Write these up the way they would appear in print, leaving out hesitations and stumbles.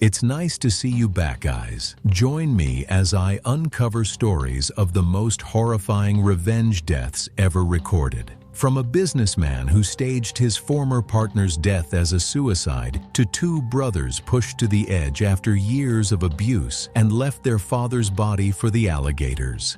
It's nice to see you back, guys. Join me as I uncover stories of the most horrifying revenge deaths ever recorded. From a businessman who staged his former partner's death as a suicide to two brothers pushed to the edge after years of abuse and left their father's body for the alligators.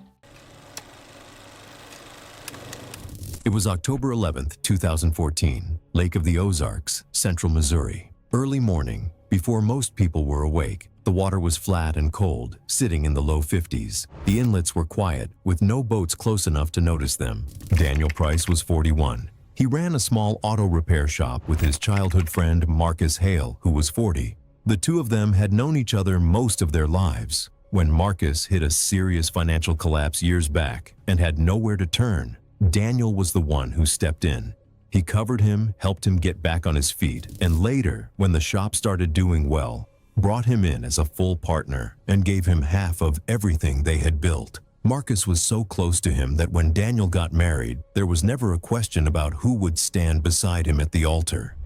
It was October 11th, 2014, Lake of the Ozarks, Central Missouri. Early morning, before most people were awake, the water was flat and cold, sitting in the low 50s. The inlets were quiet, with no boats close enough to notice them. Daniel Price was 41. He ran a small auto repair shop with his childhood friend Marcus Hale, who was 40. The two of them had known each other most of their lives. When Marcus hit a serious financial collapse years back and had nowhere to turn, Daniel was the one who stepped in. He covered him, helped him get back on his feet, and later, when the shop started doing well, brought him in as a full partner and gave him half of everything they had built. Marcus was so close to him that when Daniel got married, there was never a question about who would stand beside him at the altar.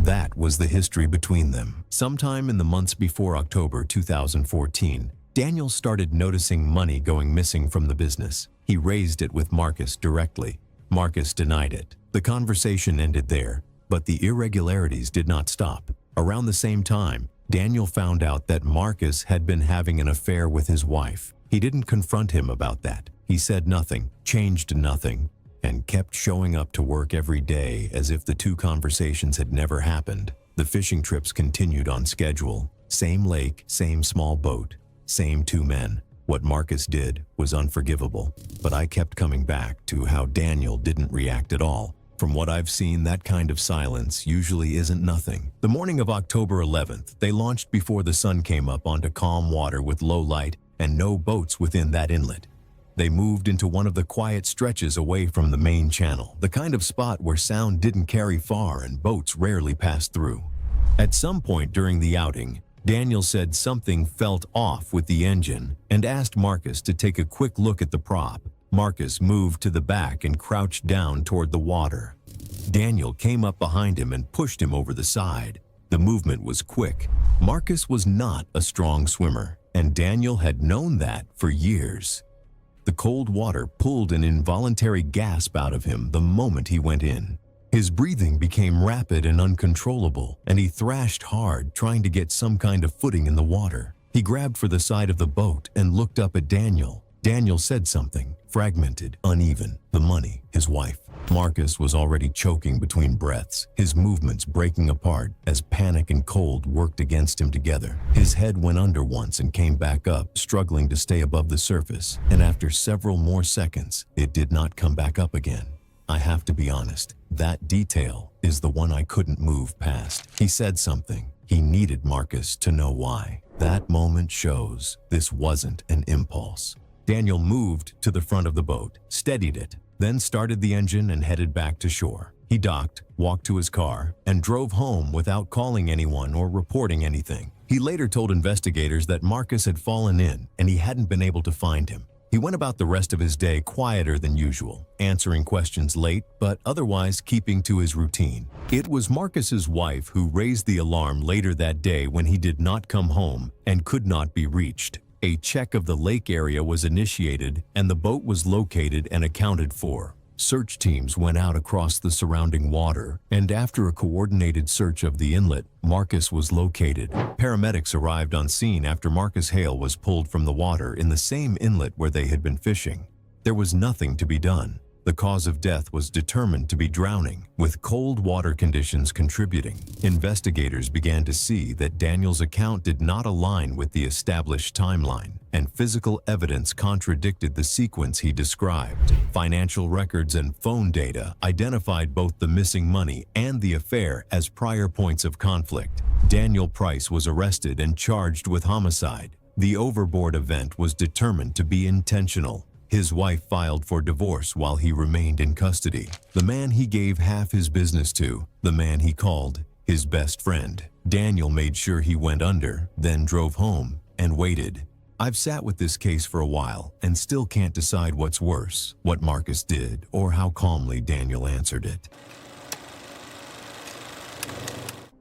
That was the history between them. Sometime in the months before October 2014, Daniel started noticing money going missing from the business. He raised it with Marcus directly. Marcus denied it. The conversation ended there, but the irregularities did not stop. Around the same time, Daniel found out that Marcus had been having an affair with his wife. He didn't confront him about that. He said nothing, changed nothing, and kept showing up to work every day as if the two conversations had never happened. The fishing trips continued on schedule. Same lake, same small boat, same two men. What Marcus did was unforgivable, but I kept coming back to how Daniel didn't react at all. From what I've seen, that kind of silence usually isn't nothing. The morning of October 11th, they launched before the sun came up onto calm water with low light and no boats within that inlet. They moved into one of the quiet stretches away from the main channel, the kind of spot where sound didn't carry far and boats rarely passed through. At some point during the outing, Daniel said something felt off with the engine and asked Marcus to take a quick look at the prop. Marcus moved to the back and crouched down toward the water. Daniel came up behind him and pushed him over the side. The movement was quick. Marcus was not a strong swimmer, and Daniel had known that for years. The cold water pulled an involuntary gasp out of him the moment he went in. His breathing became rapid and uncontrollable, and he thrashed hard, trying to get some kind of footing in the water. He grabbed for the side of the boat and looked up at Daniel. Daniel said something, fragmented, uneven. The money, his wife. Marcus was already choking between breaths, his movements breaking apart as panic and cold worked against him together. His head went under once and came back up, struggling to stay above the surface, and after several more seconds, it did not come back up again. I have to be honest, that detail is the one I couldn't move past. He said something. He needed Marcus to know why. That moment shows this wasn't an impulse. Daniel moved to the front of the boat, steadied it, then started the engine and headed back to shore. He docked, walked to his car, and drove home without calling anyone or reporting anything. He later told investigators that Marcus had fallen in and he hadn't been able to find him. He went about the rest of his day quieter than usual, answering questions late, but otherwise keeping to his routine. It was Marcus's wife who raised the alarm later that day when he did not come home and could not be reached. A check of the lake area was initiated and the boat was located and accounted for. Search teams went out across the surrounding water, and after a coordinated search of the inlet, Marcus was located. Paramedics arrived on scene after Marcus Hale was pulled from the water in the same inlet where they had been fishing. There was nothing to be done. The cause of death was determined to be drowning, with cold water conditions contributing. Investigators began to see that Daniel's account did not align with the established timeline, and physical evidence contradicted the sequence he described. Financial records and phone data identified both the missing money and the affair as prior points of conflict. Daniel Price was arrested and charged with homicide. The overboard event was determined to be intentional. His wife filed for divorce while he remained in custody. The man he gave half his business to, the man he called his best friend. Daniel made sure he went under, then drove home and waited. I've sat with this case for a while and still can't decide what's worse, what Marcus did or how calmly Daniel answered it.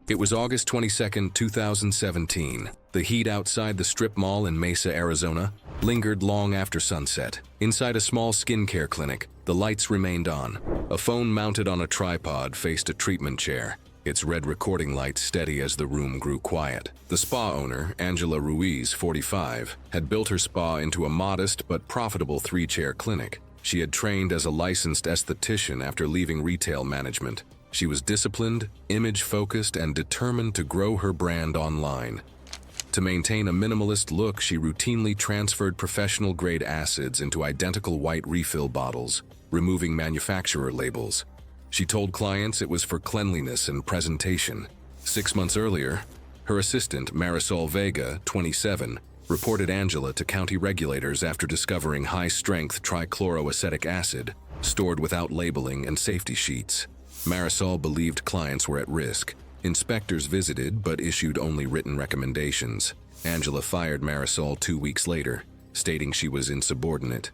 It was August 22, 2017. The heat outside the strip mall in Mesa, Arizona, lingered long after sunset. Inside a small skincare clinic, the lights remained on. A phone mounted on a tripod faced a treatment chair, its red recording light steady as the room grew quiet. The spa owner, Angela Ruiz, 45, had built her spa into a modest but profitable 3-chair clinic. She had trained as a licensed esthetician after leaving retail management. She was disciplined, image-focused, and determined to grow her brand online. To maintain a minimalist look, she routinely transferred professional-grade acids into identical white refill bottles, removing manufacturer labels. She told clients it was for cleanliness and presentation. 6 months earlier, her assistant, Marisol Vega, 27, reported Angela to county regulators after discovering high-strength trichloroacetic acid stored without labeling and safety sheets. Marisol believed clients were at risk. Inspectors visited but issued only written recommendations. Angela fired Marisol 2 weeks later, stating she was insubordinate.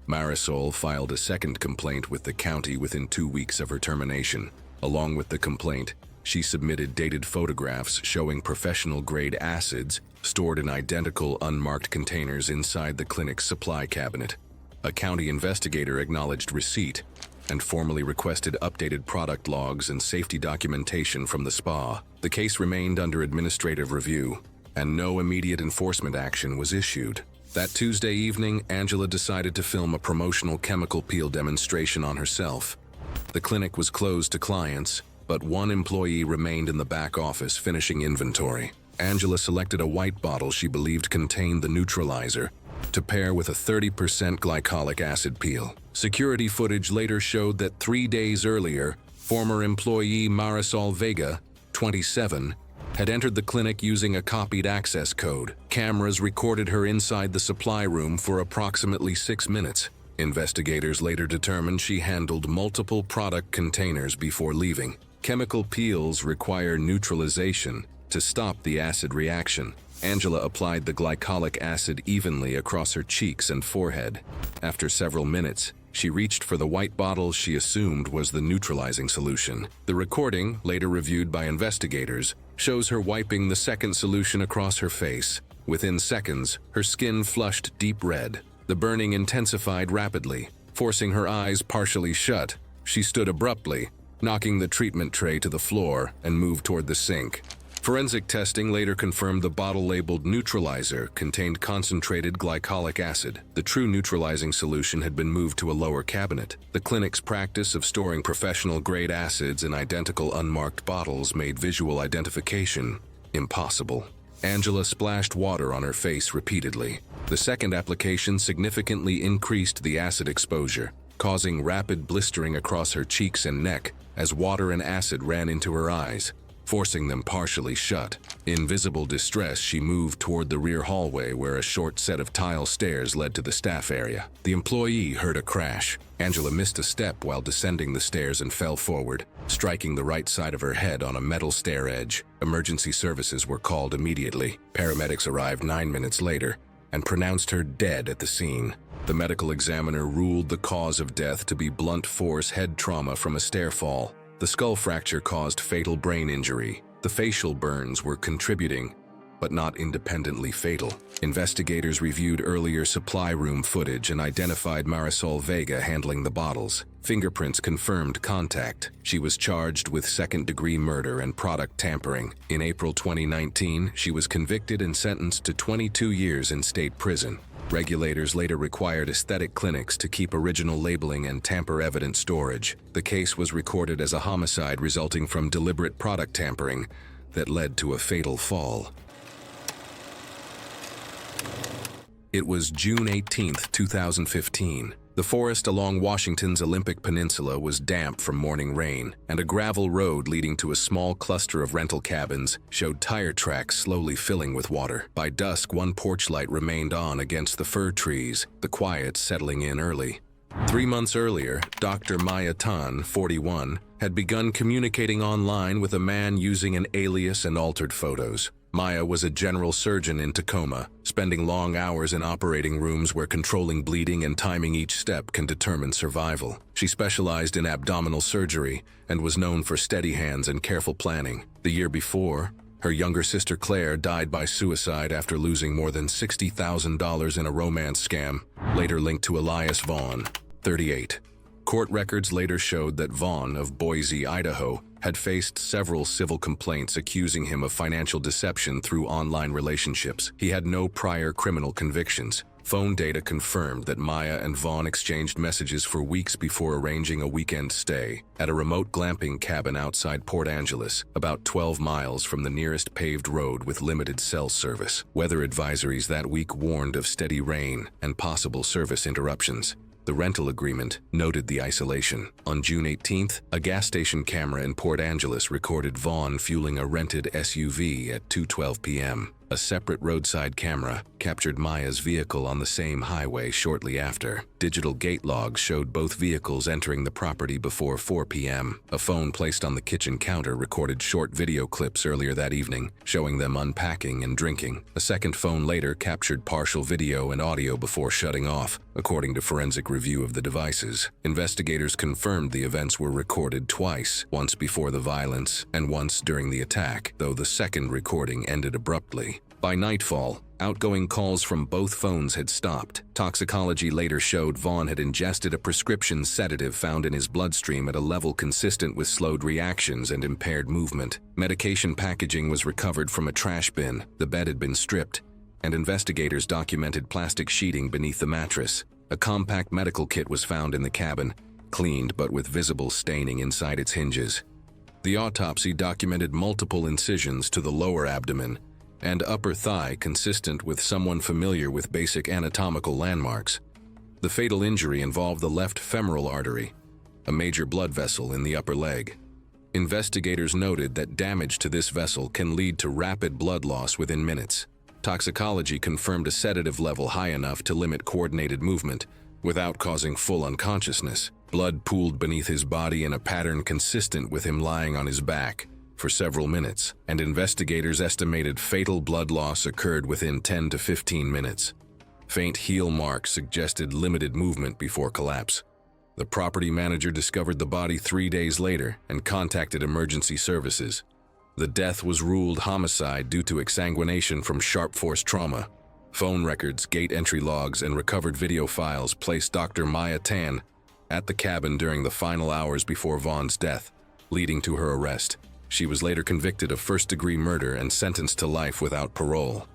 Marisol filed a second complaint with the county within 2 weeks of her termination. Along with the complaint, she submitted dated photographs showing professional-grade acids stored in identical unmarked containers inside the clinic's supply cabinet. A county investigator acknowledged receipt and formally requested updated product logs and safety documentation from the spa. The case remained under administrative review, and no immediate enforcement action was issued. That Tuesday evening, Angela decided to film a promotional chemical peel demonstration on herself. The clinic was closed to clients, but one employee remained in the back office finishing inventory. Angela selected a white bottle she believed contained the neutralizer to pair with a 30% glycolic acid peel. Security footage later showed that 3 days earlier, former employee Marisol Vega, 27, had entered the clinic using a copied access code. Cameras recorded her inside the supply room for approximately 6 minutes. Investigators later determined she handled multiple product containers before leaving. Chemical peels require neutralization to stop the acid reaction. Angela applied the glycolic acid evenly across her cheeks and forehead. After several minutes, she reached for the white bottle she assumed was the neutralizing solution. The recording, later reviewed by investigators, shows her wiping the second solution across her face. Within seconds, her skin flushed deep red. The burning intensified rapidly, forcing her eyes partially shut. She stood abruptly, knocking the treatment tray to the floor, and moved toward the sink. Forensic testing later confirmed the bottle labeled neutralizer contained concentrated glycolic acid. The true neutralizing solution had been moved to a lower cabinet. The clinic's practice of storing professional-grade acids in identical unmarked bottles made visual identification impossible. Angela splashed water on her face repeatedly. The second application significantly increased the acid exposure, causing rapid blistering across her cheeks and neck as water and acid ran into her eyes, forcing them partially shut. In visible distress, she moved toward the rear hallway where a short set of tile stairs led to the staff area. The employee heard a crash. Angela missed a step while descending the stairs and fell forward, striking the right side of her head on a metal stair edge. Emergency services were called immediately. Paramedics arrived 9 minutes later and pronounced her dead at the scene. The medical examiner ruled the cause of death to be blunt force head trauma from a stair fall. The skull fracture caused fatal brain injury. The facial burns were contributing, but not independently fatal. Investigators reviewed earlier supply room footage and identified Marisol Vega handling the bottles. Fingerprints confirmed contact. She was charged with second-degree murder and product tampering. In April 2019, she was convicted and sentenced to 22 years in state prison. Regulators later required aesthetic clinics to keep original labeling and tamper-evident storage. The case was recorded as a homicide resulting from deliberate product tampering that led to a fatal fall. It was June 18, 2015. The forest along Washington's Olympic Peninsula was damp from morning rain, and a gravel road leading to a small cluster of rental cabins showed tire tracks slowly filling with water. By dusk, one porch light remained on against the fir trees, the quiet settling in early. 3 months earlier, Dr. Maya Tan, 41, had begun communicating online with a man using an alias and altered photos. Maya was a general surgeon in Tacoma, spending long hours in operating rooms where controlling bleeding and timing each step can determine survival. She specialized in abdominal surgery and was known for steady hands and careful planning. The year before, her younger sister Claire died by suicide after losing more than $60,000 in a romance scam, later linked to Elias Vaughn, 38. Court records later showed that Vaughn of Boise, Idaho, had faced several civil complaints accusing him of financial deception through online relationships. He had no prior criminal convictions. Phone data confirmed that Maya and Vaughn exchanged messages for weeks before arranging a weekend stay at a remote glamping cabin outside Port Angeles, about 12 miles from the nearest paved road with limited cell service. Weather advisories that week warned of steady rain and possible service interruptions. The rental agreement noted the isolation. On June 18th, a gas station camera in Port Angeles recorded Vaughn fueling a rented SUV at 2:12 p.m. A separate roadside camera captured Maya's vehicle on the same highway shortly after. Digital gate logs showed both vehicles entering the property before 4 p.m. A phone placed on the kitchen counter recorded short video clips earlier that evening, showing them unpacking and drinking. A second phone later captured partial video and audio before shutting off, according to forensic review of the devices. Investigators confirmed the events were recorded twice, once before the violence and once during the attack, though the second recording ended abruptly. By nightfall, outgoing calls from both phones had stopped. Toxicology later showed Vaughn had ingested a prescription sedative found in his bloodstream at a level consistent with slowed reactions and impaired movement. Medication packaging was recovered from a trash bin, the bed had been stripped, and investigators documented plastic sheeting beneath the mattress. A compact medical kit was found in the cabin, cleaned but with visible staining inside its hinges. The autopsy documented multiple incisions to the lower abdomen and upper thigh consistent with someone familiar with basic anatomical landmarks. The fatal injury involved the left femoral artery, a major blood vessel in the upper leg. Investigators noted that damage to this vessel can lead to rapid blood loss within minutes. Toxicology confirmed a sedative level high enough to limit coordinated movement without causing full unconsciousness. Blood pooled beneath his body in a pattern consistent with him lying on his back for several minutes, and investigators estimated fatal blood loss occurred within 10 to 15 minutes. Faint heel marks suggested limited movement before collapse. The property manager discovered the body 3 days later and contacted emergency services. The death was ruled homicide due to exsanguination from sharp force trauma. Phone records, gate entry logs, and recovered video files placed Dr. Maya Tan at the cabin during the final hours before Vaughn's death, leading to her arrest. She was later convicted of first-degree murder and sentenced to life without parole.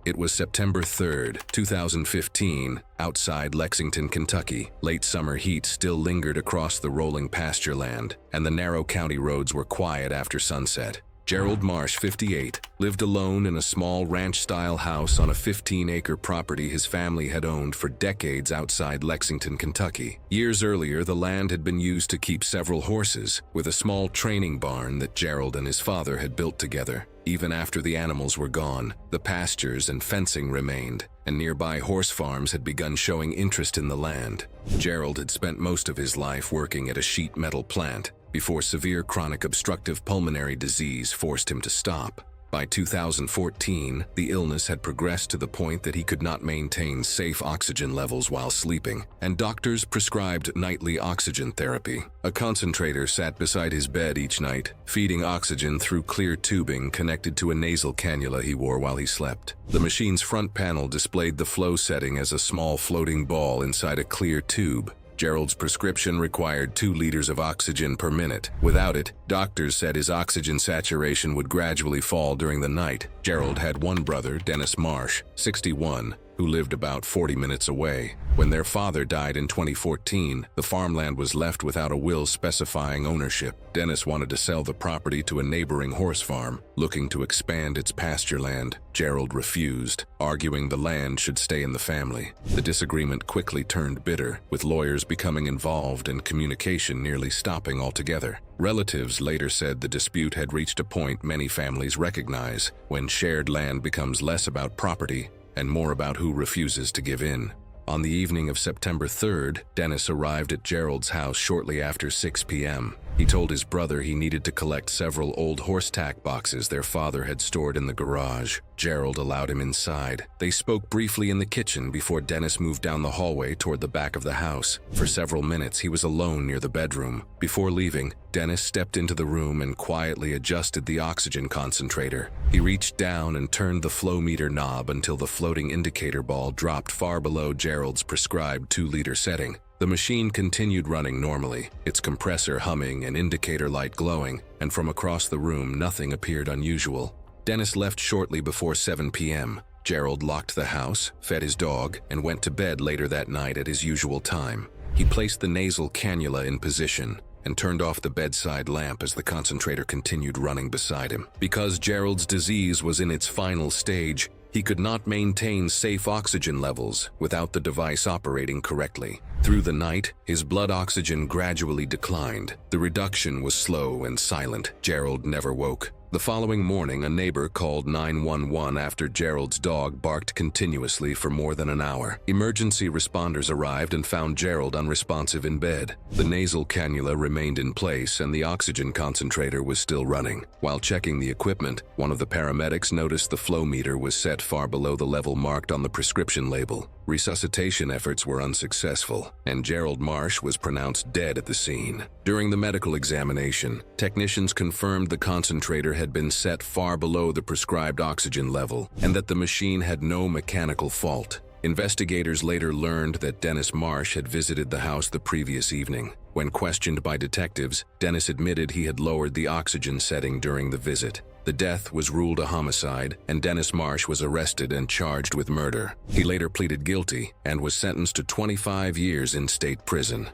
It was September 3rd, 2015, outside Lexington, Kentucky. Late summer heat still lingered across the rolling pasture land, and the narrow county roads were quiet after sunset. Gerald Marsh, 58, lived alone in a small ranch-style house on a 15-acre property his family had owned for decades outside Lexington, Kentucky. Years earlier, the land had been used to keep several horses, with a small training barn that Gerald and his father had built together. Even after the animals were gone, the pastures and fencing remained, and nearby horse farms had begun showing interest in the land. Gerald had spent most of his life working at a sheet metal plant, before severe chronic obstructive pulmonary disease forced him to stop. By 2014, the illness had progressed to the point that he could not maintain safe oxygen levels while sleeping, and doctors prescribed nightly oxygen therapy. A concentrator sat beside his bed each night, feeding oxygen through clear tubing connected to a nasal cannula he wore while he slept. The machine's front panel displayed the flow setting as a small floating ball inside a clear tube. Gerald's prescription required 2 liters of oxygen per minute. Without it, doctors said his oxygen saturation would gradually fall during the night. Gerald had one brother, Dennis Marsh, 61, who lived about 40 minutes away. When their father died in 2014, the farmland was left without a will specifying ownership. Dennis wanted to sell the property to a neighboring horse farm, looking to expand its pasture land. Gerald refused, arguing the land should stay in the family. The disagreement quickly turned bitter, with lawyers becoming involved and communication nearly stopping altogether. Relatives later said the dispute had reached a point many families recognize, when shared land becomes less about property and more about who refuses to give in. On the evening of September 3rd, Dennis arrived at Gerald's house shortly after 6 p.m. He told his brother he needed to collect several old horse tack boxes their father had stored in the garage. Gerald allowed him inside. They spoke briefly in the kitchen before Dennis moved down the hallway toward the back of the house. For several minutes, he was alone near the bedroom. Before leaving, Dennis stepped into the room and quietly adjusted the oxygen concentrator. He reached down and turned the flow meter knob until the floating indicator ball dropped far below Gerald's prescribed 2-liter setting. The machine continued running normally, its compressor humming and indicator light glowing, and from across the room nothing appeared unusual. Dennis left shortly before 7 p.m. Gerald locked the house, fed his dog, and went to bed later that night at his usual time. He placed the nasal cannula in position and turned off the bedside lamp as the concentrator continued running beside him. Because Gerald's disease was in its final stage, he could not maintain safe oxygen levels without the device operating correctly. Through the night, his blood oxygen gradually declined. The reduction was slow and silent. Gerald never woke. The following morning, a neighbor called 911 after Gerald's dog barked continuously for more than an hour. Emergency responders arrived and found Gerald unresponsive in bed. The nasal cannula remained in place and the oxygen concentrator was still running. While checking the equipment, one of the paramedics noticed the flow meter was set far below the level marked on the prescription label. Resuscitation efforts were unsuccessful, and Gerald Marsh was pronounced dead at the scene. During the medical examination, technicians confirmed the concentrator had been set far below the prescribed oxygen level and that the machine had no mechanical fault. Investigators later learned that Dennis Marsh had visited the house the previous evening. When questioned by detectives, Dennis admitted he had lowered the oxygen setting during the visit. The death was ruled a homicide, and Dennis Marsh was arrested and charged with murder. He later pleaded guilty and was sentenced to 25 years in state prison.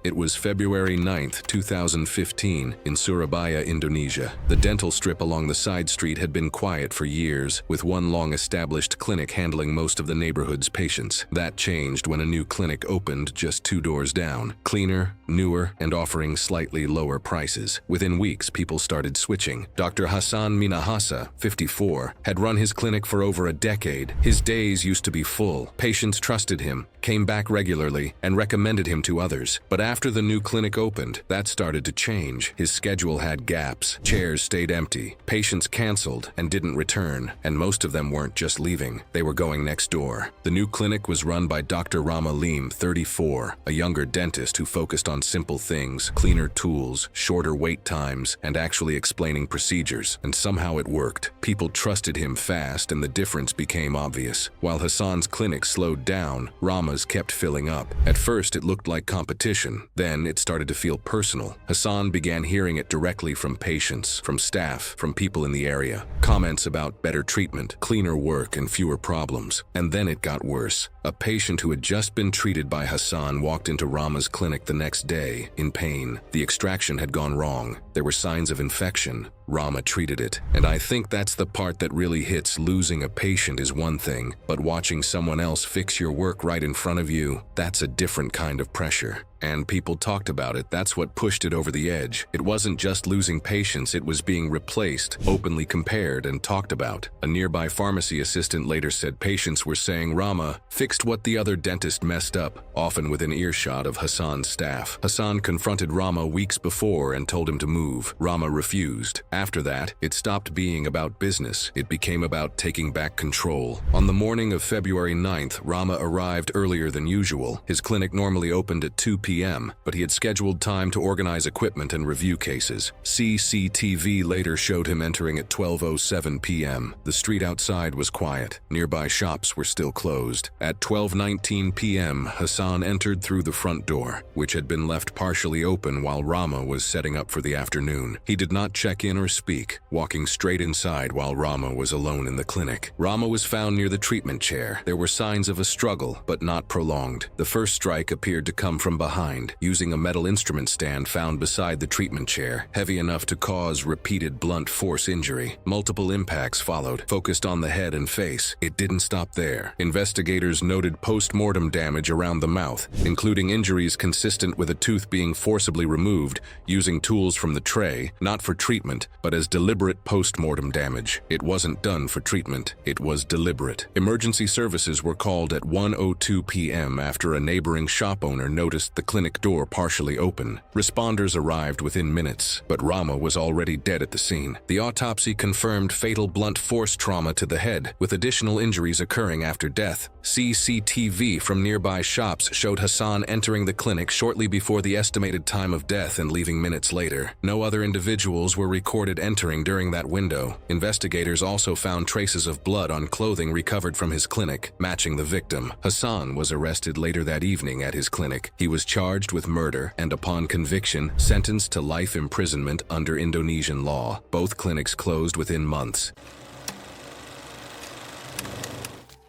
It was February 9, 2015, in Surabaya, Indonesia. The dental strip along the side street had been quiet for years, with one long-established clinic handling most of the neighborhood's patients. That changed when a new clinic opened just 2 doors down, cleaner, newer, and offering slightly lower prices. Within weeks, people started switching. Dr. Hassan Minahasa, 54, had run his clinic for over a decade. His days used to be full. Patients trusted him, came back regularly, and recommended him to others. But after the new clinic opened, that started to change. His schedule had gaps. Chairs stayed empty. Patients canceled and didn't return, and most of them weren't just leaving. They were going next door. The new clinic was run by Dr. Rama Leem, 34, a younger dentist who focused on simple things, cleaner tools, shorter wait times, and actually explaining procedures. And somehow it worked. People trusted him fast, and the difference became obvious. While Hassan's clinic slowed down, Rama's kept filling up. At first, it looked like competition. Then it started to feel personal. Hassan began hearing it directly from patients, from staff, from people in the area. Comments about better treatment, cleaner work, and fewer problems. And then it got worse. A patient who had just been treated by Hassan walked into Rama's clinic the next day, in pain. The extraction had gone wrong. There were signs of infection. Rama treated it. And I think that's the part that really hits. Losing a patient is one thing, but watching someone else fix your work right in front of you, that's a different kind of pressure. And people talked about it. That's what pushed it over the edge. It wasn't just losing patients, it was being replaced, openly compared and talked about. A nearby pharmacy assistant later said patients were saying Rama fixed what the other dentist messed up, often within earshot of Hassan's staff. Hassan confronted Rama weeks before and told him to move. Rama refused. After that, it stopped being about business. It became about taking back control. On the morning of February 9th, Rama arrived earlier than usual. His clinic normally opened at 2 p.m., but he had scheduled time to organize equipment and review cases. CCTV later showed him entering at 12:07 p.m. The street outside was quiet. Nearby shops were still closed. At 12:19 p.m., Hassan entered through the front door, which had been left partially open while Rama was setting up for the afternoon. He did not check in or speak, walking straight inside while Rama was alone in the clinic. Rama was found near the treatment chair. There were signs of a struggle, but not prolonged. The first strike appeared to come from behind, using a metal instrument stand found beside the treatment chair, heavy enough to cause repeated blunt force injury. Multiple impacts followed, focused on the head and face. It didn't stop there. Investigators noted post-mortem damage around the mouth, including injuries consistent with a tooth being forcibly removed using tools from the tray, not for treatment, but as deliberate post-mortem damage. It wasn't done for treatment, it was deliberate. Emergency services were called at 1:02 p.m. after a neighboring shop owner noticed the clinic door partially open. Responders arrived within minutes, but Rama was already dead at the scene. The autopsy confirmed fatal blunt force trauma to the head, with additional injuries occurring after death. CCTV from nearby shops showed Hassan entering the clinic shortly before the estimated time of death and leaving minutes later. No other individuals were recorded entering during that window. Investigators also found traces of blood on clothing recovered from his clinic, matching the victim. Hassan was arrested later that evening at his clinic. He was charged with murder and, upon conviction, sentenced to life imprisonment under Indonesian law. Both clinics closed within months.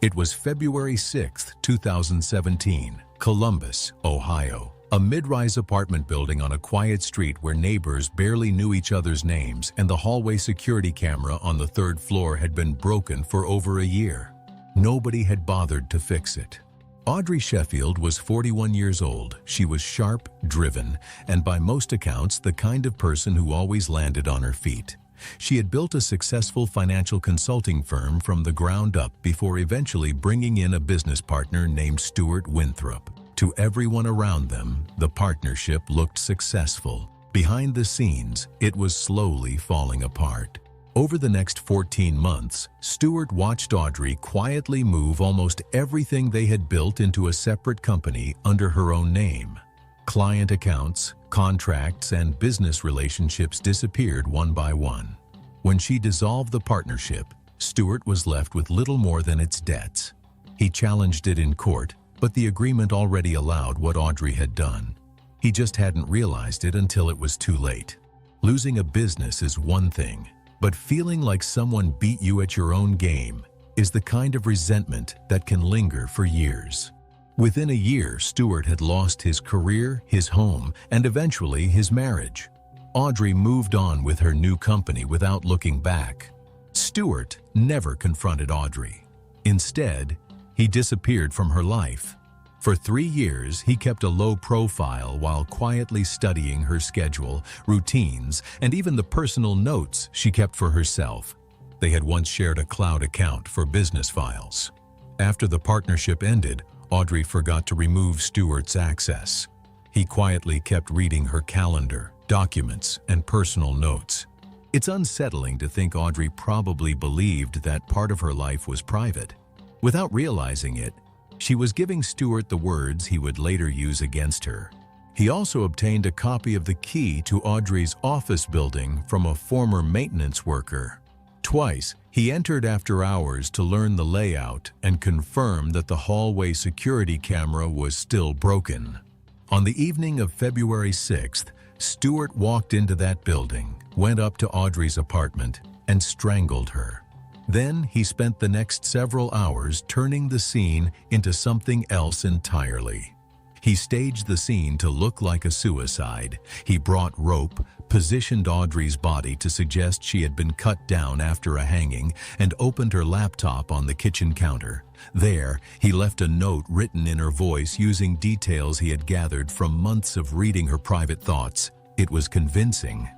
It was February 6, 2017, Columbus, Ohio. A mid-rise apartment building on a quiet street where neighbors barely knew each other's names, and the hallway security camera on the third floor had been broken for over a year. Nobody had bothered to fix it. Audrey Sheffield was 41 years old. She was sharp, driven, and by most accounts, the kind of person who always landed on her feet. She had built a successful financial consulting firm from the ground up before eventually bringing in a business partner named Stuart Winthrop. To everyone around them, the partnership looked successful. Behind the scenes, it was slowly falling apart. Over the next 14 months, Stuart watched Audrey quietly move almost everything they had built into a separate company under her own name. Client accounts, contracts, and business relationships disappeared one by one. When she dissolved the partnership, Stuart was left with little more than its debts. He challenged it in court, but the agreement already allowed what Audrey had done. He just hadn't realized it until it was too late. Losing a business is one thing, but feeling like someone beat you at your own game is the kind of resentment that can linger for years. Within a year, Stuart had lost his career, his home, and eventually his marriage. Audrey moved on with her new company without looking back. Stuart never confronted Audrey. Instead, he disappeared from her life. For 3 years, he kept a low profile while quietly studying her schedule, routines, and even the personal notes she kept for herself. They had once shared a cloud account for business files. After the partnership ended, Audrey forgot to remove Stuart's access. He quietly kept reading her calendar, documents, and personal notes. It's unsettling to think Audrey probably believed that part of her life was private. Without realizing it, she was giving Stuart the words he would later use against her. He also obtained a copy of the key to Audrey's office building from a former maintenance worker. Twice, he entered after hours to learn the layout and confirm that the hallway security camera was still broken. On the evening of February 6th, Stuart walked into that building, went up to Audrey's apartment, and strangled her. Then he spent the next several hours turning the scene into something else entirely. He staged the scene to look like a suicide. He brought rope, positioned Audrey's body to suggest she had been cut down after a hanging, and opened her laptop on the kitchen counter. There, he left a note written in her voice using details he had gathered from months of reading her private thoughts. It was convincing.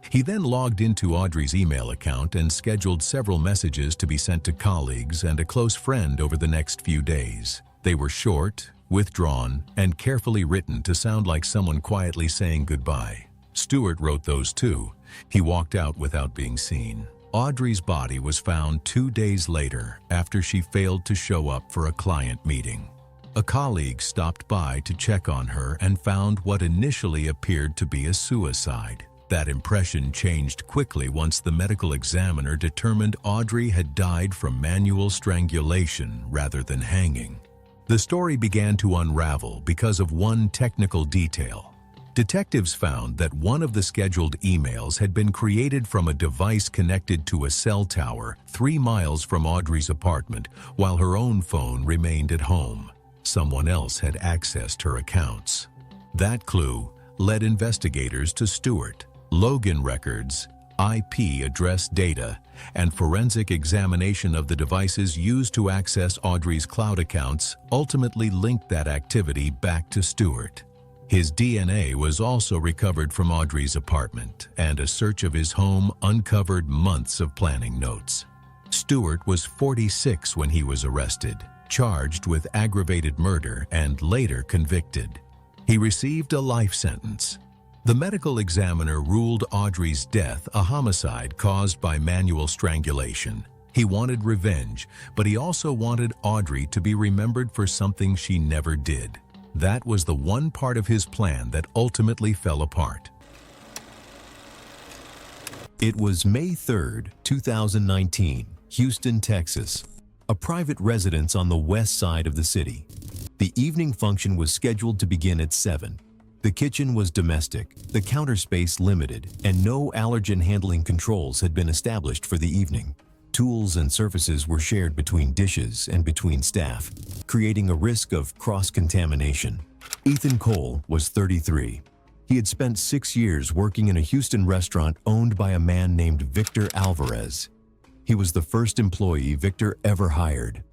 He then logged into Audrey's email account and scheduled several messages to be sent to colleagues and a close friend over the next few days. They were short, withdrawn, and carefully written to sound like someone quietly saying goodbye. Stuart wrote those too. He walked out without being seen. Audrey's body was found 2 days later after she failed to show up for a client meeting. A colleague stopped by to check on her and found what initially appeared to be a suicide. That impression changed quickly once the medical examiner determined Audrey had died from manual strangulation rather than hanging. The story began to unravel because of one technical detail. Detectives found that one of the scheduled emails had been created from a device connected to a cell tower 3 miles from Audrey's apartment, while her own phone remained at home. Someone else had accessed her accounts. That clue led investigators to Stuart. Logan records, IP address data, and forensic examination of the devices used to access Audrey's cloud accounts ultimately linked that activity back to Stuart. His DNA was also recovered from Audrey's apartment, and a search of his home uncovered months of planning notes. Stewart was 46 when he was arrested, charged with aggravated murder, and later convicted. He received a life sentence. The medical examiner ruled Audrey's death a homicide caused by manual strangulation. He wanted revenge, but he also wanted Audrey to be remembered for something she never did. That was the one part of his plan that ultimately fell apart. It was May 3rd, 2019, Houston, Texas, a private residence on the west side of the city. The evening function was scheduled to begin at 7. The kitchen was domestic, the counter space limited, and no allergen handling controls had been established for the evening. Tools and surfaces were shared between dishes and between staff, creating a risk of cross-contamination. Ethan Cole was 33. He had spent 6 years working in a Houston restaurant owned by a man named Victor Alvarez. He was the first employee Victor ever hired.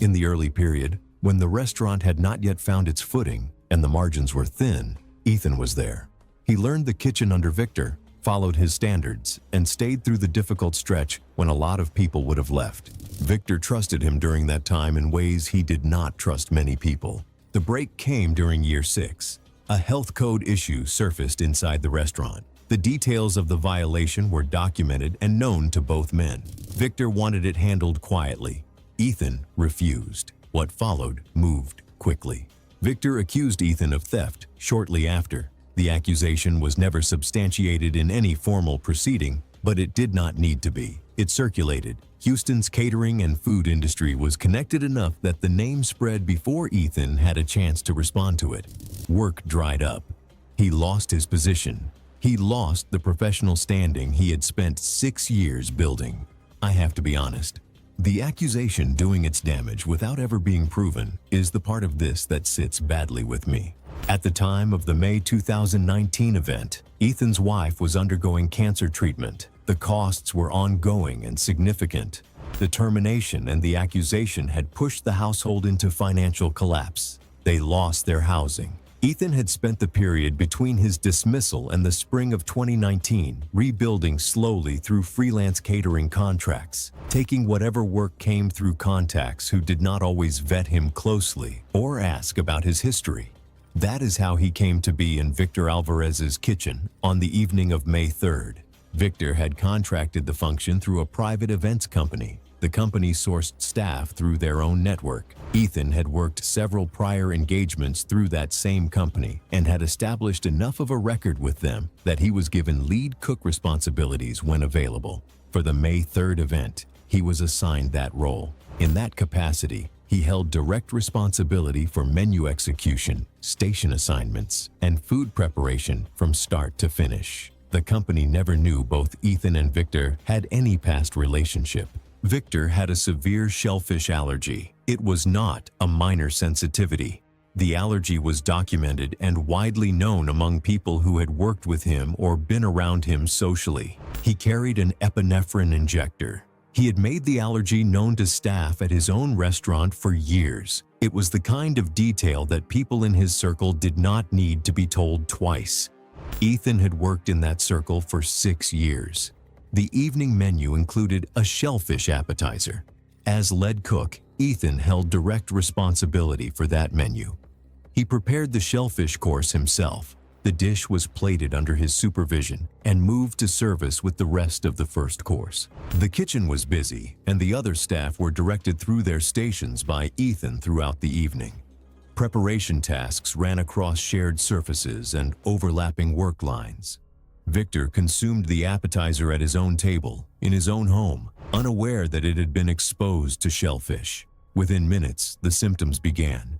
In the early period, when the restaurant had not yet found its footing and the margins were thin, Ethan was there. He learned the kitchen under Victor, followed his standards, and stayed through the difficult stretch when a lot of people would have left. Victor trusted him during that time in ways he did not trust many people. The break came during year 6. A health code issue surfaced inside the restaurant. The details of the violation were documented and known to both men. Victor wanted it handled quietly. Ethan refused. What followed moved quickly. Victor accused Ethan of theft shortly after. The accusation was never substantiated in any formal proceeding, but it did not need to be. It circulated. Houston's catering and food industry was connected enough that the name spread before Ethan had a chance to respond to it. Work dried up. He lost his position. He lost the professional standing he had spent 6 years building. I have to be honest. The accusation doing its damage without ever being proven is the part of this that sits badly with me. At the time of the May 2019 event, Ethan's wife was undergoing cancer treatment. The costs were ongoing and significant. The termination and the accusation had pushed the household into financial collapse. They lost their housing. Ethan had spent the period between his dismissal and the spring of 2019 rebuilding slowly through freelance catering contracts, taking whatever work came through contacts who did not always vet him closely or ask about his history. That is how he came to be in Victor Alvarez's kitchen on the evening of May 3rd. Victor had contracted the function through a private events company. The company sourced staff through their own network. Ethan had worked several prior engagements through that same company and had established enough of a record with them that he was given lead cook responsibilities when available. For the May 3rd event, he was assigned that role. In that capacity, he held direct responsibility for menu execution, station assignments, and food preparation from start to finish. The company never knew both Ethan and Victor had any past relationship. Victor had a severe shellfish allergy. It was not a minor sensitivity. The allergy was documented and widely known among people who had worked with him or been around him socially. He carried an epinephrine injector. He had made the allergy known to staff at his own restaurant for years. It was the kind of detail that people in his circle did not need to be told twice. Ethan had worked in that circle for 6 years. The evening menu included a shellfish appetizer. As lead cook, Ethan held direct responsibility for that menu. He prepared the shellfish course himself. The dish was plated under his supervision and moved to service with the rest of the first course. The kitchen was busy, and the other staff were directed through their stations by Ethan throughout the evening. Preparation tasks ran across shared surfaces and overlapping work lines. Victor consumed the appetizer at his own table, in his own home, unaware that it had been exposed to shellfish. Within minutes, the symptoms began.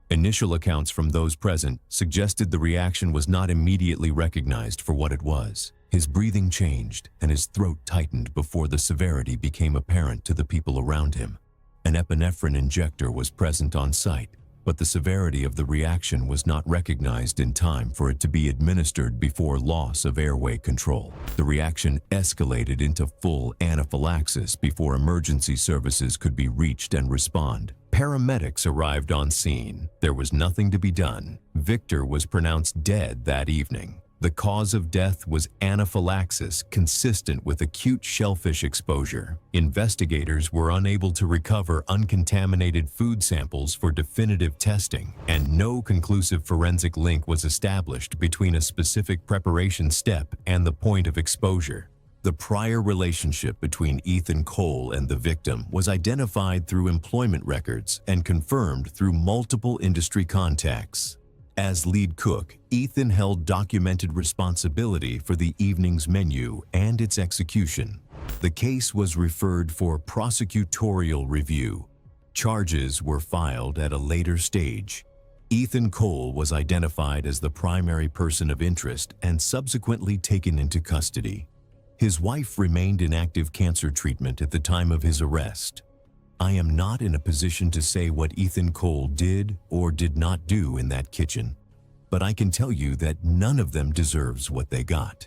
Initial accounts from those present suggested the reaction was not immediately recognized for what it was. His breathing changed and his throat tightened before the severity became apparent to the people around him. An epinephrine injector was present on site, but the severity of the reaction was not recognized in time for it to be administered before loss of airway control. The reaction escalated into full anaphylaxis before emergency services could be reached and respond. Paramedics arrived on scene. There was nothing to be done. Victor was pronounced dead that evening. The cause of death was anaphylaxis consistent with acute shellfish exposure. Investigators were unable to recover uncontaminated food samples for definitive testing, and no conclusive forensic link was established between a specific preparation step and the point of exposure. The prior relationship between Ethan Cole and the victim was identified through employment records and confirmed through multiple industry contacts. As lead cook, Ethan held documented responsibility for the evening's menu and its execution. The case was referred for prosecutorial review. Charges were filed at a later stage. Ethan Cole was identified as the primary person of interest and subsequently taken into custody. His wife remained in active cancer treatment at the time of his arrest. I am not in a position to say what Ethan Cole did or did not do in that kitchen, but I can tell you that none of them deserves what they got.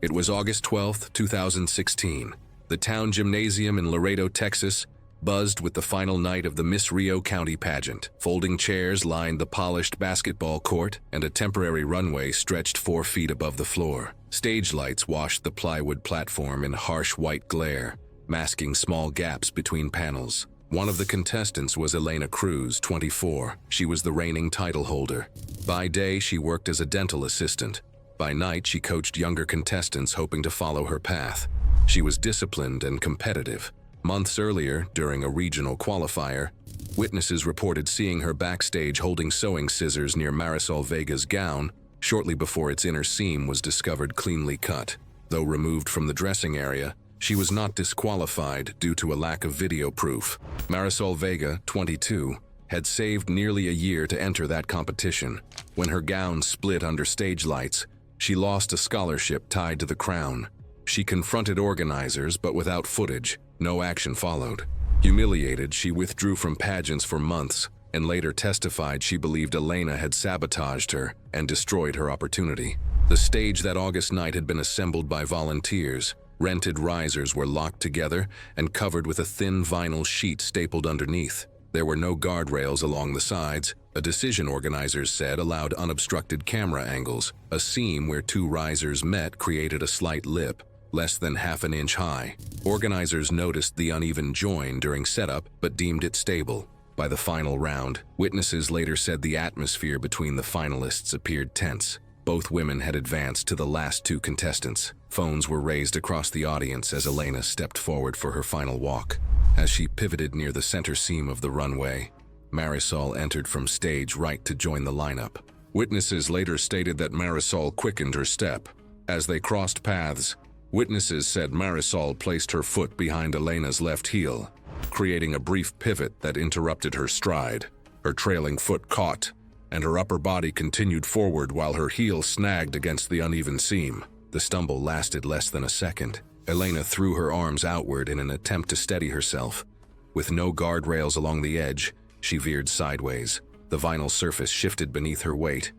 It was August 12, 2016. The town gymnasium in Laredo, Texas, buzzed with the final night of the Miss Rio County pageant. Folding chairs lined the polished basketball court, and a temporary runway stretched 4 feet above the floor. Stage lights washed the plywood platform in harsh white glare, masking small gaps between panels. One of the contestants was Elena Cruz, 24. She was the reigning title holder. By day, she worked as a dental assistant. By night, she coached younger contestants hoping to follow her path. She was disciplined and competitive. Months earlier, during a regional qualifier, witnesses reported seeing her backstage holding sewing scissors near Marisol Vega's gown shortly before its inner seam was discovered cleanly cut. Though removed from the dressing area, she was not disqualified due to a lack of video proof. Marisol Vega, 22, had saved nearly a year to enter that competition. When her gown split under stage lights, she lost a scholarship tied to the crown. She confronted organizers, but without footage. No action followed. Humiliated, she withdrew from pageants for months and later testified she believed Elena had sabotaged her and destroyed her opportunity. The stage that August night had been assembled by volunteers. Rented risers were locked together and covered with a thin vinyl sheet stapled underneath. There were no guardrails along the sides. A decision, organizers said, allowed unobstructed camera angles. A seam where 2 risers met created a slight lip, less than half an inch high. Organizers noticed the uneven join during setup, but deemed it stable. By the final round, witnesses later said the atmosphere between the finalists appeared tense. Both women had advanced to the last 2 contestants. Phones were raised across the audience as Elena stepped forward for her final walk. As she pivoted near the center seam of the runway, Marisol entered from stage right to join the lineup. Witnesses later stated that Marisol quickened her step. As they crossed paths, witnesses said Marisol placed her foot behind Elena's left heel, creating a brief pivot that interrupted her stride. Her trailing foot caught, and her upper body continued forward while her heel snagged against the uneven seam. The stumble lasted less than a second. Elena threw her arms outward in an attempt to steady herself. With no guardrails along the edge, she veered sideways. The vinyl surface shifted beneath her weight,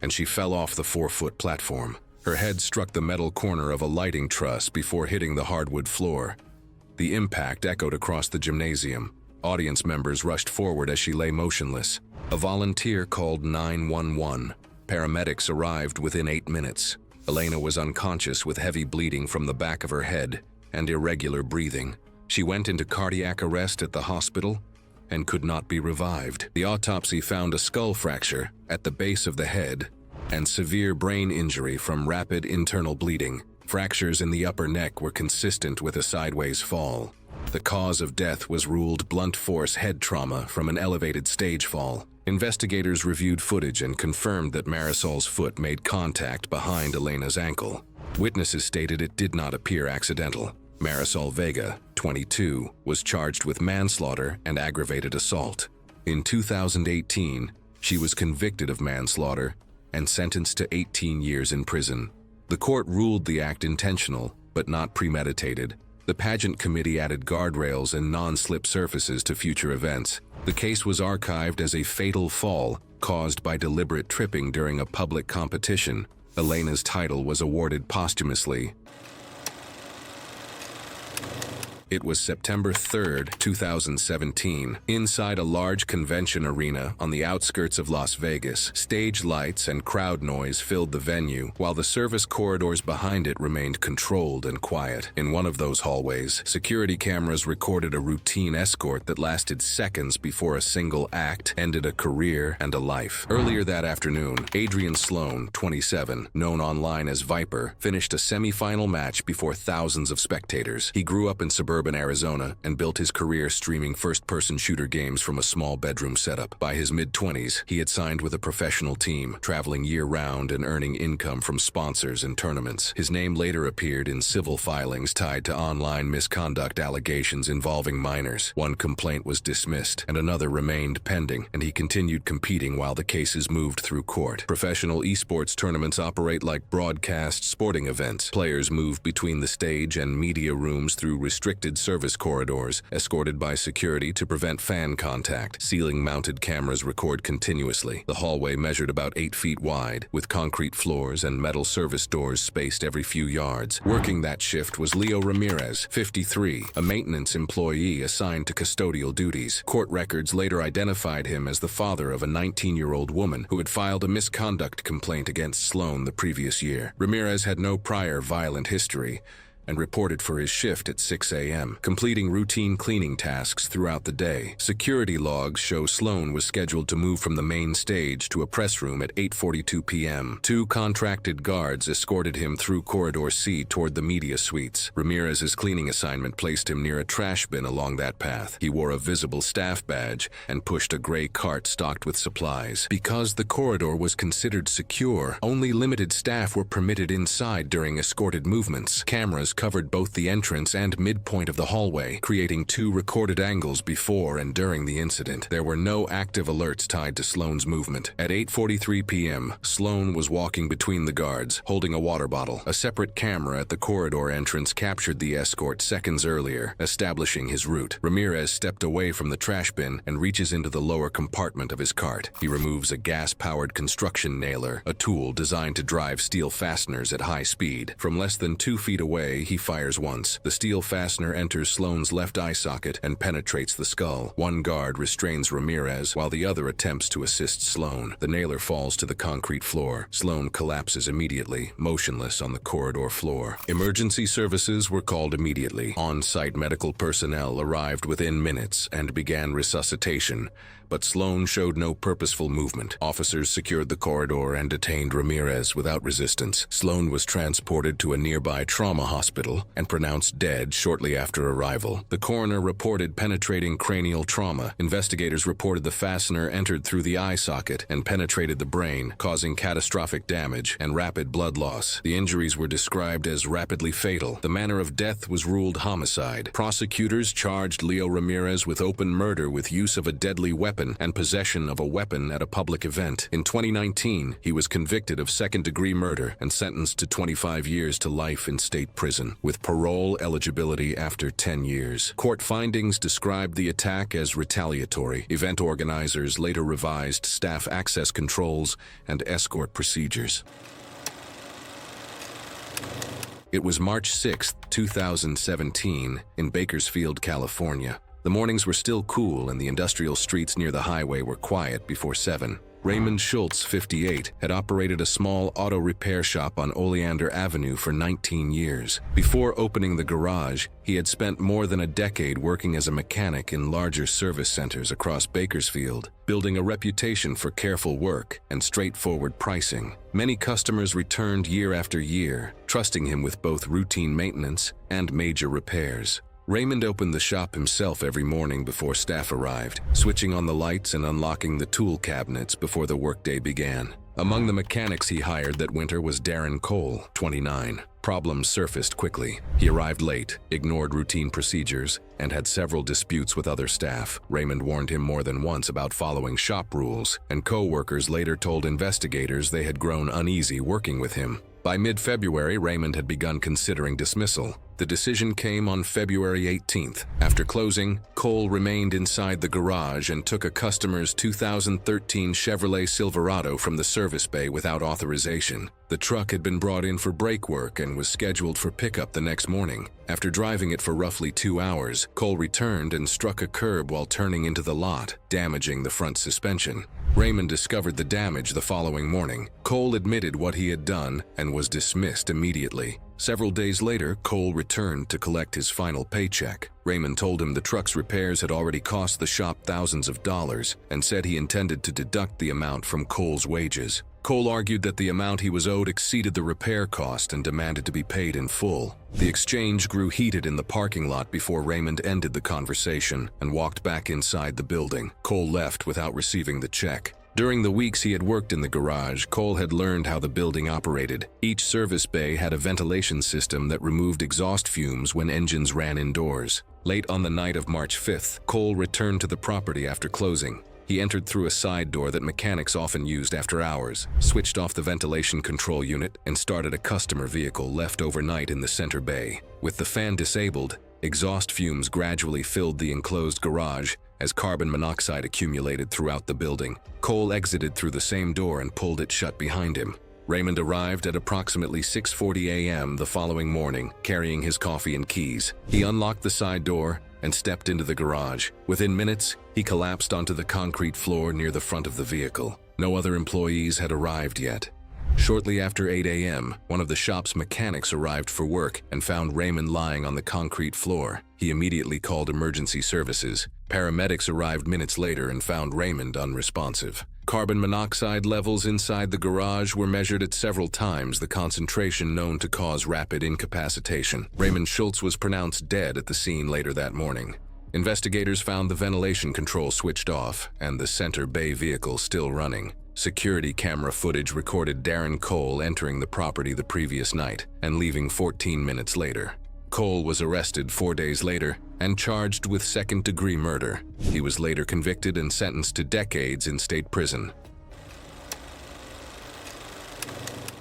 and she fell off the 4-foot platform. Her head struck the metal corner of a lighting truss before hitting the hardwood floor. The impact echoed across the gymnasium. Audience members rushed forward as she lay motionless. A volunteer called 911. Paramedics arrived within 8 minutes. Elena was unconscious with heavy bleeding from the back of her head and irregular breathing. She went into cardiac arrest at the hospital and could not be revived. The autopsy found a skull fracture at the base of the head and severe brain injury from rapid internal bleeding. Fractures in the upper neck were consistent with a sideways fall. The cause of death was ruled blunt force head trauma from an elevated stage fall. Investigators reviewed footage and confirmed that Marisol's foot made contact behind Elena's ankle. Witnesses stated it did not appear accidental. Marisol Vega, 22, was charged with manslaughter and aggravated assault. In 2018, she was convicted of manslaughter and sentenced to 18 years in prison. The court ruled the act intentional, but not premeditated. The pageant committee added guardrails and non-slip surfaces to future events. The case was archived as a fatal fall caused by deliberate tripping during a public competition. Elena's title was awarded posthumously. It was September 3rd, 2017. Inside a large convention arena on the outskirts of Las Vegas, stage lights and crowd noise filled the venue, while the service corridors behind it remained controlled and quiet. In one of those hallways, security cameras recorded a routine escort that lasted seconds before a single act ended a career and a life. Earlier that afternoon, Adrian Sloan, 27, known online as Viper, finished a semi-final match before thousands of spectators. He grew up in suburban Arizona and built his career streaming first-person shooter games from a small bedroom setup. By his mid-20s, he had signed with a professional team, traveling year-round and earning income from sponsors and tournaments. His name later appeared in civil filings tied to online misconduct allegations involving minors. One complaint was dismissed, and another remained pending, and he continued competing while the cases moved through court. Professional esports tournaments operate like broadcast sporting events. Players move between the stage and media rooms through restricted service corridors, escorted by security to prevent fan contact. Ceiling-mounted cameras record continuously. The hallway measured about 8 feet wide, with concrete floors and metal service doors spaced every few yards. Working that shift was Leo Ramirez, 53, a maintenance employee assigned to custodial duties. Court records later identified him as the father of a 19-year-old woman who had filed a misconduct complaint against Sloan the previous year. Ramirez had no prior violent history and reported for his shift at 6 a.m., completing routine cleaning tasks throughout the day. Security logs show Sloan was scheduled to move from the main stage to a press room at 8:42 p.m. 2 contracted guards escorted him through Corridor C toward the media suites. Ramirez's cleaning assignment placed him near a trash bin along that path. He wore a visible staff badge and pushed a gray cart stocked with supplies. Because the corridor was considered secure, only limited staff were permitted inside during escorted movements. Cameras covered both the entrance and midpoint of the hallway, creating 2 recorded angles before and during the incident. There were no active alerts tied to Sloan's movement. At 8:43 p.m., Sloan was walking between the guards, holding a water bottle. A separate camera at the corridor entrance captured the escort seconds earlier, establishing his route. Ramirez stepped away from the trash bin and reaches into the lower compartment of his cart. He removes a gas-powered construction nailer, a tool designed to drive steel fasteners at high speed. From less than 2 feet away, he fires once. The steel fastener enters Sloan's left eye socket and penetrates the skull. One guard restrains Ramirez while the other attempts to assist Sloan. The nailer falls to the concrete floor. Sloan collapses immediately, motionless on the corridor floor. Emergency services were called immediately. On-site medical personnel arrived within minutes and began resuscitation, but Sloan showed no purposeful movement. Officers secured the corridor and detained Ramirez without resistance. Sloan was transported to a nearby trauma hospital and pronounced dead shortly after arrival. The coroner reported penetrating cranial trauma. Investigators reported the fastener entered through the eye socket and penetrated the brain, causing catastrophic damage and rapid blood loss. The injuries were described as rapidly fatal. The manner of death was ruled homicide. Prosecutors charged Leo Ramirez with open murder with use of a deadly weapon and possession of a weapon at a public event. In 2019, he was convicted of second-degree murder and sentenced to 25 years to life in state prison, with parole eligibility after 10 years. Court findings described the attack as retaliatory. Event organizers later revised staff access controls and escort procedures. It was March 6, 2017, in Bakersfield, California. The mornings were still cool and the industrial streets near the highway were quiet before 7. Raymond Schultz, 58, had operated a small auto repair shop on Oleander Avenue for 19 years. Before opening the garage, he had spent more than a decade working as a mechanic in larger service centers across Bakersfield, building a reputation for careful work and straightforward pricing. Many customers returned year after year, trusting him with both routine maintenance and major repairs. Raymond opened the shop himself every morning before staff arrived, switching on the lights and unlocking the tool cabinets before the workday began. Among the mechanics he hired that winter was Darren Cole, 29. Problems surfaced quickly. He arrived late, ignored routine procedures, and had several disputes with other staff. Raymond warned him more than once about following shop rules, and co-workers later told investigators they had grown uneasy working with him. By mid-February, Raymond had begun considering dismissal. The decision came on February 18th. After closing, Cole remained inside the garage and took a customer's 2013 Chevrolet Silverado from the service bay without authorization. The truck had been brought in for brake work and was scheduled for pickup the next morning. After driving it for roughly 2 hours, Cole returned and struck a curb while turning into the lot, damaging the front suspension. Raymond discovered the damage the following morning. Cole admitted what he had done and was dismissed immediately. Several days later, Cole returned to collect his final paycheck. Raymond told him the truck's repairs had already cost the shop thousands of dollars and said he intended to deduct the amount from Cole's wages. Cole argued that the amount he was owed exceeded the repair cost and demanded to be paid in full. The exchange grew heated in the parking lot before Raymond ended the conversation and walked back inside the building. Cole left without receiving the check. During the weeks he had worked in the garage, Cole had learned how the building operated. Each service bay had a ventilation system that removed exhaust fumes when engines ran indoors. Late on the night of March 5th, Cole returned to the property after closing. He entered through a side door that mechanics often used after hours, switched off the ventilation control unit, and started a customer vehicle left overnight in the center bay. With the fan disabled, exhaust fumes gradually filled the enclosed garage as carbon monoxide accumulated throughout the building. Cole exited through the same door and pulled it shut behind him. Raymond arrived at approximately 6:40 a.m. the following morning, carrying his coffee and keys. He unlocked the side door and stepped into the garage. Within minutes, he collapsed onto the concrete floor near the front of the vehicle. No other employees had arrived yet. Shortly after 8 a.m., one of the shop's mechanics arrived for work and found Raymond lying on the concrete floor. He immediately called emergency services. Paramedics arrived minutes later and found Raymond unresponsive. Carbon monoxide levels inside the garage were measured at several times the concentration known to cause rapid incapacitation. Raymond Schultz was pronounced dead at the scene later that morning. Investigators found the ventilation control switched off and the center bay vehicle still running. Security camera footage recorded Darren Cole entering the property the previous night and leaving 14 minutes later. Cole was arrested 4 days later and charged with second-degree murder. He was later convicted and sentenced to decades in state prison.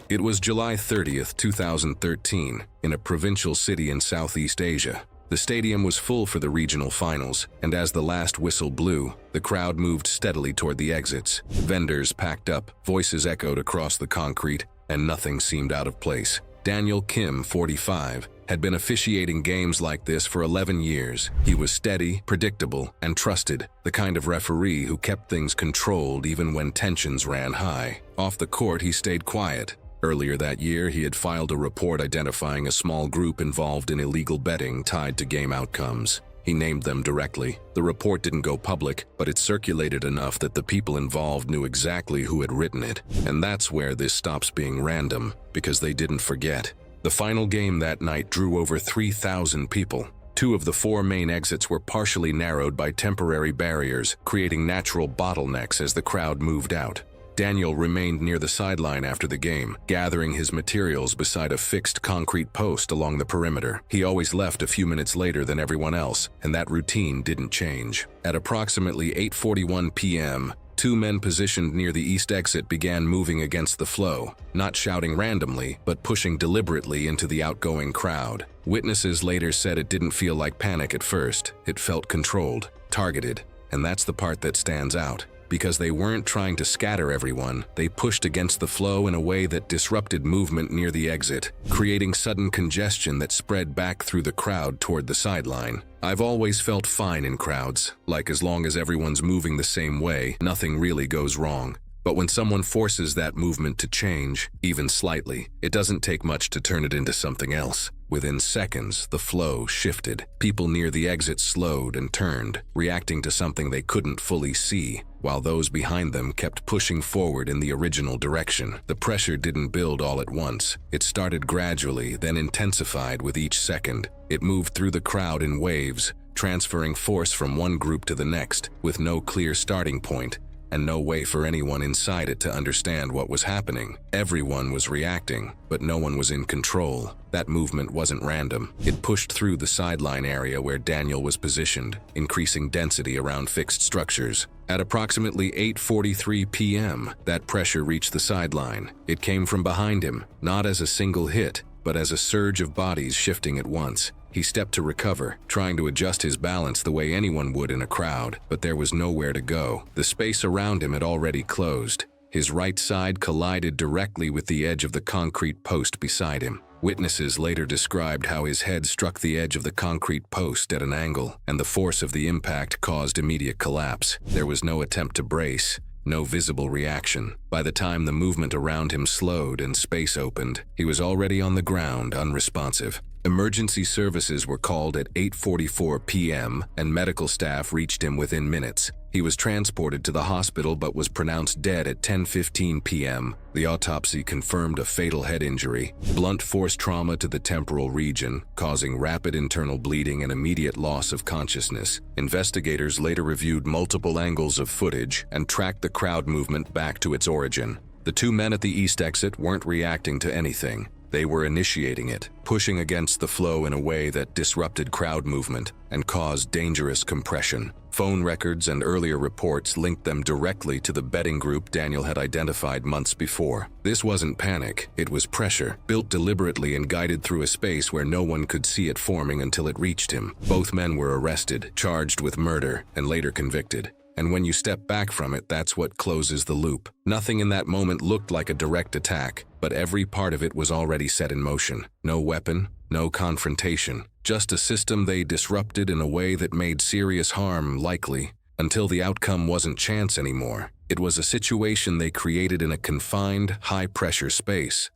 It was July 30th, 2013, in a provincial city in Southeast Asia. The stadium was full for the regional finals, and as the last whistle blew, the crowd moved steadily toward the exits. Vendors packed up, voices echoed across the concrete, and nothing seemed out of place. Daniel Kim, 45, had been officiating games like this for 11 years. He was steady, predictable, and trusted, the kind of referee who kept things controlled even when tensions ran high. Off the court, he stayed quiet. Earlier that year, he had filed a report identifying a small group involved in illegal betting tied to game outcomes. He named them directly. The report didn't go public, but it circulated enough that the people involved knew exactly who had written it. And that's where this stops being random, because they didn't forget. The final game that night drew over 3,000 people. 2 of the 4 main exits were partially narrowed by temporary barriers, creating natural bottlenecks as the crowd moved out. Daniel remained near the sideline after the game, gathering his materials beside a fixed concrete post along the perimeter. He always left a few minutes later than everyone else, and that routine didn't change. At approximately 8:41 p.m., 2 men positioned near the east exit began moving against the flow, not shouting randomly, but pushing deliberately into the outgoing crowd. Witnesses later said it didn't feel like panic at first. It felt controlled, targeted, and that's the part that stands out. Because they weren't trying to scatter everyone, they pushed against the flow in a way that disrupted movement near the exit, creating sudden congestion that spread back through the crowd toward the sideline. I've always felt fine in crowds, like as long as everyone's moving the same way, nothing really goes wrong. But when someone forces that movement to change, even slightly, it doesn't take much to turn it into something else. Within seconds, the flow shifted. People near the exit slowed and turned, reacting to something they couldn't fully see, while those behind them kept pushing forward in the original direction. The pressure didn't build all at once. It started gradually, then intensified with each second. It moved through the crowd in waves, transferring force from one group to the next, with no clear starting point, and no way for anyone inside it to understand what was happening. Everyone was reacting, but no one was in control. That movement wasn't random. It pushed through the sideline area where Daniel was positioned, increasing density around fixed structures. At approximately 8:43 p.m., that pressure reached the sideline. It came from behind him, not as a single hit, but as a surge of bodies shifting at once. He stepped to recover, trying to adjust his balance the way anyone would in a crowd, but there was nowhere to go. The space around him had already closed. His right side collided directly with the edge of the concrete post beside him. Witnesses later described how his head struck the edge of the concrete post at an angle, and the force of the impact caused immediate collapse. There was no attempt to brace, no visible reaction. By the time the movement around him slowed and space opened, he was already on the ground, unresponsive. Emergency services were called at 8:44 p.m., and medical staff reached him within minutes. He was transported to the hospital but was pronounced dead at 10:15 p.m. The autopsy confirmed a fatal head injury, blunt force trauma to the temporal region, causing rapid internal bleeding and immediate loss of consciousness. Investigators later reviewed multiple angles of footage and tracked the crowd movement back to its origin. The two men at the east exit weren't reacting to anything. They were initiating it, pushing against the flow in a way that disrupted crowd movement and caused dangerous compression. Phone records and earlier reports linked them directly to the betting group Daniel had identified months before. This wasn't panic, it was pressure, built deliberately and guided through a space where no one could see it forming until it reached him. Both men were arrested, charged with murder, and later convicted. And when you step back from it, that's what closes the loop. Nothing in that moment looked like a direct attack, but every part of it was already set in motion. No weapon, no confrontation, just a system they disrupted in a way that made serious harm likely, until the outcome wasn't chance anymore. It was a situation they created in a confined, high-pressure space.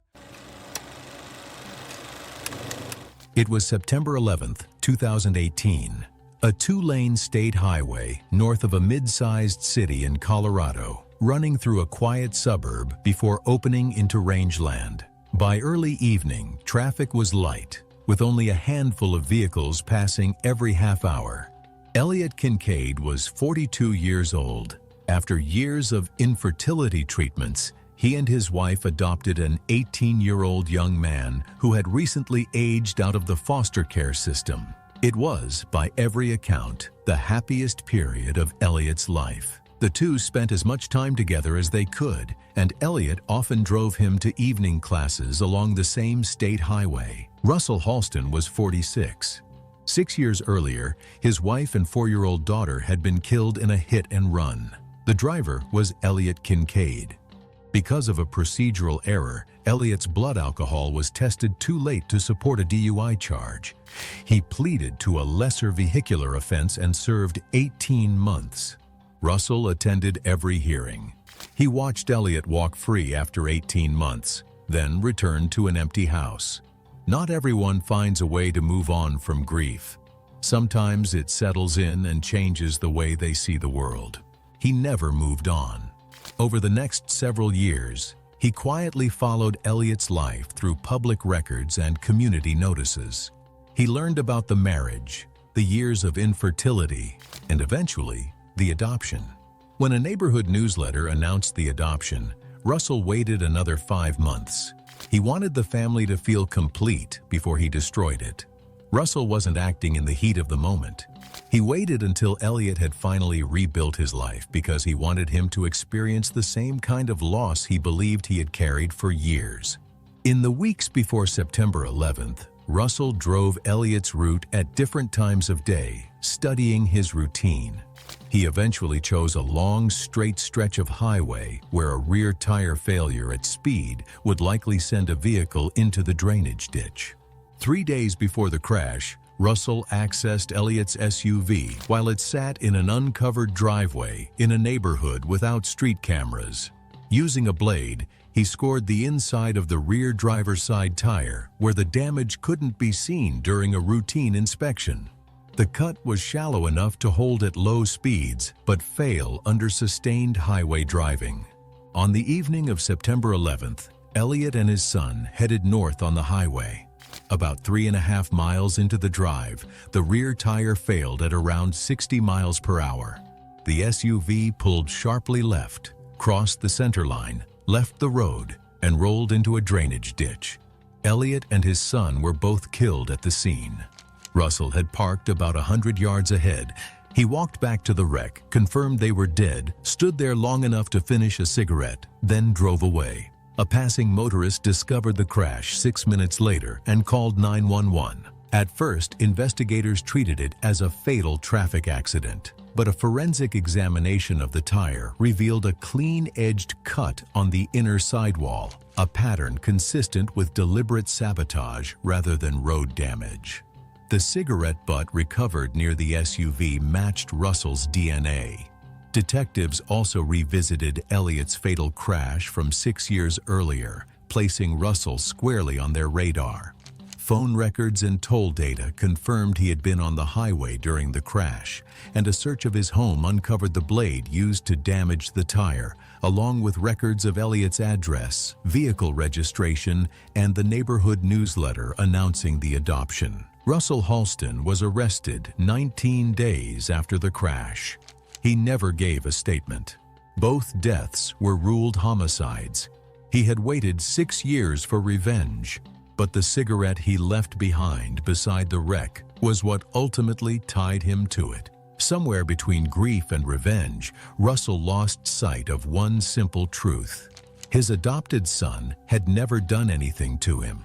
It was September 11th, 2018. A two-lane state highway north of a mid-sized city in Colorado, running through a quiet suburb before opening into rangeland. By early evening, traffic was light, with only a handful of vehicles passing every half hour. Elliot Kincaid was 42 years old. After years of infertility treatments, he and his wife adopted an 18-year-old young man who had recently aged out of the foster care system. It was, by every account, the happiest period of Elliot's life. The two spent as much time together as they could, and Elliot often drove him to evening classes along the same state highway. Russell Halston was 46. 6 years earlier, his wife and 4-year-old daughter had been killed in a hit and run. The driver was Elliot Kincaid. Because of a procedural error, Elliot's blood alcohol was tested too late to support a DUI charge. He pleaded to a lesser vehicular offense and served 18 months. Russell attended every hearing. He watched Elliot walk free after 18 months, then returned to an empty house. Not everyone finds a way to move on from grief. Sometimes it settles in and changes the way they see the world. He never moved on. Over the next several years, he quietly followed Elliot's life through public records and community notices. He learned about the marriage, the years of infertility, and eventually, the adoption. When a neighborhood newsletter announced the adoption, Russell waited another 5 months. He wanted the family to feel complete before he destroyed it. Russell wasn't acting in the heat of the moment. He waited until Elliot had finally rebuilt his life because he wanted him to experience the same kind of loss he believed he had carried for years. In the weeks before September 11th, Russell drove Elliot's route at different times of day, studying his routine. He eventually chose a long, straight stretch of highway where a rear tire failure at speed would likely send a vehicle into the drainage ditch. 3 days before the crash, Russell accessed Elliot's SUV while it sat in an uncovered driveway in a neighborhood without street cameras. Using a blade, he scored the inside of the rear driver's side tire where the damage couldn't be seen during a routine inspection. The cut was shallow enough to hold at low speeds but fail under sustained highway driving. On the evening of September 11th, Elliot and his son headed north on the highway. About 3.5 miles into the drive, the rear tire failed at around 60 miles per hour. The SUV pulled sharply left, crossed the center line, left the road, and rolled into a drainage ditch. Elliot and his son were both killed at the scene. Russell had parked about 100 yards ahead. He walked back to the wreck, confirmed they were dead, stood there long enough to finish a cigarette, then drove away. A passing motorist discovered the crash 6 minutes later and called 911. At first, investigators treated it as a fatal traffic accident, but a forensic examination of the tire revealed a clean-edged cut on the inner sidewall, a pattern consistent with deliberate sabotage rather than road damage. The cigarette butt recovered near the SUV matched Russell's DNA. Detectives also revisited Elliott's fatal crash from 6 years earlier, placing Russell squarely on their radar. Phone records and toll data confirmed he had been on the highway during the crash, and a search of his home uncovered the blade used to damage the tire, along with records of Elliott's address, vehicle registration, and the neighborhood newsletter announcing the adoption. Russell Halston was arrested 19 days after the crash. He never gave a statement. Both deaths were ruled homicides. He had waited 6 years for revenge, but the cigarette he left behind beside the wreck was what ultimately tied him to it. Somewhere between grief and revenge, Russell lost sight of one simple truth. His adopted son had never done anything to him.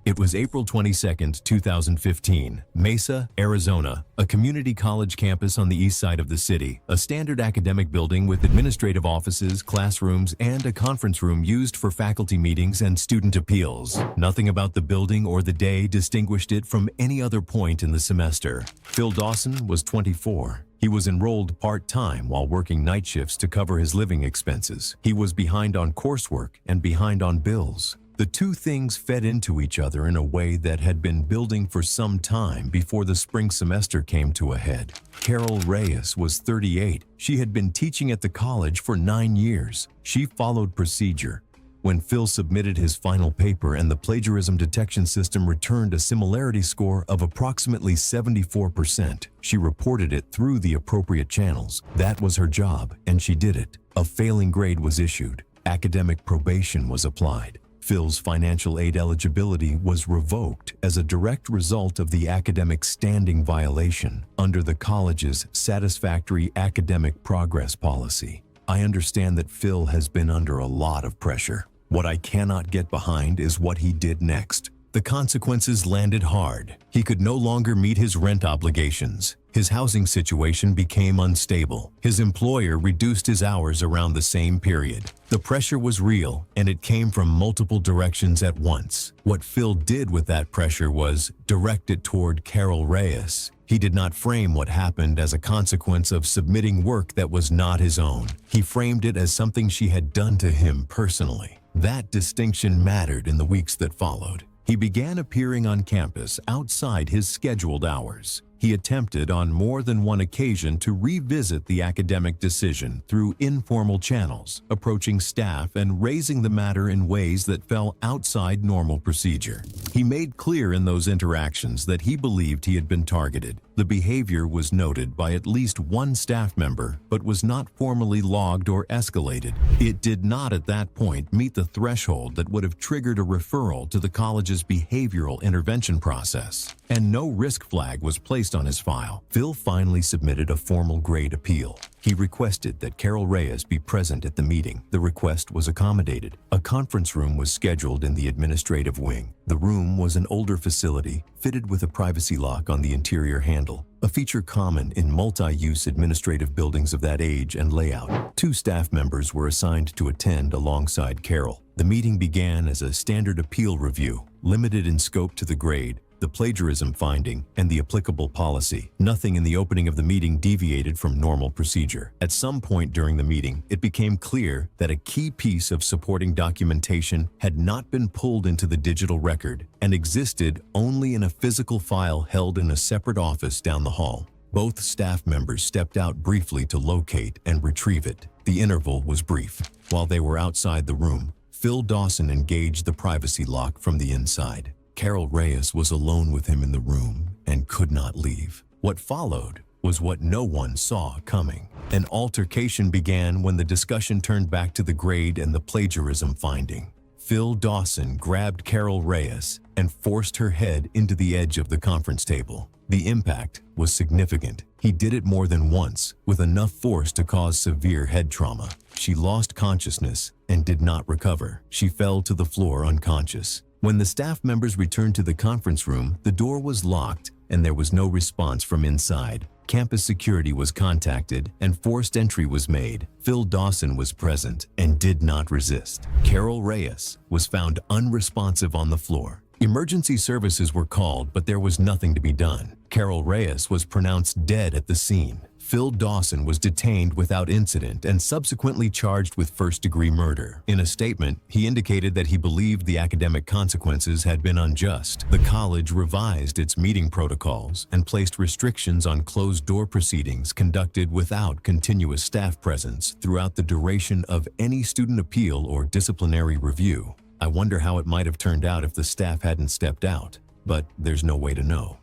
It was April 22, 2015, Mesa, Arizona, a community college campus on the east side of the city, a standard academic building with administrative offices, classrooms, and a conference room used for faculty meetings and student appeals. Nothing about the building or the day distinguished it from any other point in the semester. Phil Dawson was 24. He was enrolled part-time while working night shifts to cover his living expenses. He was behind on coursework and behind on bills. The two things fed into each other in a way that had been building for some time before the spring semester came to a head. Carol Reyes was 38. She had been teaching at the college for 9 years. She followed procedure. When Phil submitted his final paper and the plagiarism detection system returned a similarity score of approximately 74%, she reported it through the appropriate channels. That was her job, and she did it. A failing grade was issued. Academic probation was applied. Phil's financial aid eligibility was revoked as a direct result of the academic standing violation under the college's satisfactory academic progress policy. I understand that Phil has been under a lot of pressure. What I cannot get behind is what he did next. The consequences landed hard. He could no longer meet his rent obligations. His housing situation became unstable. His employer reduced his hours around the same period. The pressure was real, and it came from multiple directions at once. What Phil did with that pressure was direct it toward Carol Reyes. He did not frame what happened as a consequence of submitting work that was not his own. He framed it as something she had done to him personally. That distinction mattered in the weeks that followed. He began appearing on campus outside his scheduled hours. He attempted on more than one occasion to revisit the academic decision through informal channels, approaching staff and raising the matter in ways that fell outside normal procedure. He made clear in those interactions that he believed he had been targeted. The behavior was noted by at least one staff member, but was not formally logged or escalated. It did not at that point meet the threshold that would have triggered a referral to the college's behavioral intervention process, and no risk flag was placed on his file. Phil finally submitted a formal grade appeal. He requested that Carol Reyes be present at the meeting. The request was accommodated. A conference room was scheduled in the administrative wing. The room was an older facility, fitted with a privacy lock on the interior handle, a feature common in multi-use administrative buildings of that age and layout. 2 staff members were assigned to attend alongside Carol. The meeting began as a standard appeal review, limited in scope to the grade, the plagiarism finding, and the applicable policy. Nothing in the opening of the meeting deviated from normal procedure. At some point during the meeting, it became clear that a key piece of supporting documentation had not been pulled into the digital record and existed only in a physical file held in a separate office down the hall. Both staff members stepped out briefly to locate and retrieve it. The interval was brief. While they were outside the room, Phil Dawson engaged the privacy lock from the inside. Carol Reyes was alone with him in the room and could not leave. What followed was what no one saw coming. An altercation began when the discussion turned back to the grade and the plagiarism finding. Phil Dawson grabbed Carol Reyes and forced her head into the edge of the conference table. The impact was significant. He did it more than once, with enough force to cause severe head trauma. she lost consciousness and did not recover. She fell to the floor unconscious. When the staff members returned to the conference room, the door was locked and there was no response from inside. Campus security was contacted and forced entry was made. Phil Dawson was present and did not resist. Carol Reyes was found unresponsive on the floor. Emergency services were called, but there was nothing to be done. Carol Reyes was pronounced dead at the scene. Phil Dawson was detained without incident and subsequently charged with first-degree murder. In a statement, he indicated that he believed the academic consequences had been unjust. The college revised its meeting protocols and placed restrictions on closed-door proceedings conducted without continuous staff presence throughout the duration of any student appeal or disciplinary review. I wonder how it might have turned out if the staff hadn't stepped out, but there's no way to know.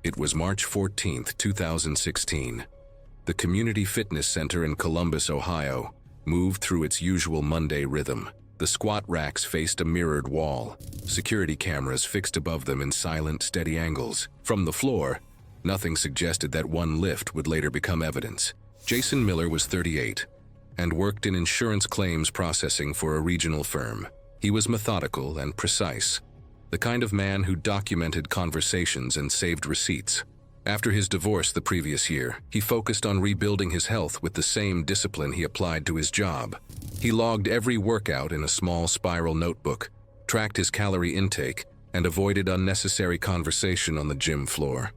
It was March 14, 2016. The Community Fitness Center in Columbus, Ohio, moved through its usual Monday rhythm. The squat racks faced a mirrored wall, security cameras fixed above them in silent, steady angles. From the floor, nothing suggested that one lift would later become evidence. Jason Miller was 38 and worked in insurance claims processing for a regional firm. He was methodical and precise, the kind of man who documented conversations and saved receipts. After his divorce the previous year, he focused on rebuilding his health with the same discipline he applied to his job. He logged every workout in a small spiral notebook, tracked his calorie intake, and avoided unnecessary conversation on the gym floor.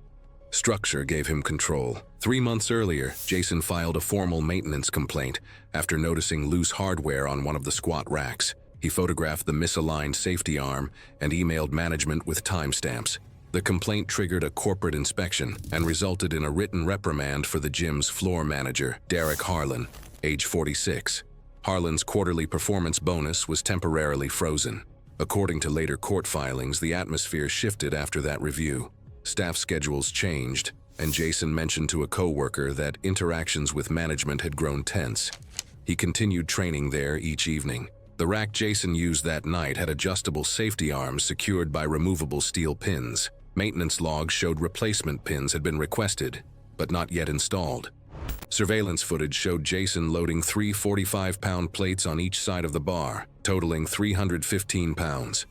Structure gave him control. 3 months earlier, Jason filed a formal maintenance complaint after noticing loose hardware on one of the squat racks. He photographed the misaligned safety arm and emailed management with timestamps. The complaint triggered a corporate inspection and resulted in a written reprimand for the gym's floor manager, Derek Harlan, age 46. Harlan's quarterly performance bonus was temporarily frozen. According to later court filings, the atmosphere shifted after that review. Staff schedules changed, and Jason mentioned to a coworker that interactions with management had grown tense. He continued training there each evening. The rack Jason used that night had adjustable safety arms secured by removable steel pins. Maintenance logs showed replacement pins had been requested, but not yet installed. Surveillance footage showed Jason loading 3 45-pound plates on each side of the bar, totaling 315 pounds.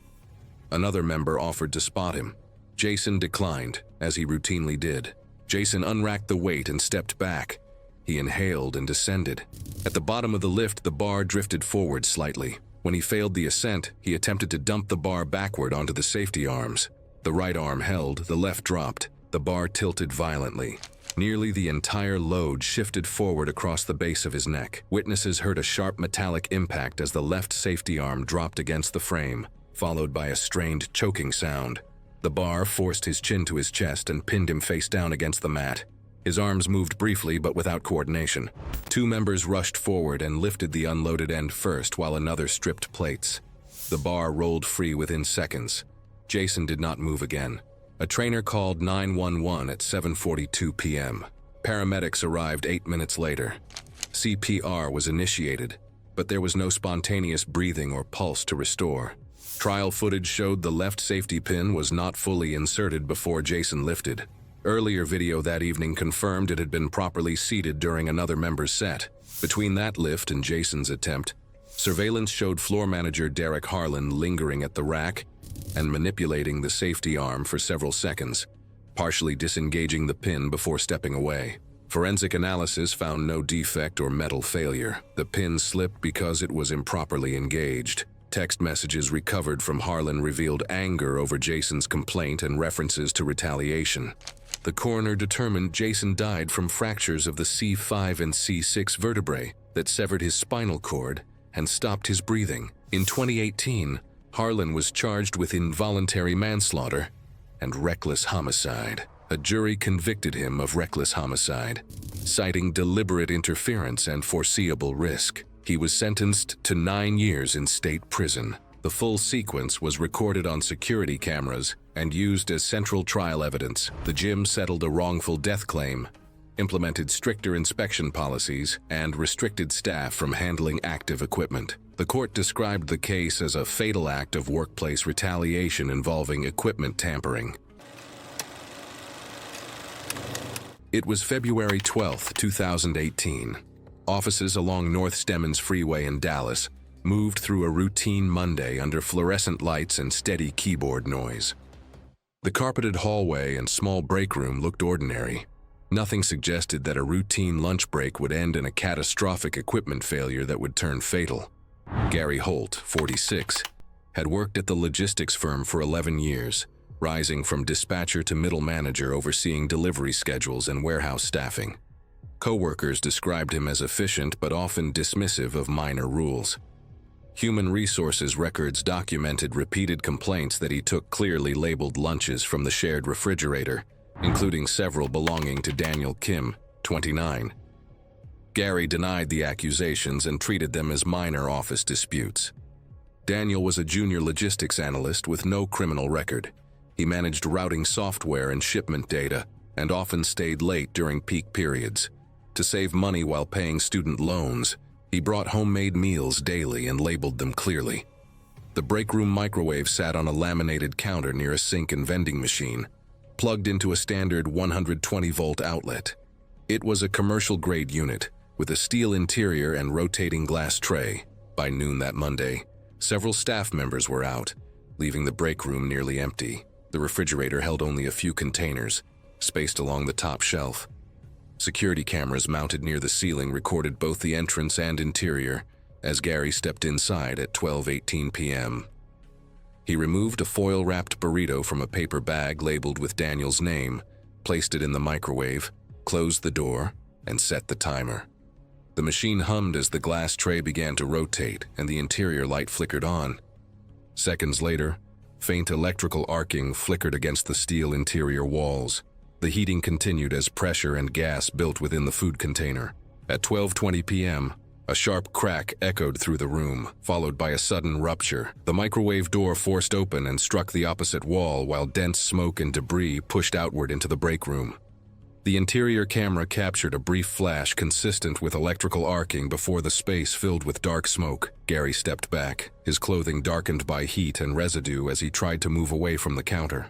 Another member offered to spot him. Jason declined, as he routinely did. Jason unracked the weight and stepped back. He inhaled and descended. At the bottom of the lift, the bar drifted forward slightly. When he failed the ascent, he attempted to dump the bar backward onto the safety arms. The right arm held, the left dropped. The bar tilted violently. Nearly the entire load shifted forward across the base of his neck. Witnesses heard a sharp metallic impact as the left safety arm dropped against the frame, followed by a strained choking sound. The bar forced his chin to his chest and pinned him face down against the mat. His arms moved briefly but without coordination. 2 members rushed forward and lifted the unloaded end first while another stripped plates. The bar rolled free within seconds. Jason did not move again. A trainer called 911 at 7:42 p.m. Paramedics arrived 8 minutes later. CPR was initiated, but there was no spontaneous breathing or pulse to restore. Trial footage showed the left safety pin was not fully inserted before Jason lifted. Earlier video that evening confirmed it had been properly seated during another member's set. Between that lift and Jason's attempt, surveillance showed floor manager Derek Harlan lingering at the rack and manipulating the safety arm for several seconds, partially disengaging the pin before stepping away. Forensic analysis found no defect or metal failure. The pin slipped because it was improperly engaged. Text messages recovered from Harlan revealed anger over Jason's complaint and references to retaliation. The coroner determined Jason died from fractures of the C5 and C6 vertebrae that severed his spinal cord and stopped his breathing. In 2018, Harlan was charged with involuntary manslaughter and reckless homicide. A jury convicted him of reckless homicide, citing deliberate interference and foreseeable risk. He was sentenced to 9 years in state prison. The full sequence was recorded on security cameras and used as central trial evidence. The gym settled a wrongful death claim, implemented stricter inspection policies, and restricted staff from handling active equipment. The court described the case as a fatal act of workplace retaliation involving equipment tampering. It was February 12, 2018. Offices along North Stemmons Freeway in Dallas moved through a routine Monday under fluorescent lights and steady keyboard noise. The carpeted hallway and small break room looked ordinary. Nothing suggested that a routine lunch break would end in a catastrophic equipment failure that would turn fatal. Gary Holt, 46, had worked at the logistics firm for 11 years, rising from dispatcher to middle manager overseeing delivery schedules and warehouse staffing. Coworkers described him as efficient but often dismissive of minor rules. Human Resources records documented repeated complaints that he took clearly labeled lunches from the shared refrigerator, including several belonging to Daniel Kim, 29. Gary denied the accusations and treated them as minor office disputes. Daniel was a junior logistics analyst with no criminal record. He managed routing software and shipment data and often stayed late during peak periods. To save money while paying student loans, he brought homemade meals daily and labeled them clearly. The break room microwave sat on a laminated counter near a sink and vending machine, plugged into a standard 120-volt outlet. It was a commercial-grade unit with a steel interior and rotating glass tray. By noon that Monday, several staff members were out, leaving the break room nearly empty. The refrigerator held only a few containers, spaced along the top shelf. Security cameras mounted near the ceiling recorded both the entrance and interior as Gary stepped inside at 12:18 p.m. He removed a foil-wrapped burrito from a paper bag labeled with Daniel's name, placed it in the microwave, closed the door, and set the timer. The machine hummed as the glass tray began to rotate and the interior light flickered on. Seconds later, faint electrical arcing flickered against the steel interior walls. The heating continued as pressure and gas built within the food container. At 12:20 p.m., a sharp crack echoed through the room, followed by a sudden rupture. The microwave door forced open and struck the opposite wall while dense smoke and debris pushed outward into the break room. The interior camera captured a brief flash consistent with electrical arcing before the space filled with dark smoke. Gary stepped back, his clothing darkened by heat and residue as he tried to move away from the counter.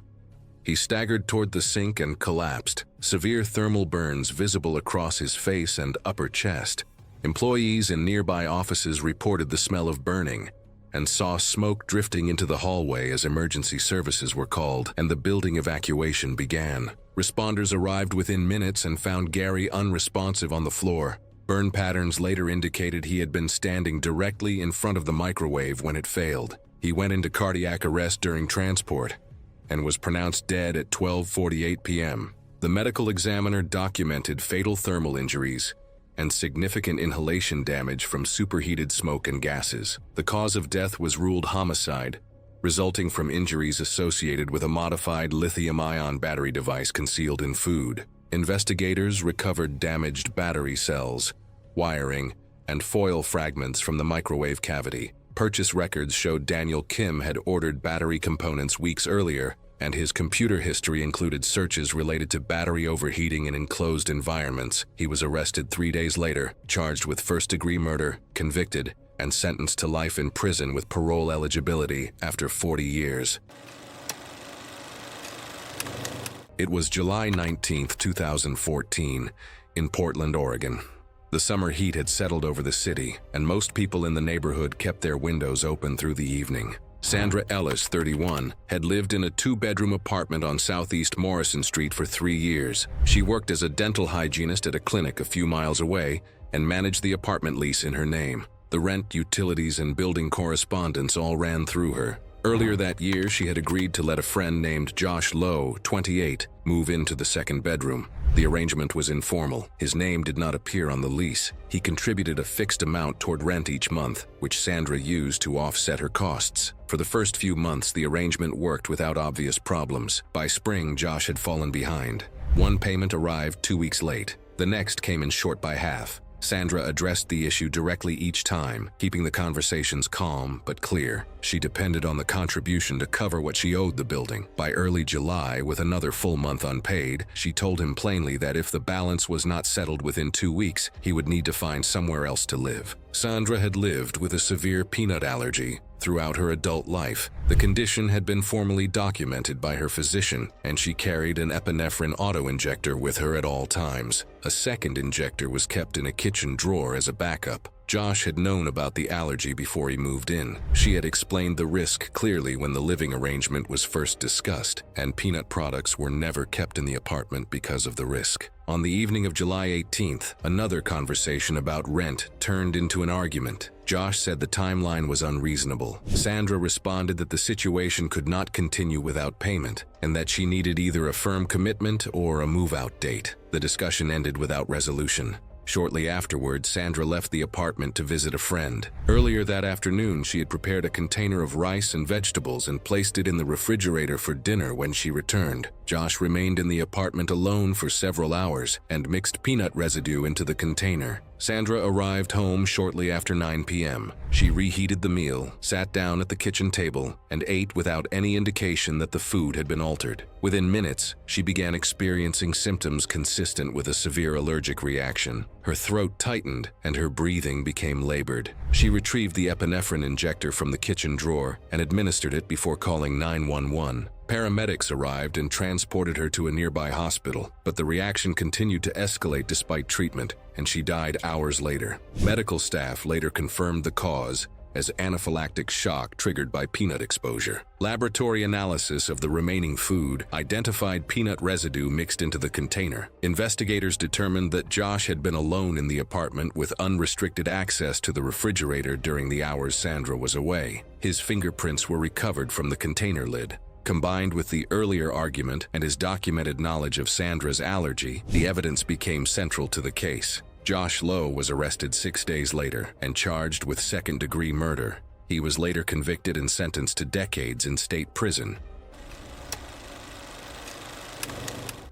He staggered toward the sink and collapsed, severe thermal burns visible across his face and upper chest. Employees in nearby offices reported the smell of burning and saw smoke drifting into the hallway as emergency services were called and the building evacuation began. Responders arrived within minutes and found Gary unresponsive on the floor. Burn patterns later indicated he had been standing directly in front of the microwave when it failed. He went into cardiac arrest during transport and was pronounced dead at 12:48 p.m. The medical examiner documented fatal thermal injuries and significant inhalation damage from superheated smoke and gases. The cause of death was ruled homicide, resulting from injuries associated with a modified lithium-ion battery device concealed in food. Investigators recovered damaged battery cells, wiring, and foil fragments from the microwave cavity. Purchase records showed Daniel Kim had ordered battery components weeks earlier, and his computer history included searches related to battery overheating in enclosed environments. He was arrested 3 days later, charged with first-degree murder, convicted, and sentenced to life in prison with parole eligibility after 40 years. It was July 19, 2014, in Portland, Oregon. The summer heat had settled over the city, and most people in the neighborhood kept their windows open through the evening. Sandra Ellis, 31, had lived in a 2-bedroom apartment on Southeast Morrison Street for 3 years. She worked as a dental hygienist at a clinic a few miles away and managed the apartment lease in her name. The rent, utilities, and building correspondence all ran through her. Earlier that year, she had agreed to let a friend named Josh Lowe, 28, move into the second bedroom. The arrangement was informal. His name did not appear on the lease. He contributed a fixed amount toward rent each month, which Sandra used to offset her costs. For the first few months, the arrangement worked without obvious problems. By spring, Josh had fallen behind. One payment arrived 2 weeks late. The next came in short by half. Sandra addressed the issue directly each time, keeping the conversations calm but clear. She depended on the contribution to cover what she owed the building. By early July, with another full month unpaid, she told him plainly that if the balance was not settled within 2 weeks, he would need to find somewhere else to live. Sandra had lived with a severe peanut allergy, throughout her adult life. The condition had been formally documented by her physician, and she carried an epinephrine auto-injector with her at all times. A second injector was kept in a kitchen drawer as a backup. Josh had known about the allergy before he moved in. She had explained the risk clearly when the living arrangement was first discussed, and peanut products were never kept in the apartment because of the risk. On the evening of July 18th, another conversation about rent turned into an argument. Josh said the timeline was unreasonable. Sandra responded that the situation could not continue without payment, and that she needed either a firm commitment or a move-out date. The discussion ended without resolution. Shortly afterward, Sandra left the apartment to visit a friend. Earlier that afternoon, she had prepared a container of rice and vegetables and placed it in the refrigerator for dinner when she returned. Josh remained in the apartment alone for several hours and mixed peanut residue into the container. Sandra arrived home shortly after 9 p.m. She reheated the meal, sat down at the kitchen table, and ate without any indication that the food had been altered. Within minutes, she began experiencing symptoms consistent with a severe allergic reaction. Her throat tightened and her breathing became labored. She retrieved the epinephrine injector from the kitchen drawer and administered it before calling 911. Paramedics arrived and transported her to a nearby hospital, but the reaction continued to escalate despite treatment, and she died hours later. Medical staff later confirmed the cause as anaphylactic shock triggered by peanut exposure. Laboratory analysis of the remaining food identified peanut residue mixed into the container. Investigators determined that Josh had been alone in the apartment with unrestricted access to the refrigerator during the hours Sandra was away. His fingerprints were recovered from the container lid. Combined with the earlier argument and his documented knowledge of Sandra's allergy, the evidence became central to the case. Josh Lowe was arrested 6 days later and charged with second-degree murder. He was later convicted and sentenced to decades in state prison.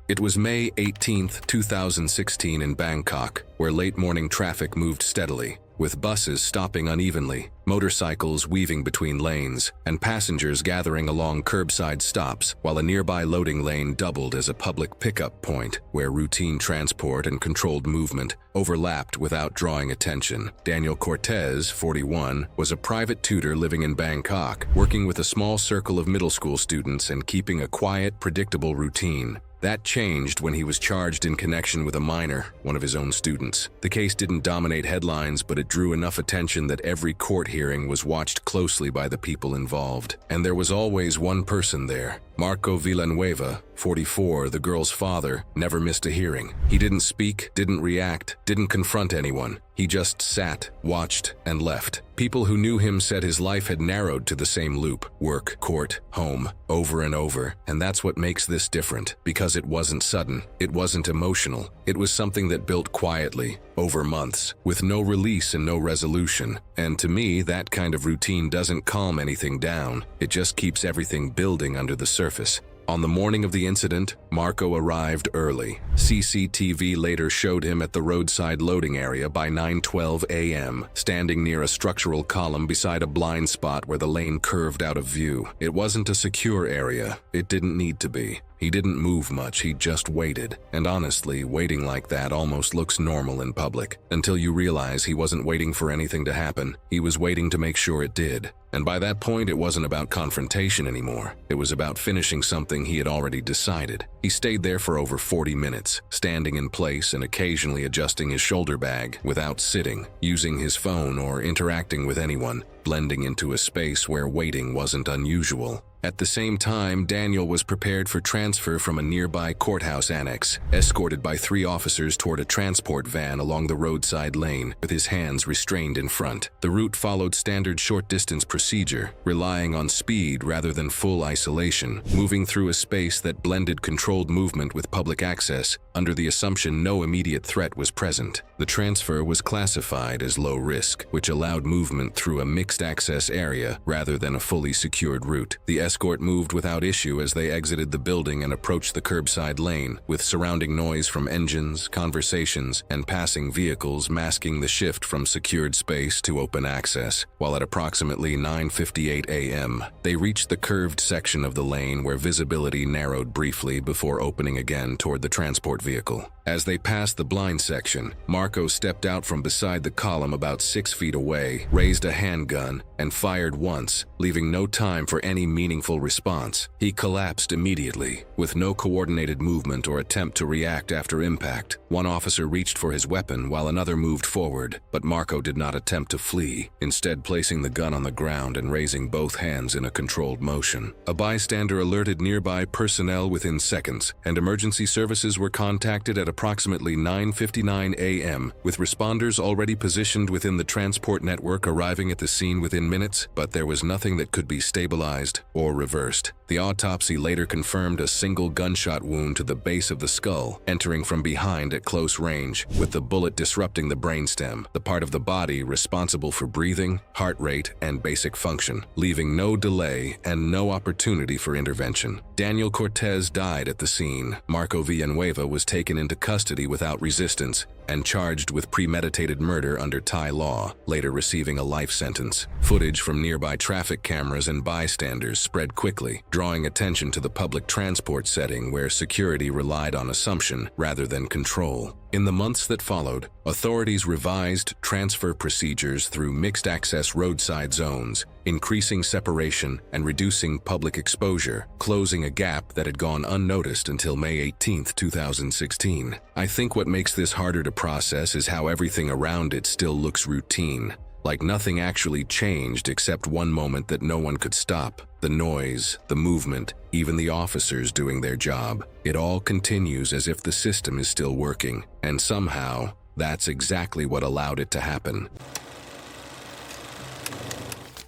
It was May 18, 2016 in Bangkok, where late-morning traffic moved steadily, with buses stopping unevenly, motorcycles weaving between lanes, and passengers gathering along curbside stops, while a nearby loading lane doubled as a public pickup point where routine transport and controlled movement overlapped without drawing attention. Daniel Cortez, 41, was a private tutor living in Bangkok, working with a small circle of middle school students and keeping a quiet, predictable routine. That changed when he was charged in connection with a minor, one of his own students. The case didn't dominate headlines, but it drew enough attention that every court hearing was watched closely by the people involved. And there was always one person there. Marco Villanueva, 44, the girl's father, never missed a hearing. He didn't speak, didn't react, didn't confront anyone. He just sat, watched, and left. People who knew him said his life had narrowed to the same loop: work, court, home, over and over. And that's what makes this different, because it wasn't sudden, it wasn't emotional. It was something that built quietly, over months, with no release and no resolution. And to me, that kind of routine doesn't calm anything down. It just keeps everything building under the surface. On the morning of the incident, Marco arrived early. CCTV later showed him at the roadside loading area by 9:12 a.m., standing near a structural column beside a blind spot where the lane curved out of view. It wasn't a secure area. It didn't need to be. He didn't move much, he just waited. And honestly, waiting like that almost looks normal in public, until you realize he wasn't waiting for anything to happen. He was waiting to make sure it did. And by that point, it wasn't about confrontation anymore. It was about finishing something he had already decided. He stayed there for over 40 minutes, standing in place and occasionally adjusting his shoulder bag without sitting, using his phone or interacting with anyone, blending into a space where waiting wasn't unusual. At the same time, Daniel was prepared for transfer from a nearby courthouse annex, escorted by 3 officers toward a transport van along the roadside lane, with his hands restrained in front. The route followed standard short-distance procedure, relying on speed rather than full isolation, moving through a space that blended controlled movement with public access, under the assumption no immediate threat was present. The transfer was classified as low risk, which allowed movement through a mixed-access area rather than a fully secured route. The escort moved without issue as they exited the building and approached the curbside lane, with surrounding noise from engines, conversations, and passing vehicles masking the shift from secured space to open access. While at approximately 9:58 a.m., they reached the curved section of the lane where visibility narrowed briefly before opening again toward the transport vehicle. As they passed the blind section, Marco stepped out from beside the column about 6 feet away, raised a handgun, and fired once, leaving no time for any meaningful response. He collapsed immediately, with no coordinated movement or attempt to react after impact. One officer reached for his weapon while another moved forward, but Marco did not attempt to flee, instead placing the gun on the ground and raising both hands in a controlled motion. A bystander alerted nearby personnel within seconds, and emergency services were contacted at approximately 9:59 a.m., with responders already positioned within the transport network arriving at the scene within minutes, but there was nothing that could be stabilized or reversed. The autopsy later confirmed a single gunshot wound to the base of the skull, entering from behind at close range, with the bullet disrupting the brainstem, the part of the body responsible for breathing, heart rate, and basic function, leaving no delay and no opportunity for intervention. Daniel Cortez died at the scene. Marco Villanueva was taken into custody without resistance and charged with premeditated murder under Thai law, later receiving a life sentence. Footage from nearby traffic cameras and bystanders spread quickly, drawing attention to the public transport setting where security relied on assumption rather than control. In the months that followed, authorities revised transfer procedures through mixed-access roadside zones, increasing separation and reducing public exposure, closing a gap that had gone unnoticed until May 18, 2016. I think what makes this harder to process is how everything around it still looks routine, like nothing actually changed except one moment that no one could stop. The noise, the movement, even the officers doing their job. It all continues as if the system is still working, and somehow, that's exactly what allowed it to happen.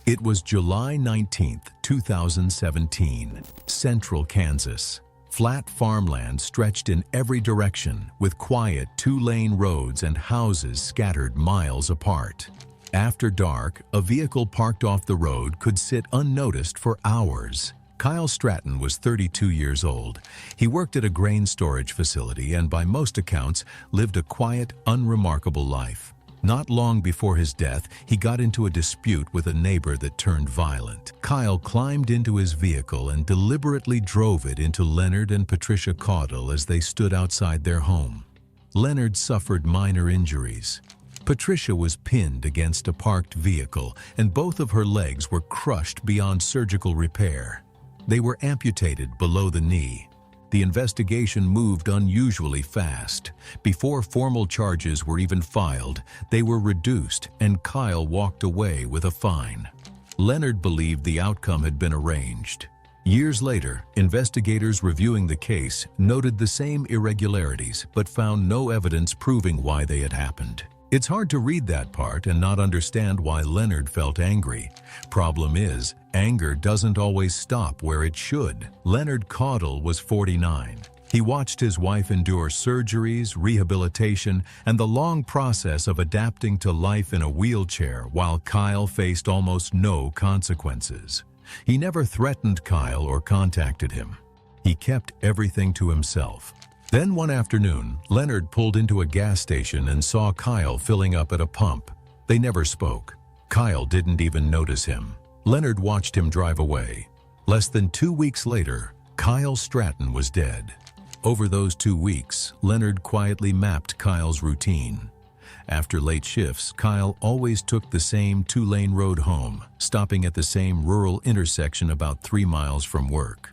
It was July 19, 2017, central Kansas. Flat farmland stretched in every direction, with quiet 2-lane roads and houses scattered miles apart. After dark, a vehicle parked off the road could sit unnoticed for hours. Kyle Stratton was 32 years old. He worked at a grain storage facility and by most accounts lived a quiet, unremarkable life. Not long before his death, he got into a dispute with a neighbor that turned violent. Kyle climbed into his vehicle and deliberately drove it into Leonard and Patricia Caudle as they stood outside their home. Leonard suffered minor injuries. Patricia was pinned against a parked vehicle, and both of her legs were crushed beyond surgical repair. They were amputated below the knee. The investigation moved unusually fast. Before formal charges were even filed, they were reduced, and Kyle walked away with a fine. Leonard believed the outcome had been arranged. Years later, investigators reviewing the case noted the same irregularities, but found no evidence proving why they had happened. It's hard to read that part and not understand why Leonard felt angry. Problem is, anger doesn't always stop where it should. Leonard Caudle was 49. He watched his wife endure surgeries, rehabilitation, and the long process of adapting to life in a wheelchair while Kyle faced almost no consequences. He never threatened Kyle or contacted him. He kept everything to himself. Then one afternoon, Leonard pulled into a gas station and saw Kyle filling up at a pump. They never spoke. Kyle didn't even notice him. Leonard watched him drive away. Less than 2 weeks later, Kyle Stratton was dead. Over those 2 weeks, Leonard quietly mapped Kyle's routine. After late shifts, Kyle always took the same 2-lane road home, stopping at the same rural intersection about 3 miles from work.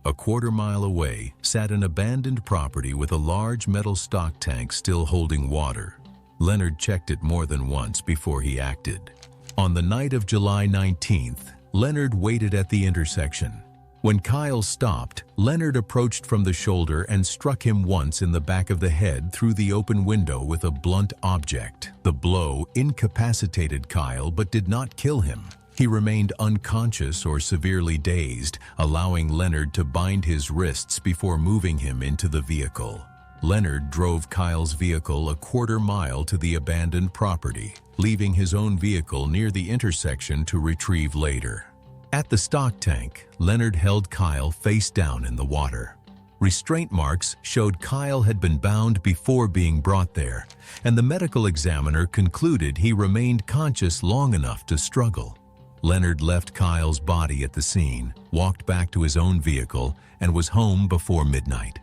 A quarter-mile away sat an abandoned property with a large metal stock tank still holding water. Leonard checked it more than once before he acted. On the night of July 19th, Leonard waited at the intersection. When Kyle stopped, Leonard approached from the shoulder and struck him once in the back of the head through the open window with a blunt object. The blow incapacitated Kyle but did not kill him. He remained unconscious or severely dazed, allowing Leonard to bind his wrists before moving him into the vehicle. Leonard drove Kyle's vehicle a quarter-mile to the abandoned property, leaving his own vehicle near the intersection to retrieve later. At the stock tank, Leonard held Kyle face down in the water. Restraint marks showed Kyle had been bound before being brought there, and the medical examiner concluded he remained conscious long enough to struggle. Leonard left Kyle's body at the scene, walked back to his own vehicle, and was home before midnight.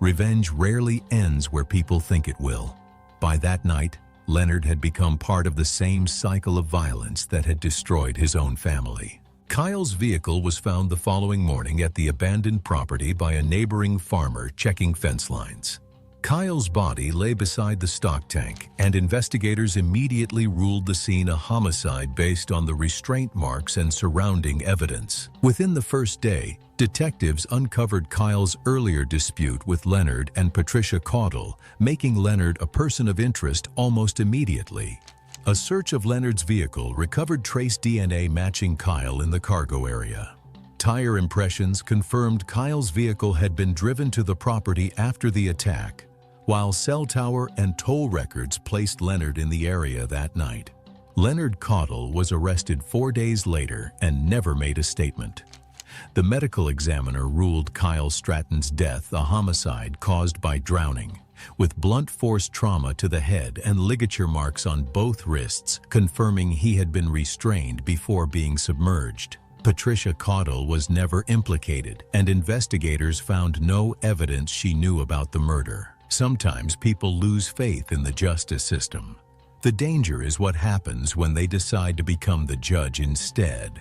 Revenge rarely ends where people think it will. By that night, Leonard had become part of the same cycle of violence that had destroyed his own family. Kyle's vehicle was found the following morning at the abandoned property by a neighboring farmer checking fence lines. Kyle's body lay beside the stock tank, and investigators immediately ruled the scene a homicide based on the restraint marks and surrounding evidence. Within the first day, detectives uncovered Kyle's earlier dispute with Leonard and Patricia Caudle, making Leonard a person of interest almost immediately. A search of Leonard's vehicle recovered trace DNA matching Kyle in the cargo area. Tire impressions confirmed Kyle's vehicle had been driven to the property after the attack, while cell tower and toll records placed Leonard in the area that night. Leonard Caudle was arrested 4 days later and never made a statement. The medical examiner ruled Kyle Stratton's death a homicide caused by drowning, with blunt force trauma to the head and ligature marks on both wrists, confirming he had been restrained before being submerged. Patricia Caudle was never implicated, and investigators found no evidence she knew about the murder. Sometimes people lose faith in the justice system. The danger is what happens when they decide to become the judge instead.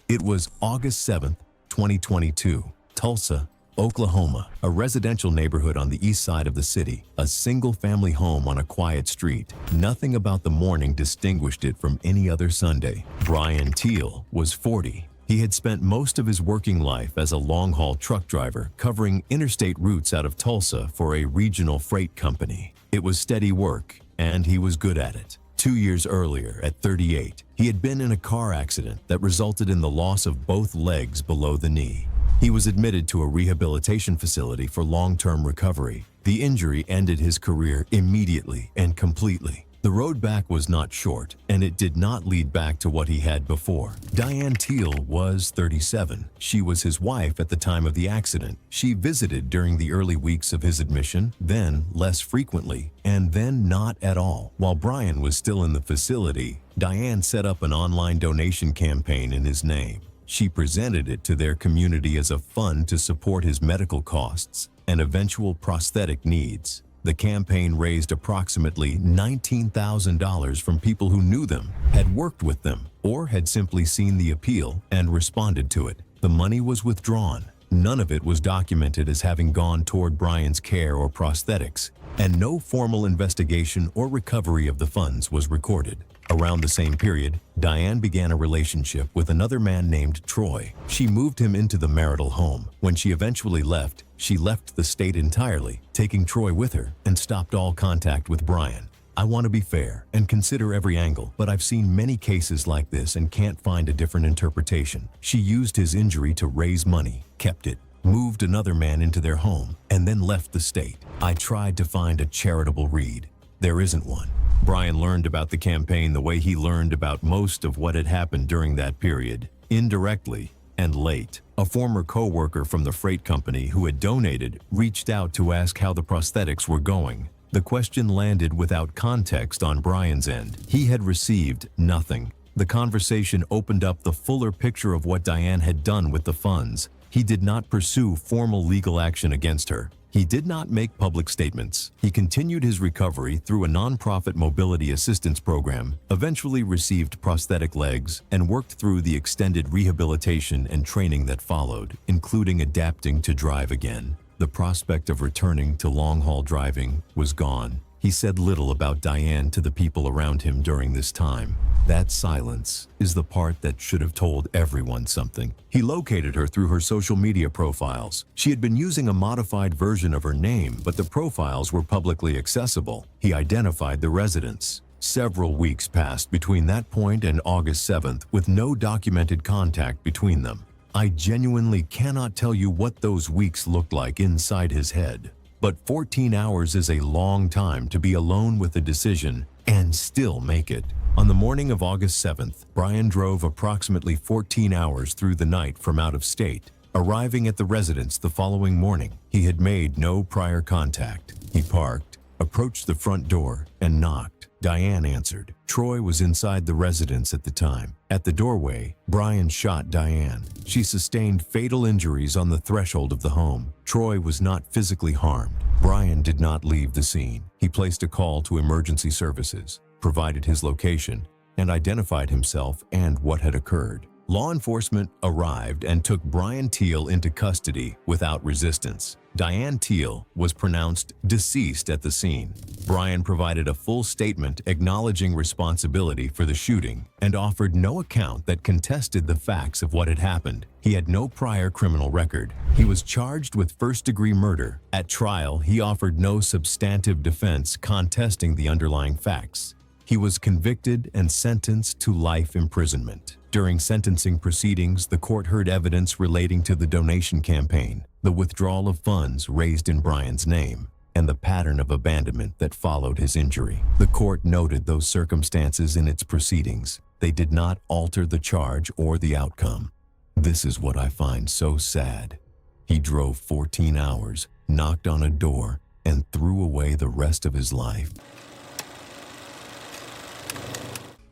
It was August 7th, 2022, Tulsa, Oklahoma, a residential neighborhood on the east side of the city, a single-family home on a quiet street. Nothing about the morning distinguished it from any other Sunday. Brian Teal was 40. He had spent most of his working life as a long-haul truck driver, covering interstate routes out of Tulsa for a regional freight company. It was steady work, and he was good at it. 2 years earlier, at 38, he had been in a car accident that resulted in the loss of both legs below the knee. He was admitted to a rehabilitation facility for long-term recovery. The injury ended his career immediately and completely. The road back was not short, and it did not lead back to what he had before. Diane Teal was 37. She was his wife at the time of the accident. She visited during the early weeks of his admission, then less frequently, and then not at all. While Brian was still in the facility, Diane set up an online donation campaign in his name. She presented it to their community as a fund to support his medical costs and eventual prosthetic needs. The campaign raised approximately $19,000 from people who knew them, had worked with them, or had simply seen the appeal and responded to it. The money was withdrawn. None of it was documented as having gone toward Brian's care or prosthetics, and no formal investigation or recovery of the funds was recorded. Around the same period, Diane began a relationship with another man named Troy. She moved him into the marital home. When she eventually left, she left the state entirely, taking Troy with her, and stopped all contact with Brian. I want to be fair and consider every angle, but I've seen many cases like this and can't find a different interpretation. She used his injury to raise money, kept it, moved another man into their home, and then left the state. I tried to find a charitable read. There isn't one. Brian learned about the campaign the way he learned about most of what had happened during that period, indirectly and late. A former co-worker from the freight company who had donated reached out to ask how the prosthetics were going. The question landed without context on Brian's end. He had received nothing. The conversation opened up the fuller picture of what Diane had done with the funds. He did not pursue formal legal action against her. He did not make public statements. He continued his recovery through a nonprofit mobility assistance program, eventually received prosthetic legs, and worked through the extended rehabilitation and training that followed, including adapting to drive again. The prospect of returning to long-haul driving was gone. He said little about Diane to the people around him during this time. That silence is the part that should have told everyone something. He located her through her social media profiles. She had been using a modified version of her name, but the profiles were publicly accessible. He identified the residents. Several weeks passed between that point and August 7th with no documented contact between them. I genuinely cannot tell you what those weeks looked like inside his head. But 14 hours is a long time to be alone with a decision and still make it. On the morning of August 7th, Brian drove approximately 14 hours through the night from out of state. Arriving at the residence the following morning, he had made no prior contact. He parked, approached the front door, and knocked. Diane answered. Troy was inside the residence at the time. At the doorway, Brian shot Diane. She sustained fatal injuries on the threshold of the home. Troy was not physically harmed. Brian did not leave the scene. He placed a call to emergency services, provided his location, and identified himself and what had occurred. Law enforcement arrived and took Brian Teal into custody without resistance. Diane Teal was pronounced deceased at the scene. Brian provided a full statement acknowledging responsibility for the shooting and offered no account that contested the facts of what had happened. He had no prior criminal record. He was charged with first-degree murder. At trial, he offered no substantive defense contesting the underlying facts. He was convicted and sentenced to life imprisonment. During sentencing proceedings, the court heard evidence relating to the donation campaign, the withdrawal of funds raised in Brian's name, and the pattern of abandonment that followed his injury. The court noted those circumstances in its proceedings. They did not alter the charge or the outcome. This is what I find so sad. He drove 14 hours, knocked on a door, and threw away the rest of his life.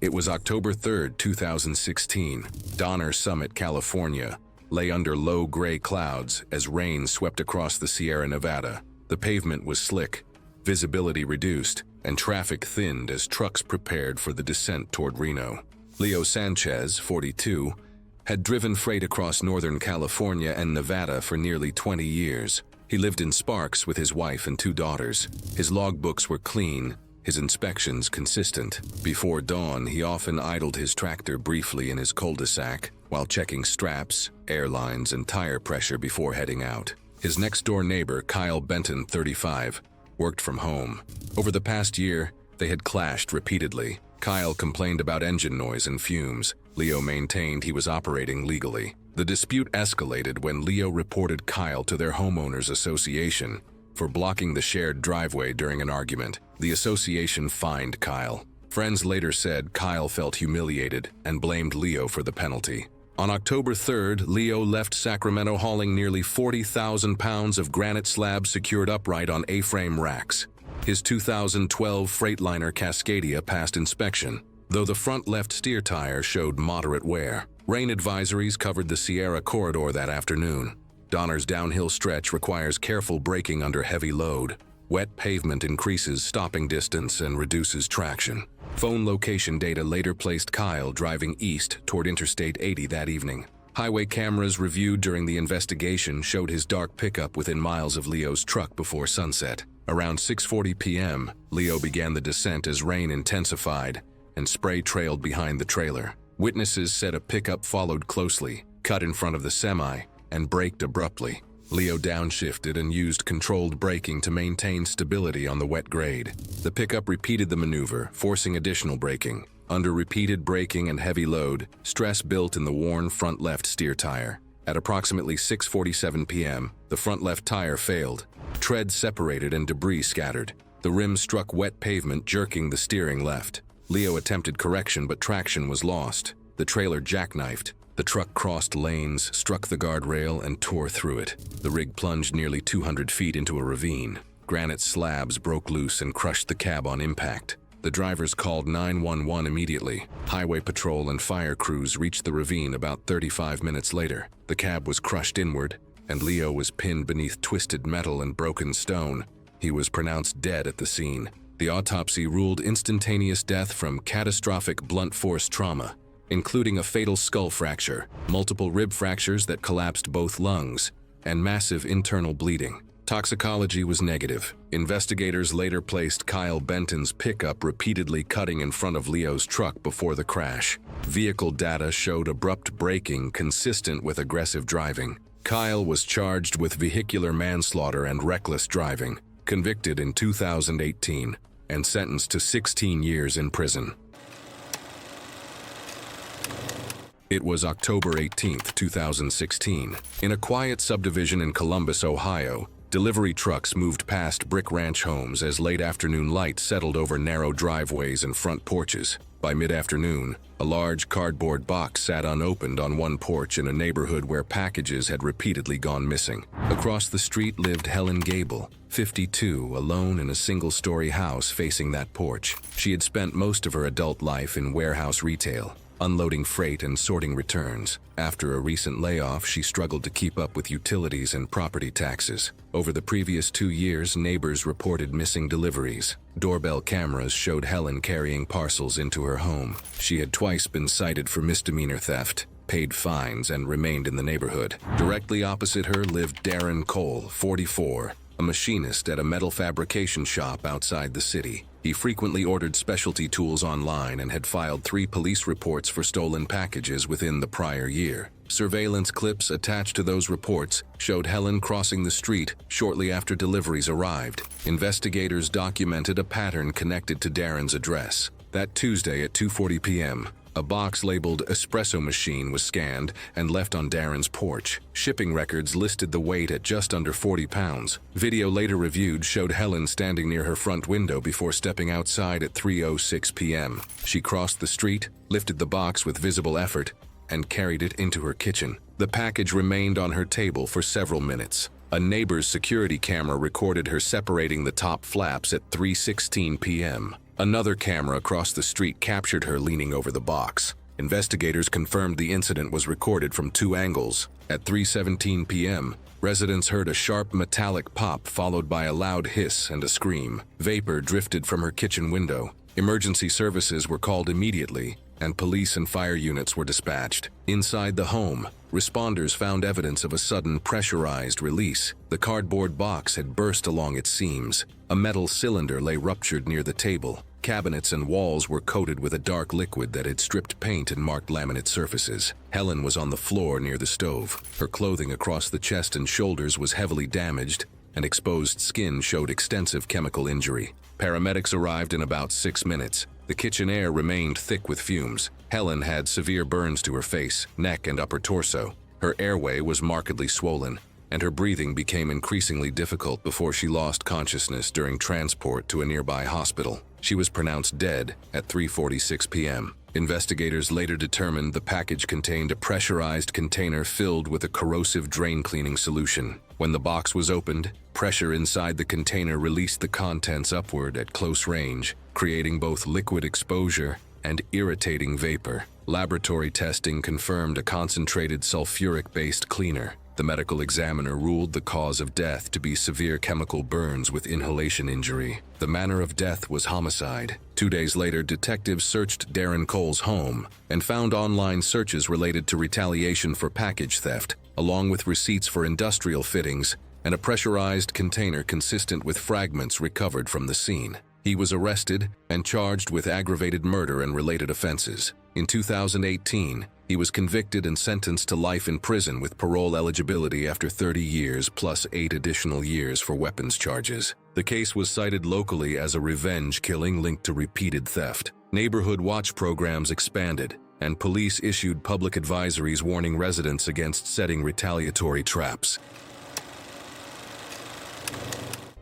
It was October 3, 2016. Donner Summit, California, lay under low gray clouds as rain swept across the Sierra Nevada. The pavement was slick, visibility reduced, and traffic thinned as trucks prepared for the descent toward Reno. Leo Sanchez, 42, had driven freight across Northern California and Nevada for nearly 20 years. He lived in Sparks with his wife and 2 daughters. His logbooks were clean, his inspections consistent. Before dawn, he often idled his tractor briefly in his cul-de-sac while checking straps, air lines, and tire pressure before heading out. His next-door neighbor, Kyle Benton, 35, worked from home. Over the past year, they had clashed repeatedly. Kyle complained about engine noise and fumes. Leo maintained he was operating legally. The dispute escalated when Leo reported Kyle to their homeowners association for blocking the shared driveway during an argument. The association fined Kyle. Friends later said Kyle felt humiliated and blamed Leo for the penalty. On October 3rd, Leo left Sacramento hauling nearly 40,000 pounds of granite slabs secured upright on A-frame racks. His 2012 Freightliner Cascadia passed inspection, though the front left steer tire showed moderate wear. Rain advisories covered the Sierra corridor that afternoon. Donner's downhill stretch requires careful braking under heavy load. Wet pavement increases stopping distance and reduces traction. Phone location data later placed Kyle driving east toward Interstate 80 that evening. Highway cameras reviewed during the investigation showed his dark pickup within miles of Leo's truck before sunset. Around 6:40 p.m., Leo began the descent as rain intensified and spray trailed behind the trailer. Witnesses said a pickup followed closely, cut in front of the semi, and braked abruptly. Leo downshifted and used controlled braking to maintain stability on the wet grade. The pickup repeated the maneuver, forcing additional braking. Under repeated braking and heavy load, stress built in the worn front left steer tire. At approximately 6:47 p.m., the front left tire failed. Treads separated and debris scattered. The rim struck wet pavement, jerking the steering left. Leo attempted correction, but traction was lost. The trailer jackknifed. The truck crossed lanes, struck the guardrail, and tore through it. The rig plunged nearly 200 feet into a ravine. Granite slabs broke loose and crushed the cab on impact. The drivers called 911 immediately. Highway patrol and fire crews reached the ravine about 35 minutes later. The cab was crushed inward, and Leo was pinned beneath twisted metal and broken stone. He was pronounced dead at the scene. The autopsy ruled instantaneous death from catastrophic blunt force trauma, including a fatal skull fracture, multiple rib fractures that collapsed both lungs, and massive internal bleeding. Toxicology was negative. Investigators later placed Kyle Benton's pickup repeatedly cutting in front of Leo's truck before the crash. Vehicle data showed abrupt braking consistent with aggressive driving. Kyle was charged with vehicular manslaughter and reckless driving, convicted in 2018, and sentenced to 16 years in prison. It was October 18, 2016. In a quiet subdivision in Columbus, Ohio, delivery trucks moved past brick ranch homes as late afternoon light settled over narrow driveways and front porches. By mid-afternoon, a large cardboard box sat unopened on one porch in a neighborhood where packages had repeatedly gone missing. Across the street lived Helen Gable, 52, alone in a single-story house facing that porch. She had spent most of her adult life in warehouse retail, unloading freight and sorting returns. After a recent layoff, she struggled to keep up with utilities and property taxes. Over the previous 2 years, neighbors reported missing deliveries. Doorbell cameras showed Helen carrying parcels into her home. She had twice been cited for misdemeanor theft, paid fines, and remained in the neighborhood. Directly opposite her lived Darren Cole, 44, a machinist at a metal fabrication shop outside the city. He frequently ordered specialty tools online and had filed 3 police reports for stolen packages within the prior year. Surveillance clips attached to those reports showed Helen crossing the street shortly after deliveries arrived. Investigators documented a pattern connected to Darren's address. That Tuesday at 2:40 p.m., a box labeled espresso machine was scanned and left on Darren's porch. Shipping records listed the weight at just under 40 pounds. Video later reviewed showed Helen standing near her front window before stepping outside at 3:06 p.m. She crossed the street, lifted the box with visible effort, and carried it into her kitchen. The package remained on her table for several minutes. A neighbor's security camera recorded her separating the top flaps at 3:16 p.m. Another camera across the street captured her leaning over the box. Investigators confirmed the incident was recorded from 2 angles. At 3:17 p.m., residents heard a sharp metallic pop followed by a loud hiss and a scream. Vapor drifted from her kitchen window. Emergency services were called immediately, and police and fire units were dispatched. Inside the home, responders found evidence of a sudden pressurized release. The cardboard box had burst along its seams. A metal cylinder lay ruptured near the table. Cabinets and walls were coated with a dark liquid that had stripped paint and marked laminate surfaces. Helen was on the floor near the stove. Her clothing across the chest and shoulders was heavily damaged, and exposed skin showed extensive chemical injury. Paramedics arrived in about 6 minutes. The kitchen air remained thick with fumes. Helen had severe burns to her face, neck, and upper torso. Her airway was markedly swollen, and her breathing became increasingly difficult before she lost consciousness during transport to a nearby hospital. She was pronounced dead at 3:46 p.m. Investigators later determined the package contained a pressurized container filled with a corrosive drain cleaning solution. When the box was opened, pressure inside the container released the contents upward at close range, creating both liquid exposure and irritating vapor. Laboratory testing confirmed a concentrated sulfuric-based cleaner. The medical examiner ruled the cause of death to be severe chemical burns with inhalation injury. The manner of death was homicide. 2 days later, detectives searched Darren Cole's home and found online searches related to retaliation for package theft, along with receipts for industrial fittings and a pressurized container consistent with fragments recovered from the scene. He was arrested and charged with aggravated murder and related offenses. In 2018, he was convicted and sentenced to life in prison with parole eligibility after 30 years plus 8 additional years for weapons charges. The case was cited locally as a revenge killing linked to repeated theft. Neighborhood watch programs expanded, and police issued public advisories warning residents against setting retaliatory traps.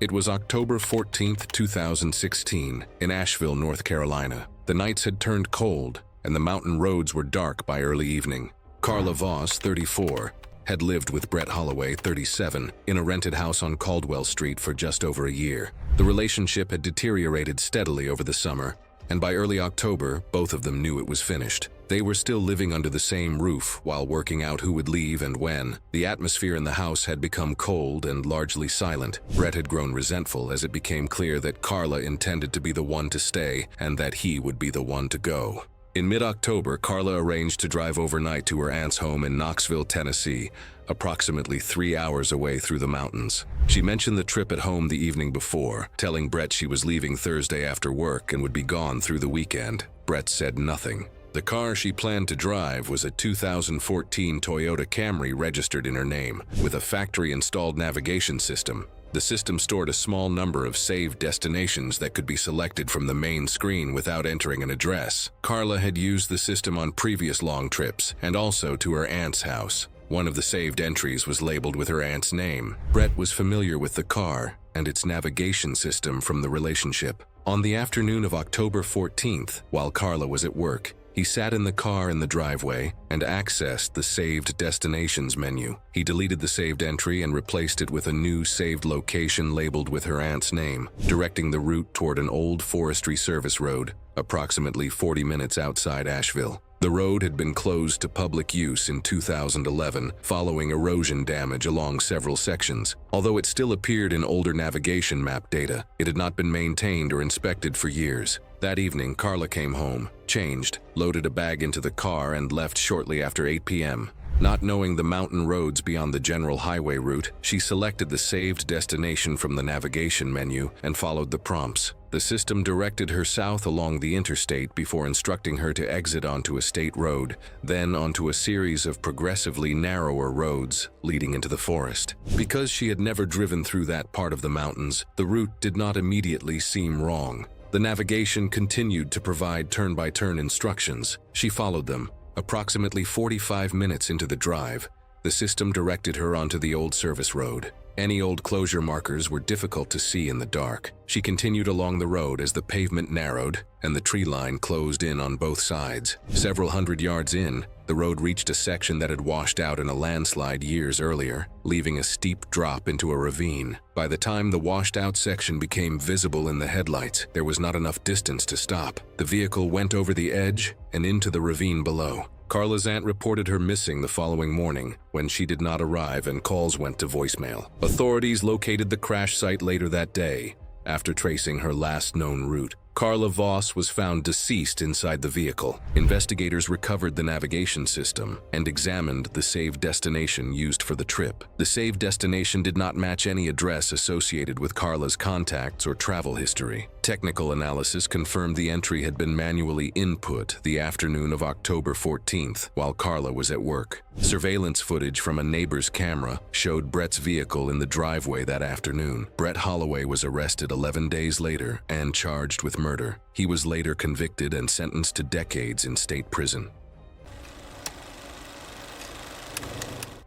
It was October 14, 2016, in Asheville, North Carolina. The nights had turned cold, and the mountain roads were dark by early evening. Carla Voss, 34, had lived with Brett Holloway, 37, in a rented house on Caldwell Street for just over a year. The relationship had deteriorated steadily over the summer, and by early October, both of them knew it was finished. They were still living under the same roof while working out who would leave and when. The atmosphere in the house had become cold and largely silent. Brett had grown resentful as it became clear that Carla intended to be the one to stay and that he would be the one to go. In mid-October, Carla arranged to drive overnight to her aunt's home in Knoxville, Tennessee, approximately 3 hours away through the mountains. She mentioned the trip at home the evening before, telling Brett she was leaving Thursday after work and would be gone through the weekend. Brett said nothing. The car she planned to drive was a 2014 Toyota Camry registered in her name, with a factory-installed navigation system. The system stored a small number of saved destinations that could be selected from the main screen without entering an address. Carla had used the system on previous long trips and also to her aunt's house. One of the saved entries was labeled with her aunt's name. Brett was familiar with the car and its navigation system from the relationship. On the afternoon of October 14th, while Carla was at work, he sat in the car in the driveway and accessed the Saved Destinations menu. He deleted the saved entry and replaced it with a new saved location labeled with her aunt's name, directing the route toward an old forestry service road, approximately 40 minutes outside Asheville. The road had been closed to public use in 2011 following erosion damage along several sections. Although it still appeared in older navigation map data, it had not been maintained or inspected for years. That evening, Carla came home, changed, loaded a bag into the car, and left shortly after 8 p.m. Not knowing the mountain roads beyond the general highway route, she selected the saved destination from the navigation menu and followed the prompts. The system directed her south along the interstate before instructing her to exit onto a state road, then onto a series of progressively narrower roads leading into the forest. Because she had never driven through that part of the mountains, the route did not immediately seem wrong. The navigation continued to provide turn-by-turn instructions. She followed them. Approximately 45 minutes into the drive, the system directed her onto the old service road. Any old closure markers were difficult to see in the dark. She continued along the road as the pavement narrowed and the tree line closed in on both sides. Several hundred yards in, the road reached a section that had washed out in a landslide years earlier, leaving a steep drop into a ravine. By the time the washed-out section became visible in the headlights, there was not enough distance to stop. The vehicle went over the edge and into the ravine below. Carla's aunt reported her missing the following morning when she did not arrive and calls went to voicemail. Authorities located the crash site later that day after tracing her last known route. Carla Voss was found deceased inside the vehicle. Investigators recovered the navigation system and examined the saved destination used for the trip. The saved destination did not match any address associated with Carla's contacts or travel history. Technical analysis confirmed the entry had been manually input the afternoon of October 14th while Carla was at work. Surveillance footage from a neighbor's camera showed Brett's vehicle in the driveway that afternoon. Brett Holloway was arrested 11 days later and charged with murder. He was later convicted and sentenced to decades in state prison.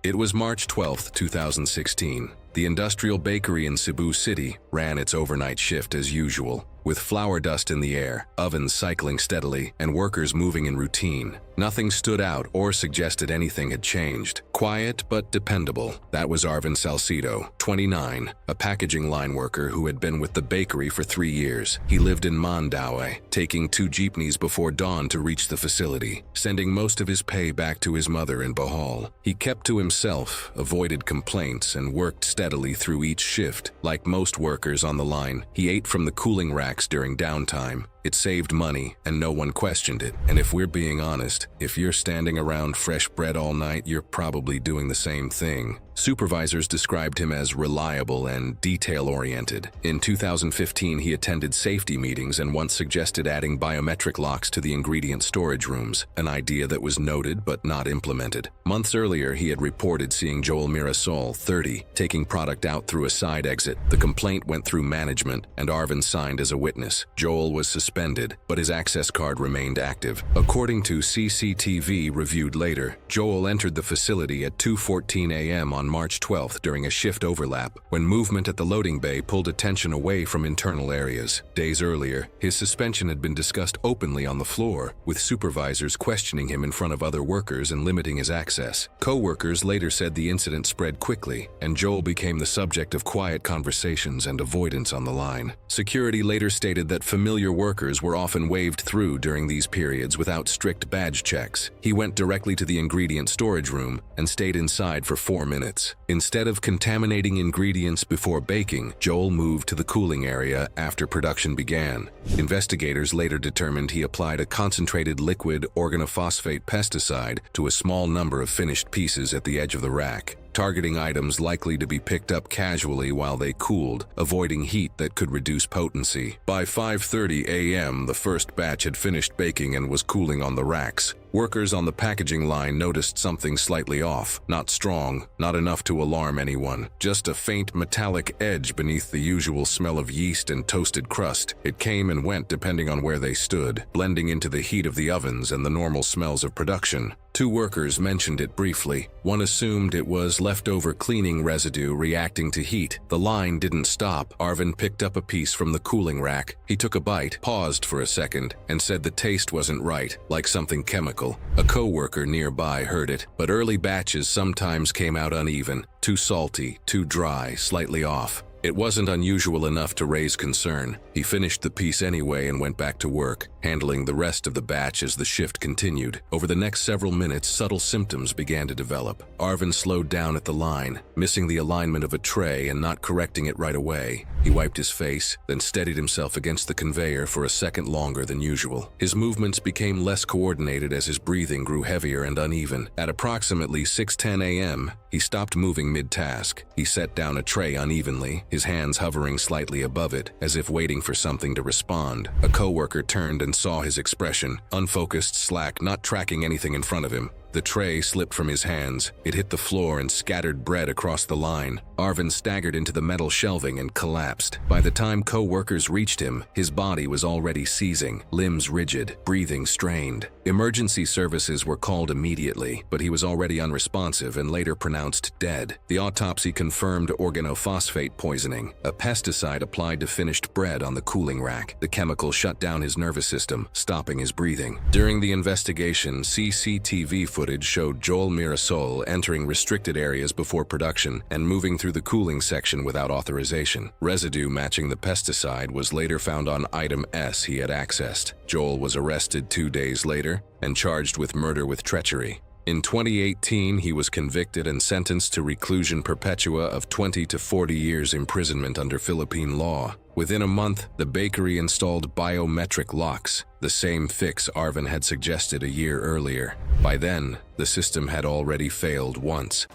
It was March 12, 2016. The industrial bakery in Cebu City ran its overnight shift as usual, with flour dust in the air, ovens cycling steadily, and workers moving in routine. Nothing stood out or suggested anything had changed. Quiet but dependable. That was Arvin Salcido, 29, a packaging line worker who had been with the bakery for 3 years. He lived in Mandaue, taking 2 jeepneys before dawn to reach the facility, sending most of his pay back to his mother in Bohol. He kept to himself, avoided complaints, and worked steadily through each shift. Like most workers on the line, he ate from the cooling racks during downtime. It saved money, and no one questioned it. And if we're being honest, if you're standing around fresh bread all night, you're probably doing the same thing. Supervisors described him as reliable and detail-oriented. In 2015, he attended safety meetings and once suggested adding biometric locks to the ingredient storage rooms, an idea that was noted but not implemented. Months earlier, he had reported seeing Joel Mirasol, 30, taking product out through a side exit. The complaint went through management, and Arvin signed as a witness. Joel was suspended, but his access card remained active. According to CCTV reviewed later, Joel entered the facility at 2:14 a.m. on March 12th during a shift overlap, when movement at the loading bay pulled attention away from internal areas. Days earlier, his suspension had been discussed openly on the floor, with supervisors questioning him in front of other workers and limiting his access. Co-workers later said the incident spread quickly, and Joel became the subject of quiet conversations and avoidance on the line. Security later stated that familiar workers were often waved through during these periods without strict badge checks. He went directly to the ingredient storage room and stayed inside for 4 minutes. Instead of contaminating ingredients before baking, Joel moved to the cooling area after production began. Investigators later determined he applied a concentrated liquid organophosphate pesticide to a small number of finished pieces at the edge of the rack, targeting items likely to be picked up casually while they cooled, avoiding heat that could reduce potency. By 5:30 a.m., the first batch had finished baking and was cooling on the racks. Workers on the packaging line noticed something slightly off. Not strong, not enough to alarm anyone. Just a faint metallic edge beneath the usual smell of yeast and toasted crust. It came and went depending on where they stood, blending into the heat of the ovens and the normal smells of production. Two workers mentioned it briefly. One assumed it was leftover cleaning residue reacting to heat. The line didn't stop. Arvin picked up a piece from the cooling rack. He took a bite, paused for a second, and said the taste wasn't right, like something chemical. A co-worker nearby heard it, but early batches sometimes came out uneven, too salty, too dry, slightly off. It wasn't unusual enough to raise concern. He finished the piece anyway and went back to work, handling the rest of the batch as the shift continued. Over the next several minutes, subtle symptoms began to develop. Arvin slowed down at the line, missing the alignment of a tray and not correcting it right away. He wiped his face, then steadied himself against the conveyor for a second longer than usual. His movements became less coordinated as his breathing grew heavier and uneven. At approximately 6:10 a.m., he stopped moving mid-task. He set down a tray unevenly, his hands hovering slightly above it, as if waiting for something to respond. A coworker turned and saw his expression, unfocused, slack, not tracking anything in front of him. The tray slipped from his hands. It hit the floor and scattered bread across the line. Arvin staggered into the metal shelving and collapsed. By the time co-workers reached him, his body was already seizing, limbs rigid, breathing strained. Emergency services were called immediately, but he was already unresponsive and later pronounced dead. The autopsy confirmed organophosphate poisoning, a pesticide applied to finished bread on the cooling rack. The chemical shut down his nervous system, stopping his breathing. During the investigation, CCTV footage showed Joel Mirasol entering restricted areas before production and moving through the cooling section without authorization. Residue matching the pesticide was later found on item S he had accessed. Joel was arrested 2 days later and charged with murder with treachery. In 2018, he was convicted and sentenced to reclusion perpetua of 20 to 40 years imprisonment under Philippine law. Within a month, the bakery installed biometric locks, the same fix Arvin had suggested a year earlier. By then, the system had already failed once.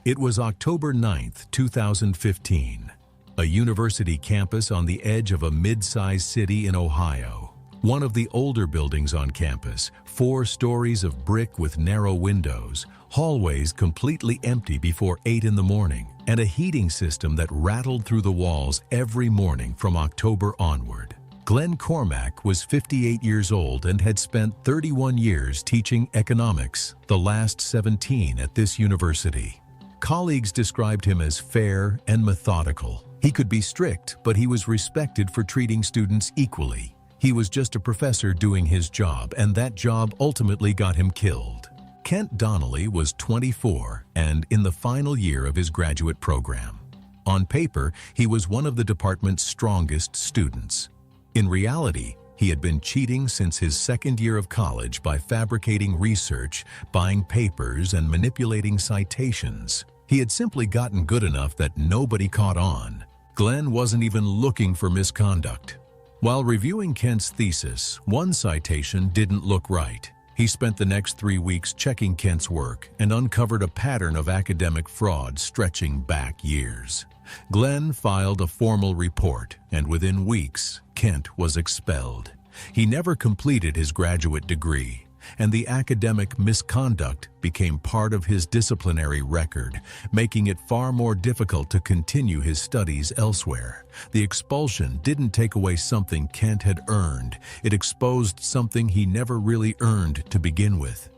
It was October 9th, 2015, a university campus on the edge of a mid-sized city in Ohio. One of the older buildings on campus, 4 stories of brick with narrow windows, hallways completely empty before 8 in the morning, and a heating system that rattled through the walls every morning from October onward. Glenn Cormack was 58 years old and had spent 31 years teaching economics, the last 17 at this university. Colleagues described him as fair and methodical. He could be strict, but he was respected for treating students equally. He was just a professor doing his job, and that job ultimately got him killed. Kent Donnelly was 24 and in the final year of his graduate program. On paper, he was one of the department's strongest students. In reality, he had been cheating since his second year of college by fabricating research, buying papers, and manipulating citations. He had simply gotten good enough that nobody caught on. Glenn wasn't even looking for misconduct. While reviewing Kent's thesis, one citation didn't look right. He spent the next 3 weeks checking Kent's work and uncovered a pattern of academic fraud stretching back years. Glenn filed a formal report, and within weeks, Kent was expelled. He never completed his graduate degree, and the academic misconduct became part of his disciplinary record, making it far more difficult to continue his studies elsewhere. The expulsion didn't take away something Kent had earned. It exposed something he never really earned to begin with.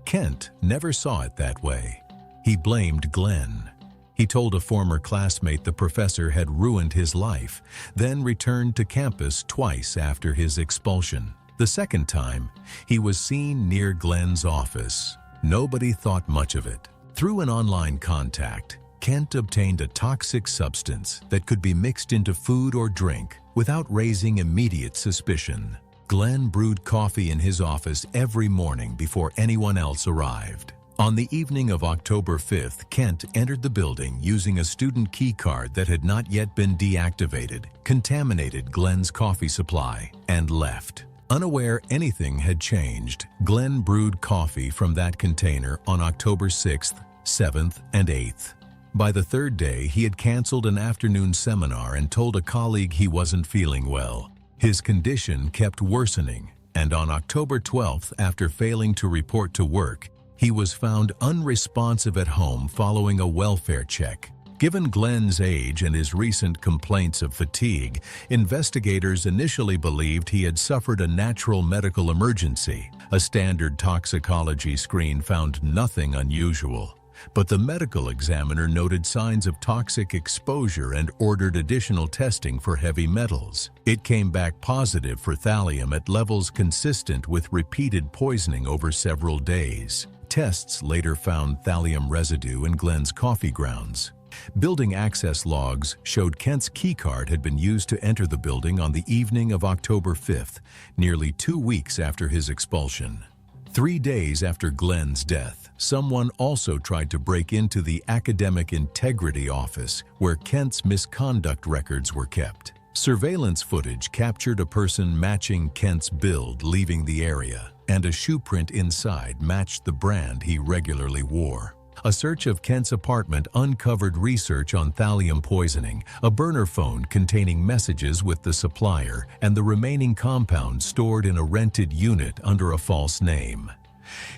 Kent never saw it that way. He blamed Glenn. He told a former classmate the professor had ruined his life, then returned to campus twice after his expulsion. The second time, he was seen near Glenn's office. Nobody thought much of it. Through an online contact, Kent obtained a toxic substance that could be mixed into food or drink without raising immediate suspicion. Glenn brewed coffee in his office every morning before anyone else arrived. On the evening of October 5th, Kent entered the building using a student key card that had not yet been deactivated, contaminated Glenn's coffee supply, and left. Unaware anything had changed, Glenn brewed coffee from that container on October 6th, 7th, and 8th. By the third day, he had canceled an afternoon seminar and told a colleague he wasn't feeling well. His condition kept worsening, and on October 12th, after failing to report to work, he was found unresponsive at home following a welfare check. Given Glenn's age and his recent complaints of fatigue, investigators initially believed he had suffered a natural medical emergency. A standard toxicology screen found nothing unusual, but the medical examiner noted signs of toxic exposure and ordered additional testing for heavy metals. It came back positive for thallium at levels consistent with repeated poisoning over several days. Tests later found thallium residue in Glenn's coffee grounds. Building access logs showed Kent's keycard had been used to enter the building on the evening of October 5th, nearly 2 weeks after his expulsion. 3 days after Glenn's death, someone also tried to break into the Academic Integrity Office, where Kent's misconduct records were kept. Surveillance footage captured a person matching Kent's build leaving the area, and a shoe print inside matched the brand he regularly wore. A search of Kent's apartment uncovered research on thallium poisoning, a burner phone containing messages with the supplier, and the remaining compound stored in a rented unit under a false name.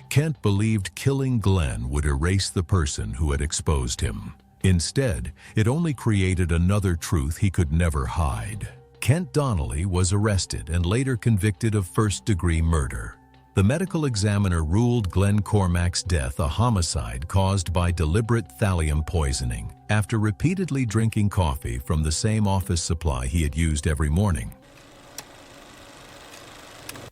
Kent believed killing Glenn would erase the person who had exposed him. Instead, it only created another truth he could never hide. Kent Donnelly was arrested and later convicted of first-degree murder. The medical examiner ruled Glenn Cormack's death a homicide caused by deliberate thallium poisoning after repeatedly drinking coffee from the same office supply he had used every morning.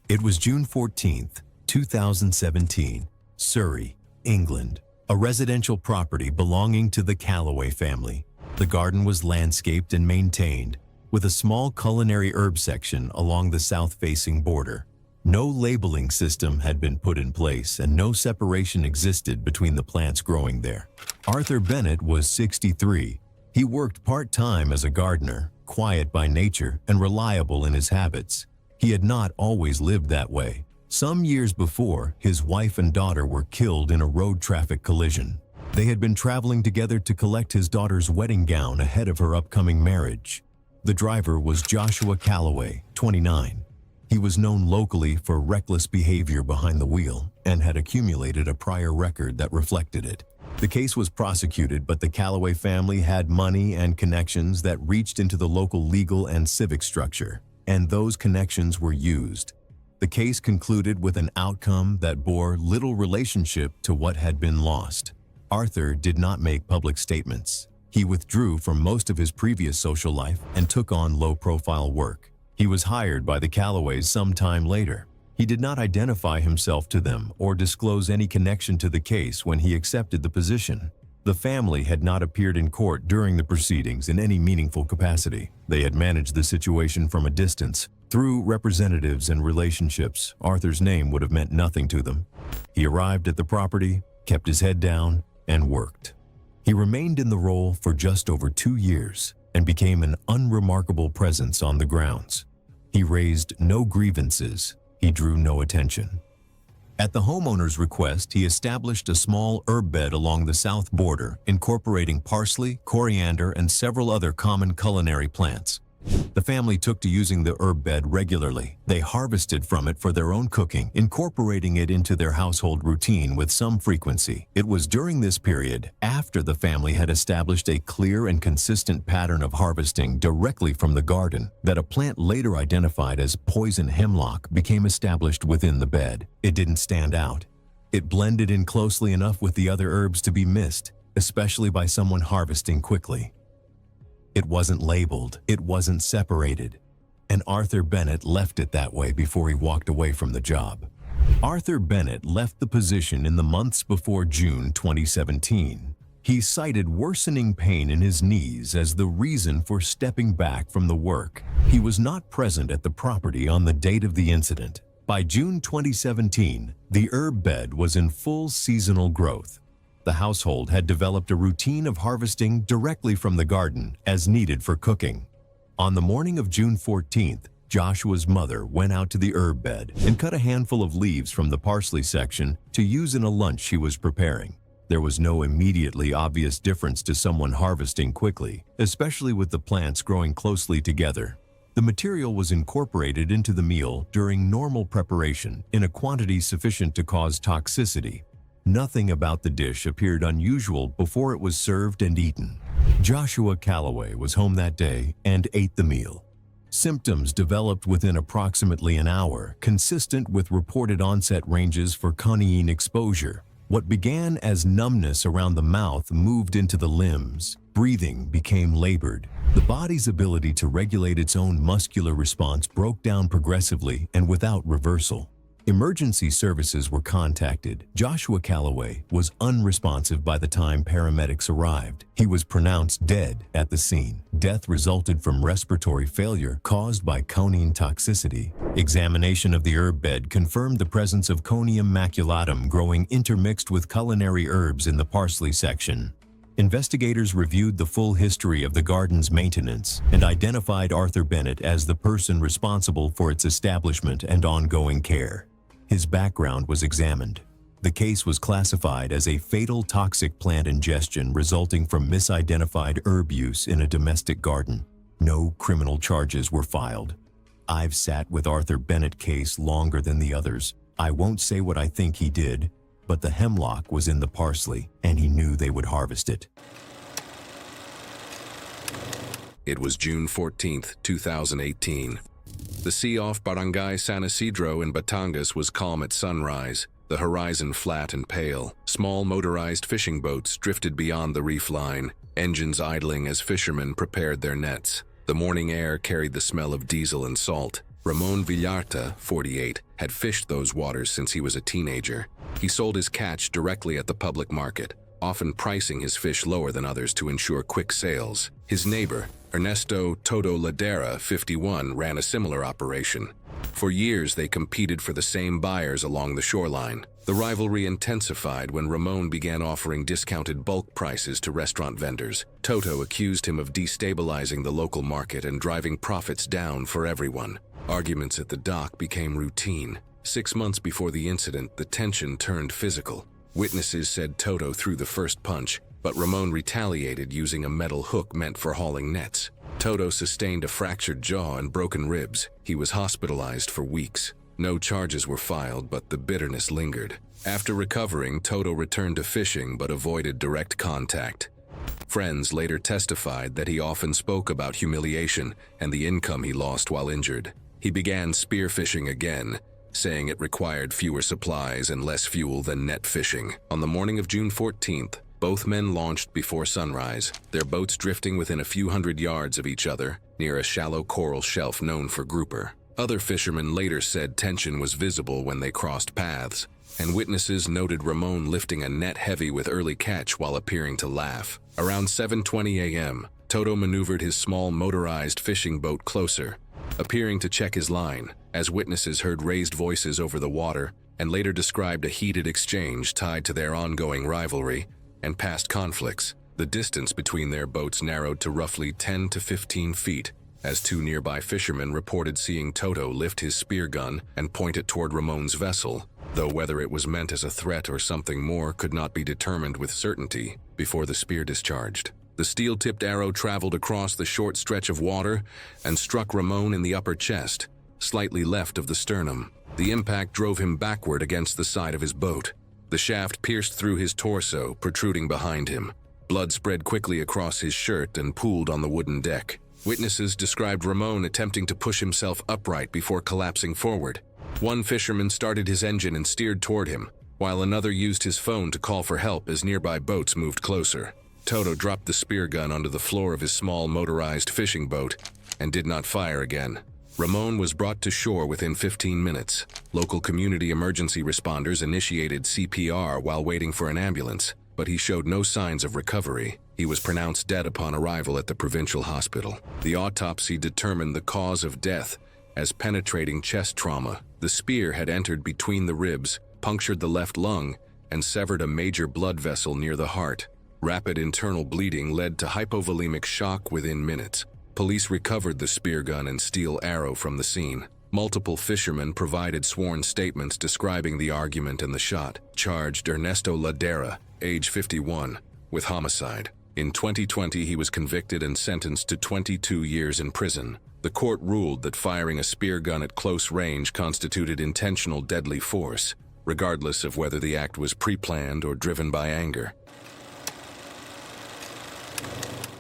It was June 14th, 2017, Surrey, England, a residential property belonging to the Calloway family. The garden was landscaped and maintained, with a small culinary herb section along the south-facing border. No labeling system had been put in place and no separation existed between the plants growing there. Arthur Bennett was 63. He worked part-time as a gardener, quiet by nature and reliable in his habits. He had not always lived that way. Some years before, his wife and daughter were killed in a road traffic collision. They had been traveling together to collect his daughter's wedding gown ahead of her upcoming marriage. The driver was Joshua Calloway, 29. He was known locally for reckless behavior behind the wheel and had accumulated a prior record that reflected it. The case was prosecuted, but the Calloway family had money and connections that reached into the local legal and civic structure, and those connections were used. The case concluded with an outcome that bore little relationship to what had been lost. Arthur did not make public statements. He withdrew from most of his previous social life and took on low-profile work. He was hired by the Calloways some time later. He did not identify himself to them or disclose any connection to the case when he accepted the position. The family had not appeared in court during the proceedings in any meaningful capacity. They had managed the situation from a distance. Through representatives and relationships, Arthur's name would have meant nothing to them. He arrived at the property, kept his head down, and worked. He remained in the role for just over 2 years and became an unremarkable presence on the grounds. He raised no grievances. He drew no attention. At the homeowner's request, he established a small herb bed along the south border, incorporating parsley, coriander, and several other common culinary plants. The family took to using the herb bed regularly. They harvested from it for their own cooking, incorporating it into their household routine with some frequency. It was during this period, after the family had established a clear and consistent pattern of harvesting directly from the garden, that a plant later identified as poison hemlock became established within the bed. It didn't stand out. It blended in closely enough with the other herbs to be missed, especially by someone harvesting quickly. It wasn't labeled, it wasn't separated, and Arthur Bennett left it that way before he walked away from the job. Arthur Bennett left the position in the months before June 2017. He cited worsening pain in his knees as the reason for stepping back from the work. He was not present at the property on the date of the incident. By June 2017, the herb bed was in full seasonal growth. The household had developed a routine of harvesting directly from the garden as needed for cooking. On the morning of June 14th, Joshua's mother went out to the herb bed and cut a handful of leaves from the parsley section to use in a lunch she was preparing. There was no immediately obvious difference to someone harvesting quickly, especially with the plants growing closely together. The material was incorporated into the meal during normal preparation in a quantity sufficient to cause toxicity. Nothing about the dish appeared unusual before it was served and eaten. Joshua Calloway was home that day and ate the meal. Symptoms developed within approximately an hour, consistent with reported onset ranges for coneine exposure. What began as numbness around the mouth moved into the limbs. Breathing became labored. The body's ability to regulate its own muscular response broke down progressively and without reversal. Emergency services were contacted. Joshua Calloway was unresponsive by the time paramedics arrived. He was pronounced dead at the scene. Death resulted from respiratory failure caused by coneine toxicity. Examination of the herb bed confirmed the presence of Conium maculatum growing intermixed with culinary herbs in the parsley section. Investigators reviewed the full history of the garden's maintenance and identified Arthur Bennett as the person responsible for its establishment and ongoing care. His background was examined. The case was classified as a fatal toxic plant ingestion resulting from misidentified herb use in a domestic garden. No criminal charges were filed. I've sat with Arthur Bennett case longer than the others. I won't say what I think he did, but the hemlock was in the parsley, and he knew they would harvest it. It was June 14th, 2018. The sea off Barangay San Isidro in Batangas was calm at sunrise, the horizon flat and pale. Small motorized fishing boats drifted beyond the reef line, engines idling as fishermen prepared their nets. The morning air carried the smell of diesel and salt. Ramon Villarta, 48, had fished those waters since he was a teenager. He sold his catch directly at the public market, often pricing his fish lower than others to ensure quick sales. His neighbor, Ernesto Toto Ladera, 51, ran a similar operation. For years, they competed for the same buyers along the shoreline. The rivalry intensified when Ramon began offering discounted bulk prices to restaurant vendors. Toto accused him of destabilizing the local market and driving profits down for everyone. Arguments at the dock became routine. 6 months before the incident, the tension turned physical. Witnesses said Toto threw the first punch, but Ramon retaliated using a metal hook meant for hauling nets. Toto sustained a fractured jaw and broken ribs. He was hospitalized for weeks. No charges were filed, but the bitterness lingered. After recovering, Toto returned to fishing but avoided direct contact. Friends later testified that he often spoke about humiliation and the income he lost while injured. He began spearfishing again, saying it required fewer supplies and less fuel than net fishing. On the morning of June 14th, both men launched before sunrise, their boats drifting within a few hundred yards of each other, near a shallow coral shelf known for grouper. Other fishermen later said tension was visible when they crossed paths, and witnesses noted Ramon lifting a net heavy with early catch while appearing to laugh. Around 7:20 a.m., Toto maneuvered his small motorized fishing boat closer, appearing to check his line, as witnesses heard raised voices over the water and later described a heated exchange tied to their ongoing rivalry and past conflicts. The distance between their boats narrowed to roughly 10 to 15 feet, as two nearby fishermen reported seeing Toto lift his spear gun and point it toward Ramon's vessel, though whether it was meant as a threat or something more could not be determined with certainty before the spear discharged. The steel-tipped arrow traveled across the short stretch of water and struck Ramon in the upper chest, slightly left of the sternum. The impact drove him backward against the side of his boat. The shaft pierced through his torso, protruding behind him. Blood spread quickly across his shirt and pooled on the wooden deck. Witnesses described Ramon attempting to push himself upright before collapsing forward. One fisherman started his engine and steered toward him, while another used his phone to call for help as nearby boats moved closer. Toto dropped the spear gun onto the floor of his small motorized fishing boat and did not fire again. Ramon was brought to shore within 15 minutes. Local community emergency responders initiated CPR while waiting for an ambulance, but he showed no signs of recovery. He was pronounced dead upon arrival at the provincial hospital. The autopsy determined the cause of death as penetrating chest trauma. The spear had entered between the ribs, punctured the left lung, and severed a major blood vessel near the heart. Rapid internal bleeding led to hypovolemic shock within minutes. Police recovered the spear gun and steel arrow from the scene. Multiple fishermen provided sworn statements describing the argument and the shot. Charged Ernesto Ladera, age 51, with homicide. In 2020, he was convicted and sentenced to 22 years in prison. The court ruled that firing a spear gun at close range constituted intentional deadly force, regardless of whether the act was pre-planned or driven by anger.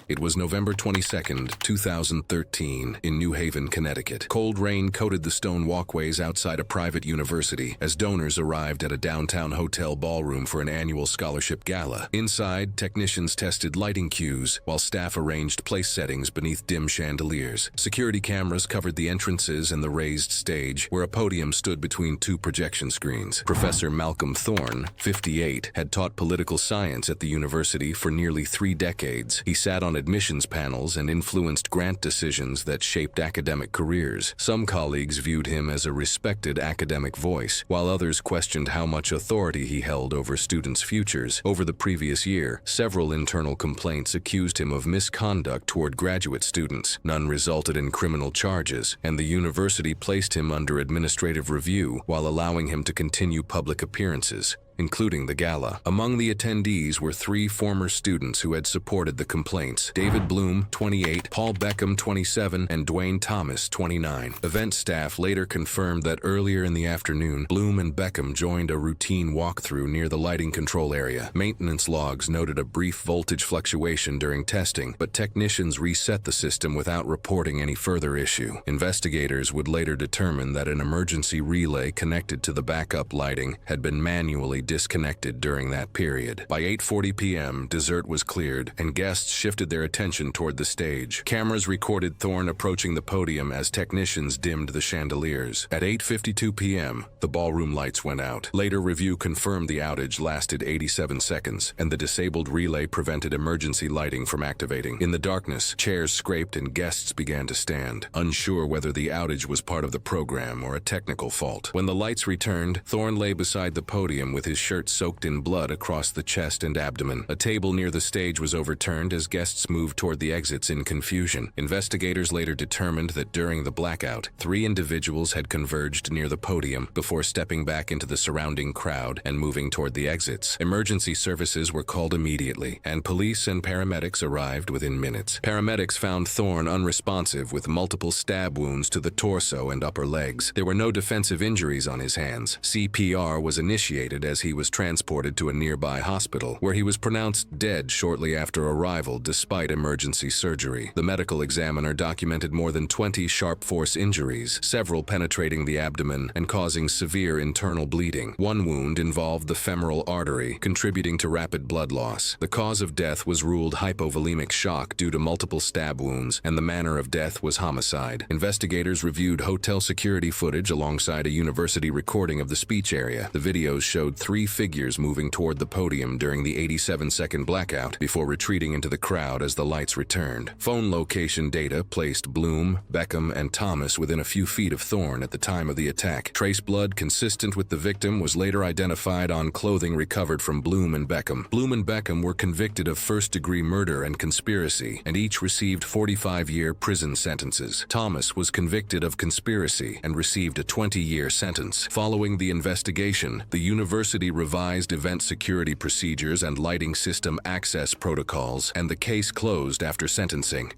It was November 22nd, 2013, in New Haven, Connecticut. Cold rain coated the stone walkways outside a private university as donors arrived at a downtown hotel ballroom for an annual scholarship gala. Inside, technicians tested lighting cues, while staff arranged place settings beneath dim chandeliers. Security cameras covered the entrances and the raised stage, where a podium stood between two projection screens. Professor Malcolm Thorne, 58, had taught political science at the university for nearly 3 decades. He sat on admissions panels and influenced grant decisions that shaped academic careers. Some colleagues viewed him as a respected academic voice, while others questioned how much authority he held over students' futures. Over the previous year, several internal complaints accused him of misconduct toward graduate students. None resulted in criminal charges, and the university placed him under administrative review while allowing him to continue public appearances, including the gala. Among the attendees were 3 former students who had supported the complaints: David Bloom, 28, Paul Beckham, 27, and Dwayne Thomas, 29. Event staff later confirmed that earlier in the afternoon, Bloom and Beckham joined a routine walkthrough near the lighting control area. Maintenance logs noted a brief voltage fluctuation during testing, but technicians reset the system without reporting any further issue. Investigators would later determine that an emergency relay connected to the backup lighting had been manually disconnected during that period. By 8:40 p.m., dessert was cleared, and guests shifted their attention toward the stage. Cameras recorded Thorne approaching the podium as technicians dimmed the chandeliers. At 8:52 p.m., the ballroom lights went out. Later review confirmed the outage lasted 87 seconds, and the disabled relay prevented emergency lighting from activating. In the darkness, chairs scraped and guests began to stand, unsure whether the outage was part of the program or a technical fault. When the lights returned, Thorne lay beside the podium with his shirt soaked in blood across the chest and abdomen. A table near the stage was overturned as guests moved toward the exits in confusion. Investigators later determined that during the blackout, 3 individuals had converged near the podium before stepping back into the surrounding crowd and moving toward the exits. Emergency services were called immediately, and police and paramedics arrived within minutes. Paramedics found Thorne unresponsive with multiple stab wounds to the torso and upper legs. There were no defensive injuries on his hands. CPR was initiated as he was transported to a nearby hospital, where he was pronounced dead shortly after arrival despite emergency surgery. The medical examiner documented more than 20 sharp force injuries, several penetrating the abdomen and causing severe internal bleeding. One wound involved the femoral artery, contributing to rapid blood loss. The cause of death was ruled hypovolemic shock due to multiple stab wounds, and the manner of death was homicide. Investigators reviewed hotel security footage alongside a university recording of the speech area. The videos showed 3 figures moving toward the podium during the 87-second blackout before retreating into the crowd as the lights returned. Phone location data placed Bloom, Beckham, and Thomas within a few feet of Thorne at the time of the attack. Trace blood consistent with the victim was later identified on clothing recovered from Bloom and Beckham. Bloom and Beckham were convicted of first-degree murder and conspiracy, and each received 45-year prison sentences. Thomas was convicted of conspiracy and received a 20-year sentence. Following the investigation, the university revised event security procedures and lighting system access protocols, and the case closed after sentencing.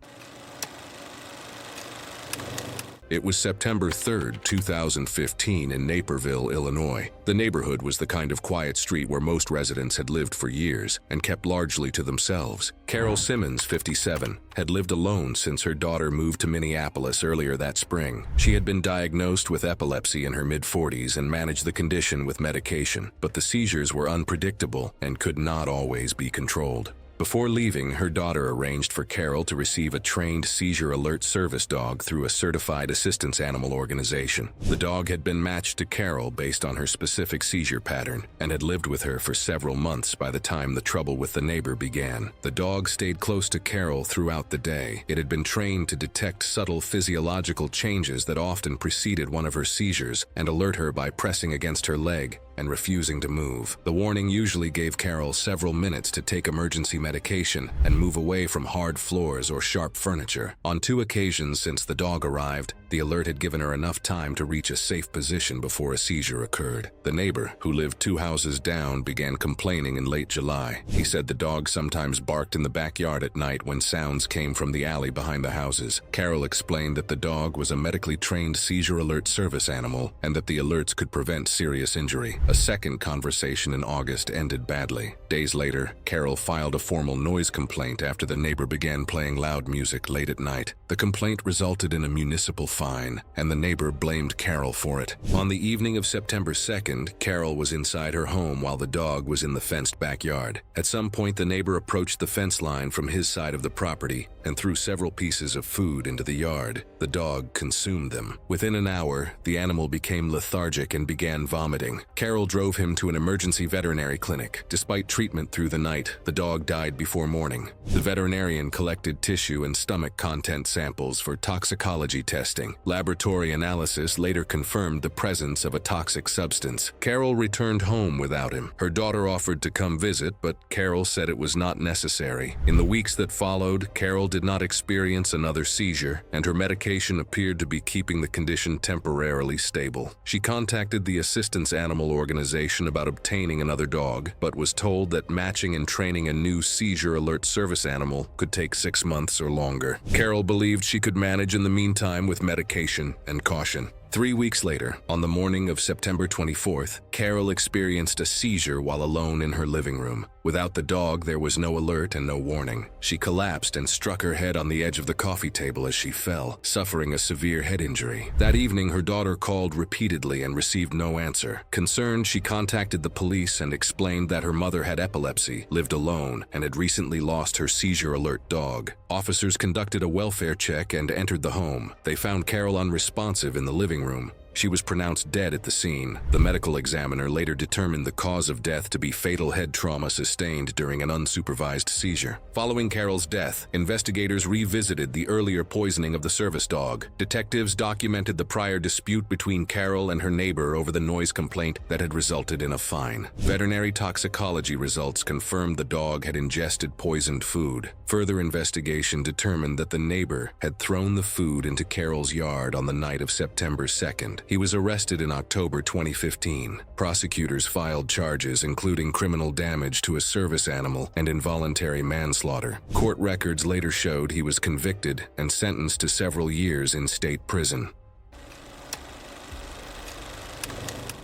It was September 3, 2015 in Naperville, Illinois. The neighborhood was the kind of quiet street where most residents had lived for years and kept largely to themselves. Carol Simmons, 57, had lived alone since her daughter moved to Minneapolis earlier that spring. She had been diagnosed with epilepsy in her mid-40s and managed the condition with medication, but the seizures were unpredictable and could not always be controlled. Before leaving, her daughter arranged for Carol to receive a trained seizure alert service dog through a certified assistance animal organization. The dog had been matched to Carol based on her specific seizure pattern and had lived with her for several months by the time the trouble with the neighbor began. The dog stayed close to Carol throughout the day. It had been trained to detect subtle physiological changes that often preceded one of her seizures and alert her by pressing against her leg and refusing to move. The warning usually gave Carol several minutes to take emergency medication and move away from hard floors or sharp furniture. On 2 occasions since the dog arrived, the alert had given her enough time to reach a safe position before a seizure occurred. The neighbor, who lived 2 houses down, began complaining in late July. He said the dog sometimes barked in the backyard at night when sounds came from the alley behind the houses. Carol explained that the dog was a medically trained seizure alert service animal and that the alerts could prevent serious injury. A second conversation in August ended badly. Days later, Carol filed a formal noise complaint after the neighbor began playing loud music late at night. The complaint resulted in a municipal fine, and the neighbor blamed Carol for it. On the evening of September 2nd, Carol was inside her home while the dog was in the fenced backyard. At some point, the neighbor approached the fence line from his side of the property and threw several pieces of food into the yard. The dog consumed them. Within an hour, the animal became lethargic and began vomiting. Carol drove him to an emergency veterinary clinic. Despite treatment through the night, the dog died before morning. The veterinarian collected tissue and stomach content samples for toxicology testing. Laboratory analysis later confirmed the presence of a toxic substance. Carol returned home without him. Her daughter offered to come visit, but Carol said it was not necessary. In the weeks that followed, Carol did not experience another seizure, and her medication appeared to be keeping the condition temporarily stable. She contacted the assistance animal organization about obtaining another dog, but was told that matching and training a new seizure alert service animal could take 6 months or longer. Carol believed she could manage in the meantime with medication and caution. 3 weeks later, on the morning of September 24th, Carol experienced a seizure while alone in her living room. Without the dog, there was no alert and no warning. She collapsed and struck her head on the edge of the coffee table as she fell, suffering a severe head injury. That evening, her daughter called repeatedly and received no answer. Concerned, she contacted the police and explained that her mother had epilepsy, lived alone, and had recently lost her seizure alert dog. Officers conducted a welfare check and entered the home. They found Carol unresponsive in the living room. She was pronounced dead at the scene. The medical examiner later determined the cause of death to be fatal head trauma sustained during an unsupervised seizure. Following Carol's death, investigators revisited the earlier poisoning of the service dog. Detectives documented the prior dispute between Carol and her neighbor over the noise complaint that had resulted in a fine. Veterinary toxicology results confirmed the dog had ingested poisoned food. Further investigation determined that the neighbor had thrown the food into Carol's yard on the night of September 2nd. He was arrested in October 2015. Prosecutors filed charges including criminal damage to a service animal and involuntary manslaughter. Court records later showed he was convicted and sentenced to several years in state prison.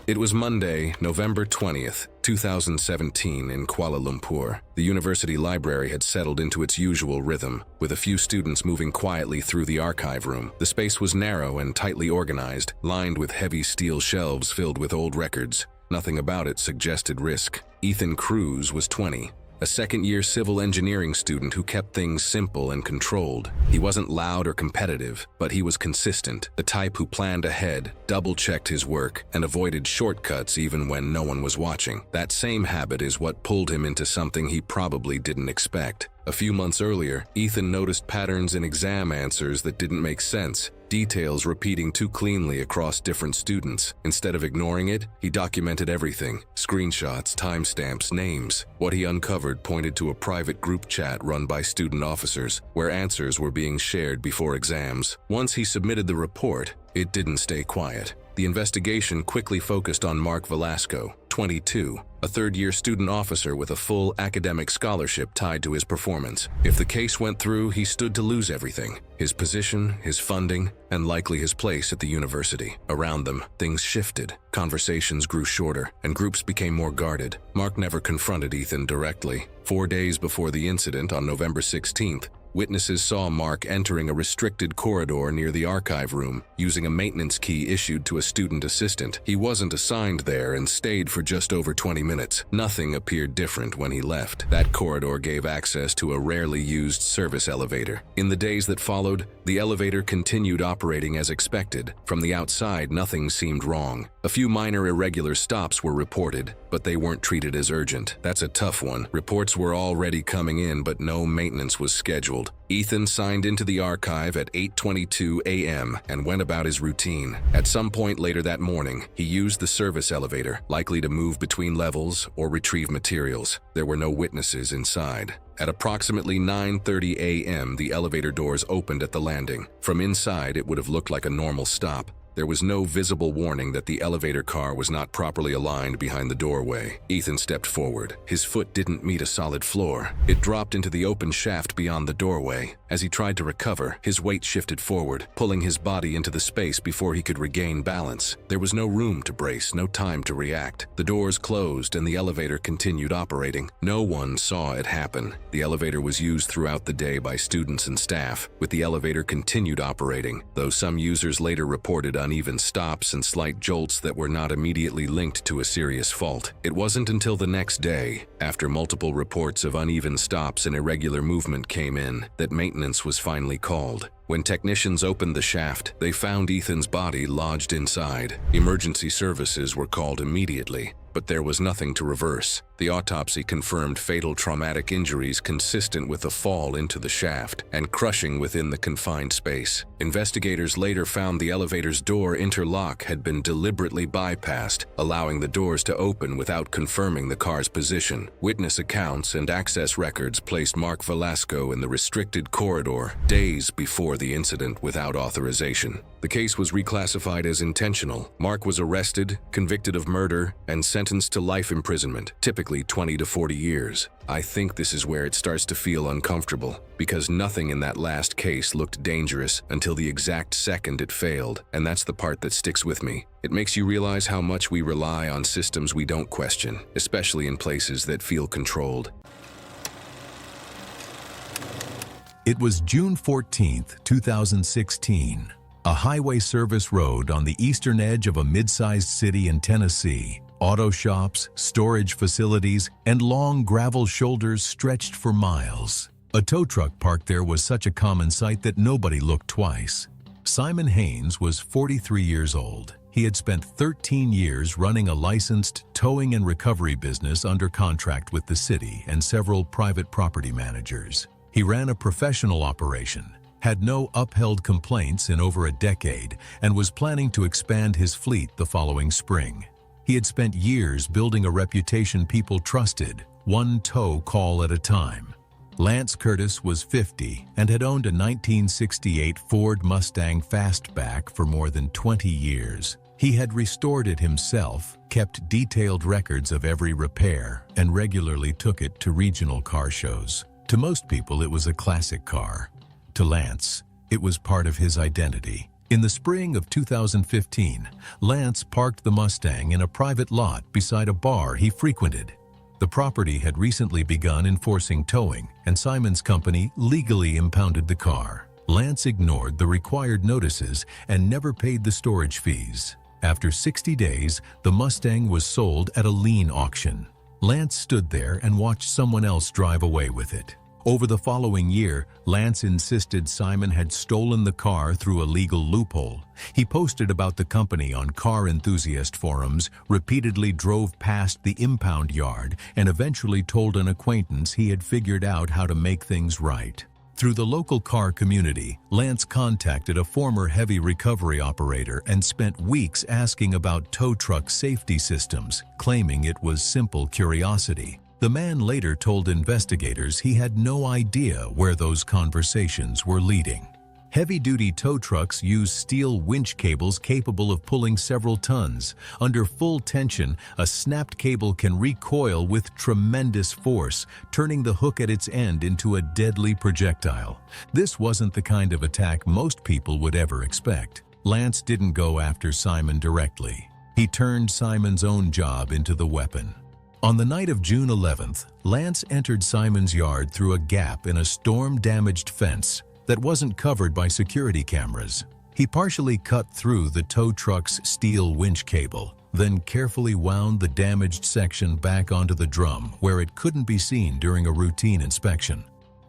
It was Monday, November 20th, 2017 in Kuala Lumpur. The university library had settled into its usual rhythm, with a few students moving quietly through the archive room. The space was narrow and tightly organized, lined with heavy steel shelves filled with old records. Nothing about it suggested risk. Ethan Cruz was 20. A second-year civil engineering student who kept things simple and controlled. He wasn't loud or competitive, but he was consistent, the type who planned ahead, double-checked his work, and avoided shortcuts even when no one was watching. That same habit is what pulled him into something he probably didn't expect. A few months earlier, Ethan noticed patterns in exam answers that didn't make sense, details repeating too cleanly across different students. Instead of ignoring it, he documented everything: screenshots, timestamps, names. What he uncovered pointed to a private group chat run by student officers, where answers were being shared before exams. Once he submitted the report, it didn't stay quiet. The investigation quickly focused on Mark Velasco, 22, a third-year student officer with a full academic scholarship tied to his performance. If the case went through, he stood to lose everything: his position, his funding, and likely his place at the university. Around them, things shifted. Conversations grew shorter, and groups became more guarded. Mark never confronted Ethan directly. 4 days before the incident, on November 16th, witnesses saw Mark entering a restricted corridor near the archive room, using a maintenance key issued to a student assistant. He wasn't assigned there and stayed for just over 20 minutes. Nothing appeared different when he left. That corridor gave access to a rarely used service elevator. In the days that followed, the elevator continued operating as expected. From the outside, nothing seemed wrong. A few minor irregular stops were reported, but they weren't treated as urgent. That's a tough one. Reports were already coming in, but no maintenance was scheduled. Ethan signed into the archive at 8:22 a.m. and went about his routine. At some point later that morning, he used the service elevator, likely to move between levels or retrieve materials. There were no witnesses inside. At approximately 9:30 a.m., the elevator doors opened at the landing. From inside, it would have looked like a normal stop. There was no visible warning that the elevator car was not properly aligned behind the doorway. Ethan stepped forward. His foot didn't meet a solid floor. It dropped into the open shaft beyond the doorway. As he tried to recover, his weight shifted forward, pulling his body into the space before he could regain balance. There was no room to brace, no time to react. The doors closed and the elevator continued operating. No one saw it happen. The elevator was used throughout the day by students and staff, with the elevator continued operating, though some users later reported uneven stops and slight jolts that were not immediately linked to a serious fault. It wasn't until the next day, after multiple reports of uneven stops and irregular movement came in, that maintenance was finally called. When technicians opened the shaft, they found Ethan's body lodged inside. Emergency services were called immediately, but there was nothing to reverse. The autopsy confirmed fatal traumatic injuries consistent with a fall into the shaft and crushing within the confined space. Investigators later found the elevator's door interlock had been deliberately bypassed, allowing the doors to open without confirming the car's position. Witness accounts and access records placed Mark Velasco in the restricted corridor days before the incident without authorization. The case was reclassified as intentional. Mark was arrested, convicted of murder, and sentenced to life imprisonment, typically 20 to 40 years. I think this is where it starts to feel uncomfortable, because nothing in that last case looked dangerous until the exact second it failed, and that's the part that sticks with me. It makes you realize how much we rely on systems we don't question, especially in places that feel controlled. It was June 14, 2016. A highway service road on the eastern edge of a mid-sized city in Tennessee. Auto shops, storage facilities, and long gravel shoulders stretched for miles. A tow truck parked there was such a common sight that nobody looked twice. Simon Haynes was 43 years old. He had spent 13 years running a licensed towing and recovery business under contract with the city and several private property managers. He ran a professional operation, had no upheld complaints in over a decade, and was planning to expand his fleet the following spring. He had spent years building a reputation people trusted, one tow call at a time. Lance Curtis was 50 and had owned a 1968 Ford Mustang Fastback for more than 20 years. He had restored it himself, kept detailed records of every repair, and regularly took it to regional car shows. To most people, it was a classic car. To Lance, it was part of his identity. In the spring of 2015, Lance parked the Mustang in a private lot beside a bar he frequented. The property had recently begun enforcing towing, and Simon's company legally impounded the car. Lance ignored the required notices and never paid the storage fees. After 60 days, the Mustang was sold at a lien auction. Lance stood there and watched someone else drive away with it. Over the following year, Lance insisted Simon had stolen the car through a legal loophole. He posted about the company on car enthusiast forums, repeatedly drove past the impound yard, and eventually told an acquaintance he had figured out how to make things right. Through the local car community, Lance contacted a former heavy recovery operator and spent weeks asking about tow truck safety systems, claiming it was simple curiosity. The man later told investigators he had no idea where those conversations were leading. Heavy-duty tow trucks use steel winch cables capable of pulling several tons. Under full tension, a snapped cable can recoil with tremendous force, turning the hook at its end into a deadly projectile. This wasn't the kind of attack most people would ever expect. Lance didn't go after Simon directly. He turned Simon's own job into the weapon. On the night of June 11th, Lance entered Simon's yard through a gap in a storm-damaged fence that wasn't covered by security cameras. He partially cut through the tow truck's steel winch cable, then carefully wound the damaged section back onto the drum where it couldn't be seen during a routine inspection.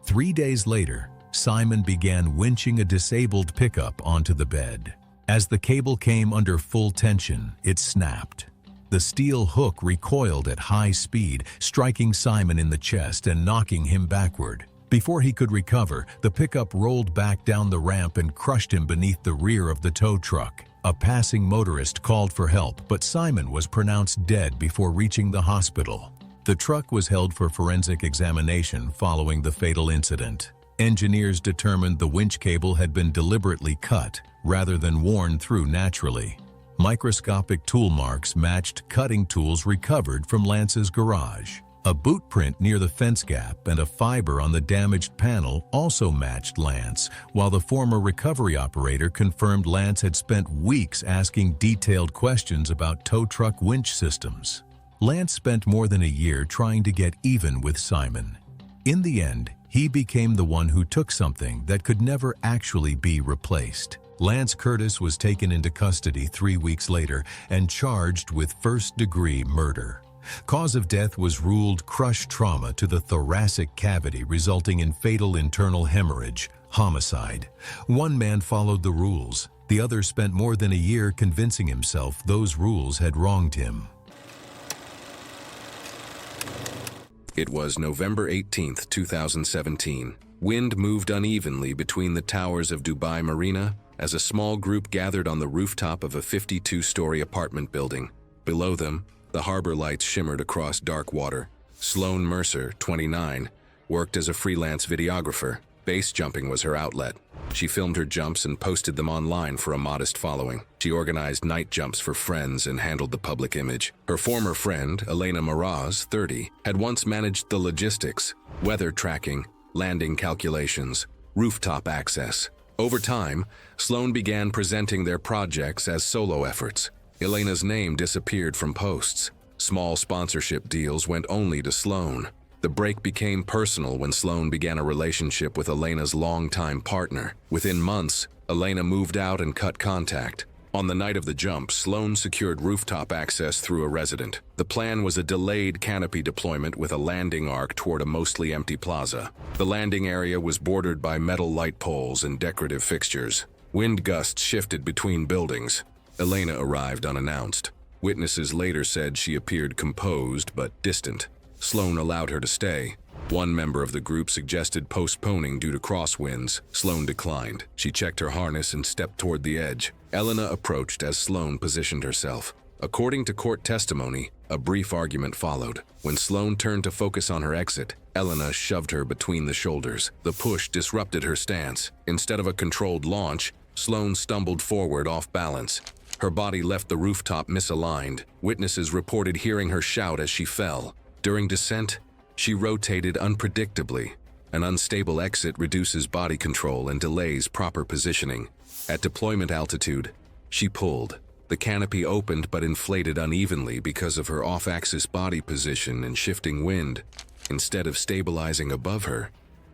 3 days later, Simon began winching a disabled pickup onto the bed. As the cable came under full tension, it snapped. The steel hook recoiled at high speed, striking Simon in the chest and knocking him backward. Before he could recover, the pickup rolled back down the ramp and crushed him beneath the rear of the tow truck. A passing motorist called for help, but Simon was pronounced dead before reaching the hospital. The truck was held for forensic examination following the fatal incident. Engineers determined the winch cable had been deliberately cut rather than worn through naturally. Microscopic tool marks matched cutting tools recovered from Lance's garage. A boot print near the fence gap and a fiber on the damaged panel also matched Lance, while the former recovery operator confirmed Lance had spent weeks asking detailed questions about tow truck winch systems. Lance spent more than a year trying to get even with Simon. In the end, he became the one who took something that could never actually be replaced. Lance Curtis was taken into custody 3 weeks later and charged with first-degree murder. Cause of death was ruled crush trauma to the thoracic cavity, resulting in fatal internal hemorrhage, homicide. One man followed the rules. The other spent more than a year convincing himself those rules had wronged him. It was November 18, 2017. Wind moved unevenly between the towers of Dubai Marina as a small group gathered on the rooftop of a 52-story apartment building. Below them, the harbor lights shimmered across dark water. Sloan Mercer, 29, worked as a freelance videographer. Base jumping was her outlet. She filmed her jumps and posted them online for a modest following. She organized night jumps for friends and handled the public image. Her former friend, Elena Mraz, 30, had once managed the logistics, weather tracking, landing calculations, rooftop access. Over time, Sloan began presenting their projects as solo efforts. Elena's name disappeared from posts. Small sponsorship deals went only to Sloan. The break became personal when Sloan began a relationship with Elena's longtime partner. Within months, Elena moved out and cut contact. On the night of the jump, Sloan secured rooftop access through a resident. The plan was a delayed canopy deployment with a landing arc toward a mostly empty plaza. The landing area was bordered by metal light poles and decorative fixtures. Wind gusts shifted between buildings. Elena arrived unannounced. Witnesses later said she appeared composed but distant. Sloan allowed her to stay. One member of the group suggested postponing due to crosswinds. Sloan declined. She checked her harness and stepped toward the edge. Elena approached as Sloan positioned herself. According to court testimony, a brief argument followed. When Sloan turned to focus on her exit, Elena shoved her between the shoulders. The push disrupted her stance. Instead of a controlled launch, Sloan stumbled forward off balance. Her body left the rooftop misaligned. Witnesses reported hearing her shout as she fell. During descent, she rotated unpredictably. An unstable exit reduces body control and delays proper positioning. At deployment altitude, she pulled. The canopy opened but inflated unevenly because of her off-axis body position and shifting wind. Instead of stabilizing above her,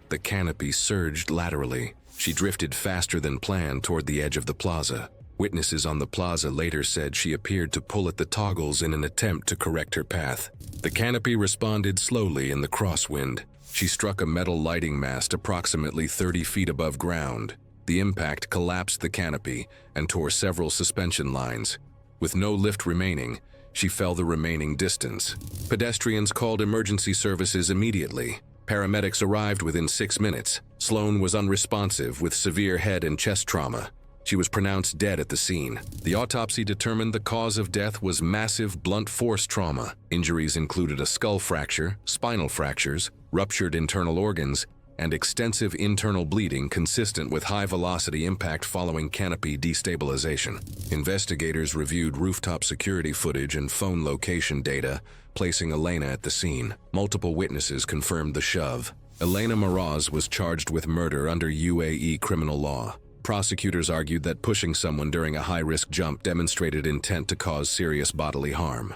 the canopy surged laterally. She drifted faster than planned toward the edge of the plaza. Witnesses on the plaza later said she appeared to pull at the toggles in an attempt to correct her path. The canopy responded slowly in the crosswind. She struck a metal lighting mast approximately 30 feet above ground. The impact collapsed the canopy and tore several suspension lines. With no lift remaining, she fell the remaining distance. Pedestrians called emergency services immediately. Paramedics arrived within 6 minutes. Sloan was unresponsive with severe head and chest trauma. She was pronounced dead at the scene. The autopsy determined the cause of death was massive blunt force trauma. Injuries included a skull fracture, spinal fractures, ruptured internal organs, and extensive internal bleeding consistent with high-velocity impact following canopy destabilization. Investigators reviewed rooftop security footage and phone location data, placing Elena at the scene. Multiple witnesses confirmed the shove. Elena Mraz was charged with murder under UAE criminal law. Prosecutors argued that pushing someone during a high-risk jump demonstrated intent to cause serious bodily harm.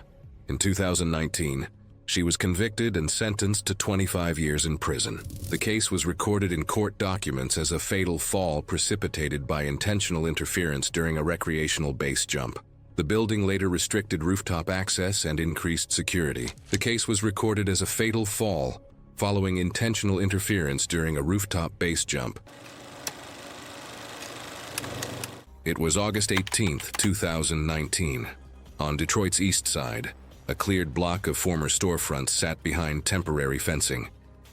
In 2019, she was convicted and sentenced to 25 years in prison. The case was recorded in court documents as a fatal fall precipitated by intentional interference during a recreational base jump. The building later restricted rooftop access and increased security. The case was recorded as a fatal fall following intentional interference during a rooftop base jump. It was August 18, 2019. On Detroit's east side, a cleared block of former storefronts sat behind temporary fencing,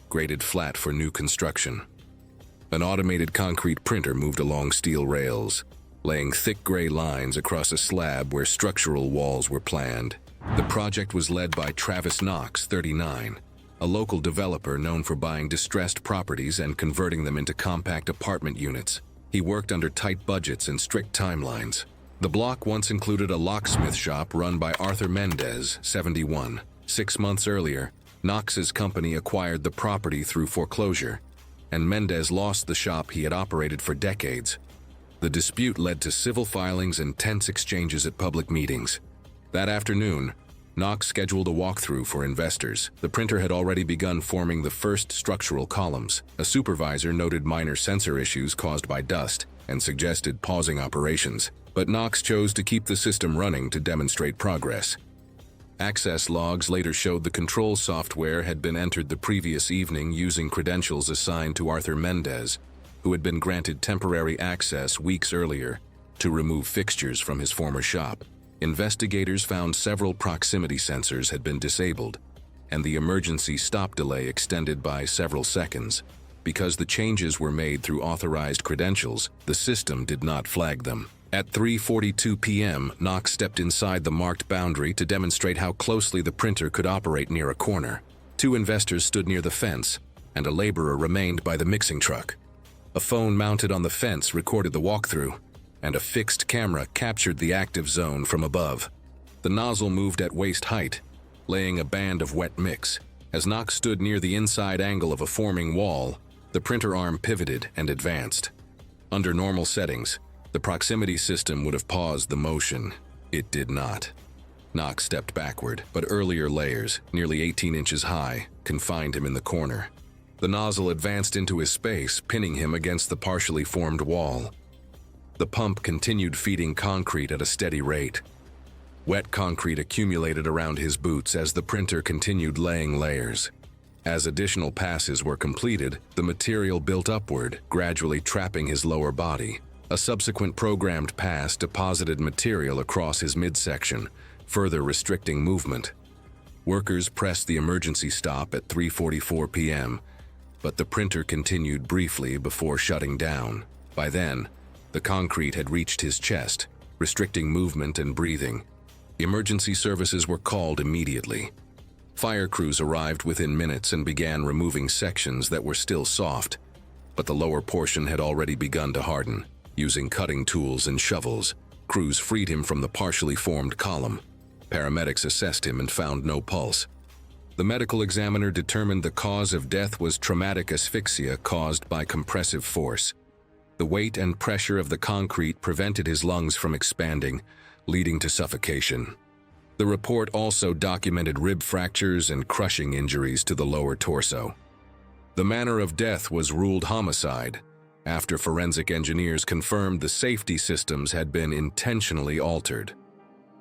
graded flat for new construction. An automated concrete printer moved along steel rails, laying thick gray lines across a slab where structural walls were planned. The project was led by Travis Knox, 39, a local developer known for buying distressed properties and converting them into compact apartment units. He worked under tight budgets and strict timelines. The block once included a locksmith shop run by Arthur Mendez, 71. 6 months earlier, Knox's company acquired the property through foreclosure, and Mendez lost the shop he had operated for decades. The dispute led to civil filings and tense exchanges at public meetings. That afternoon, Knox scheduled a walkthrough for investors. The printer had already begun forming the first structural columns. A supervisor noted minor sensor issues caused by dust and suggested pausing operations, but Knox chose to keep the system running to demonstrate progress. Access logs later showed the control software had been entered the previous evening using credentials assigned to Arthur Mendez, who had been granted temporary access weeks earlier to remove fixtures from his former shop. Investigators found several proximity sensors had been disabled, and the emergency stop delay extended by several seconds. Because the changes were made through authorized credentials, the system did not flag them. At 3:42 p.m., Knox stepped inside the marked boundary to demonstrate how closely the printer could operate near a corner. 2 investors stood near the fence, and a laborer remained by the mixing truck. A phone mounted on the fence recorded the walkthrough, and a fixed camera captured the active zone from above. The nozzle moved at waist height, laying a band of wet mix. As Knox stood near the inside angle of a forming wall, the printer arm pivoted and advanced. Under normal settings, the proximity system would have paused the motion. It did not. Knox stepped backward, but earlier layers, nearly 18 inches high, confined him in the corner. The nozzle advanced into his space, pinning him against the partially formed wall. The pump continued feeding concrete at a steady rate. Wet concrete accumulated around his boots as the printer continued laying layers. As additional passes were completed, the material built upward, gradually trapping his lower body. A subsequent programmed pass deposited material across his midsection, further restricting movement. Workers pressed the emergency stop at 3:44 p.m., but the printer continued briefly before shutting down. By then, the concrete had reached his chest, restricting movement and breathing. Emergency services were called immediately. Fire crews arrived within minutes and began removing sections that were still soft, but the lower portion had already begun to harden. Using cutting tools and shovels, crews freed him from the partially formed column. Paramedics assessed him and found no pulse. The medical examiner determined the cause of death was traumatic asphyxia caused by compressive force. The weight and pressure of the concrete prevented his lungs from expanding, leading to suffocation. The report also documented rib fractures and crushing injuries to the lower torso. The manner of death was ruled homicide, after forensic engineers confirmed the safety systems had been intentionally altered.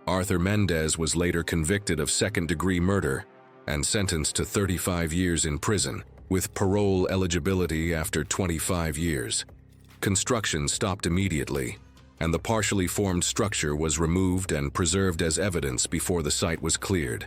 Arthur Mendez was later convicted of second-degree murder and sentenced to 35 years in prison, with parole eligibility after 25 years. Construction stopped immediately, and the partially formed structure was removed and preserved as evidence before the site was cleared.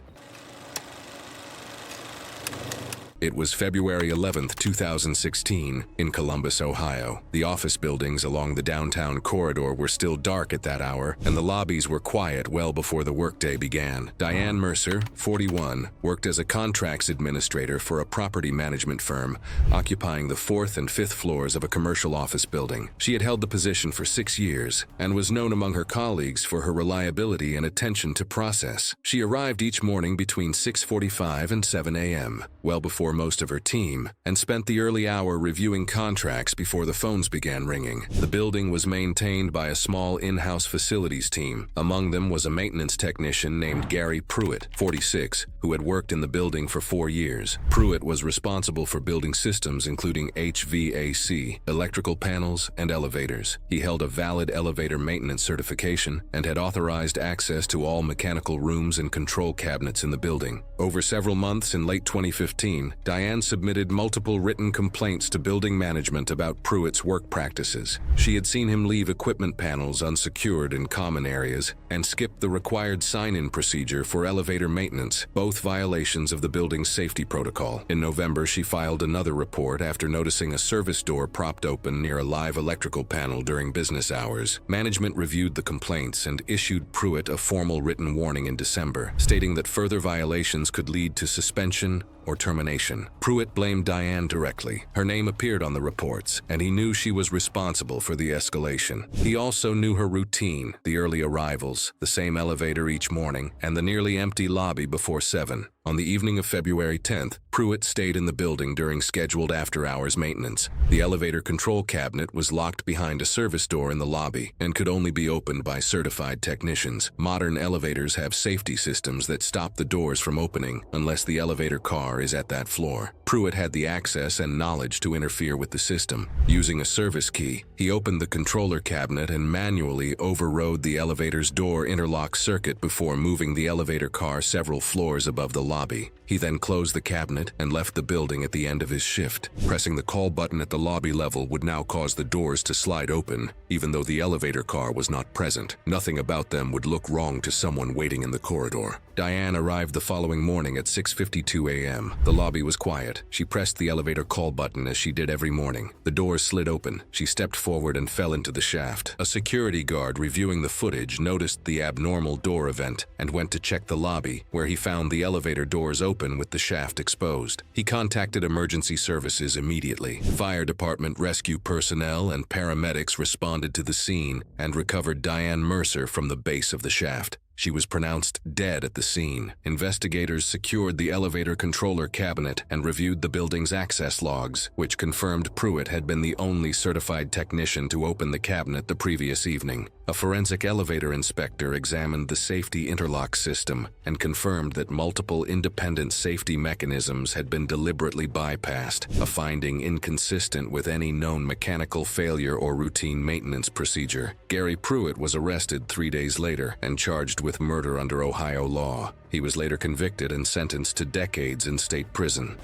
It was February 11, 2016, in Columbus, Ohio. The office buildings along the downtown corridor were still dark at that hour, and the lobbies were quiet well before the workday began. Diane Mercer, 41, worked as a contracts administrator for a property management firm, occupying the 4th and 5th floors of a commercial office building. She had held the position for 6 years, and was known among her colleagues for her reliability and attention to process. She arrived each morning between 6:45 and 7 a.m., well before most of her team, and spent the early hour reviewing contracts before the phones began ringing. The building was maintained by a small in-house facilities team. Among them was a maintenance technician named Gary Pruitt, 46, who had worked in the building for 4 years. Pruitt was responsible for building systems including HVAC, electrical panels, and elevators. He held a valid elevator maintenance certification and had authorized access to all mechanical rooms and control cabinets in the building. Over several months in late 2015, Diane submitted multiple written complaints to building management about Pruitt's work practices. She had seen him leave equipment panels unsecured in common areas and skip the required sign-in procedure for elevator maintenance, both violations of the building's safety protocol. In November, she filed another report after noticing a service door propped open near a live electrical panel during business hours. Management reviewed the complaints and issued Pruitt a formal written warning in December, stating that further violations could lead to suspension or termination. Pruitt blamed Diane directly. Her name appeared on the reports, and he knew she was responsible for the escalation. He also knew her routine, the early arrivals, the same elevator each morning, and the nearly empty lobby before 7. On the evening of February 10th, Pruitt stayed in the building during scheduled after-hours maintenance. The elevator control cabinet was locked behind a service door in the lobby and could only be opened by certified technicians. Modern elevators have safety systems that stop the doors from opening unless the elevator car is at that floor. Pruitt had the access and knowledge to interfere with the system. Using a service key, he opened the controller cabinet and manually overrode the elevator's door interlock circuit before moving the elevator car several floors above the lobby. He then closed the cabinet and left the building at the end of his shift. Pressing the call button at the lobby level would now cause the doors to slide open, even though the elevator car was not present. Nothing about them would look wrong to someone waiting in the corridor. Diane arrived the following morning at 6:52 a.m. The lobby was quiet. She pressed the elevator call button as she did every morning. The doors slid open. She stepped forward and fell into the shaft. A security guard reviewing the footage noticed the abnormal door event and went to check the lobby, where he found the elevator doors open with the shaft exposed. He contacted emergency services immediately. Fire department rescue personnel and paramedics responded to the scene and recovered Diane Mercer from the base of the shaft. She was pronounced dead at the scene. Investigators secured the elevator controller cabinet and reviewed the building's access logs, which confirmed Pruitt had been the only certified technician to open the cabinet the previous evening. A forensic elevator inspector examined the safety interlock system and confirmed that multiple independent safety mechanisms had been deliberately bypassed, a finding inconsistent with any known mechanical failure or routine maintenance procedure. Gary Pruitt was arrested 3 days later and charged with murder under Ohio law. He was later convicted and sentenced to decades in state prison.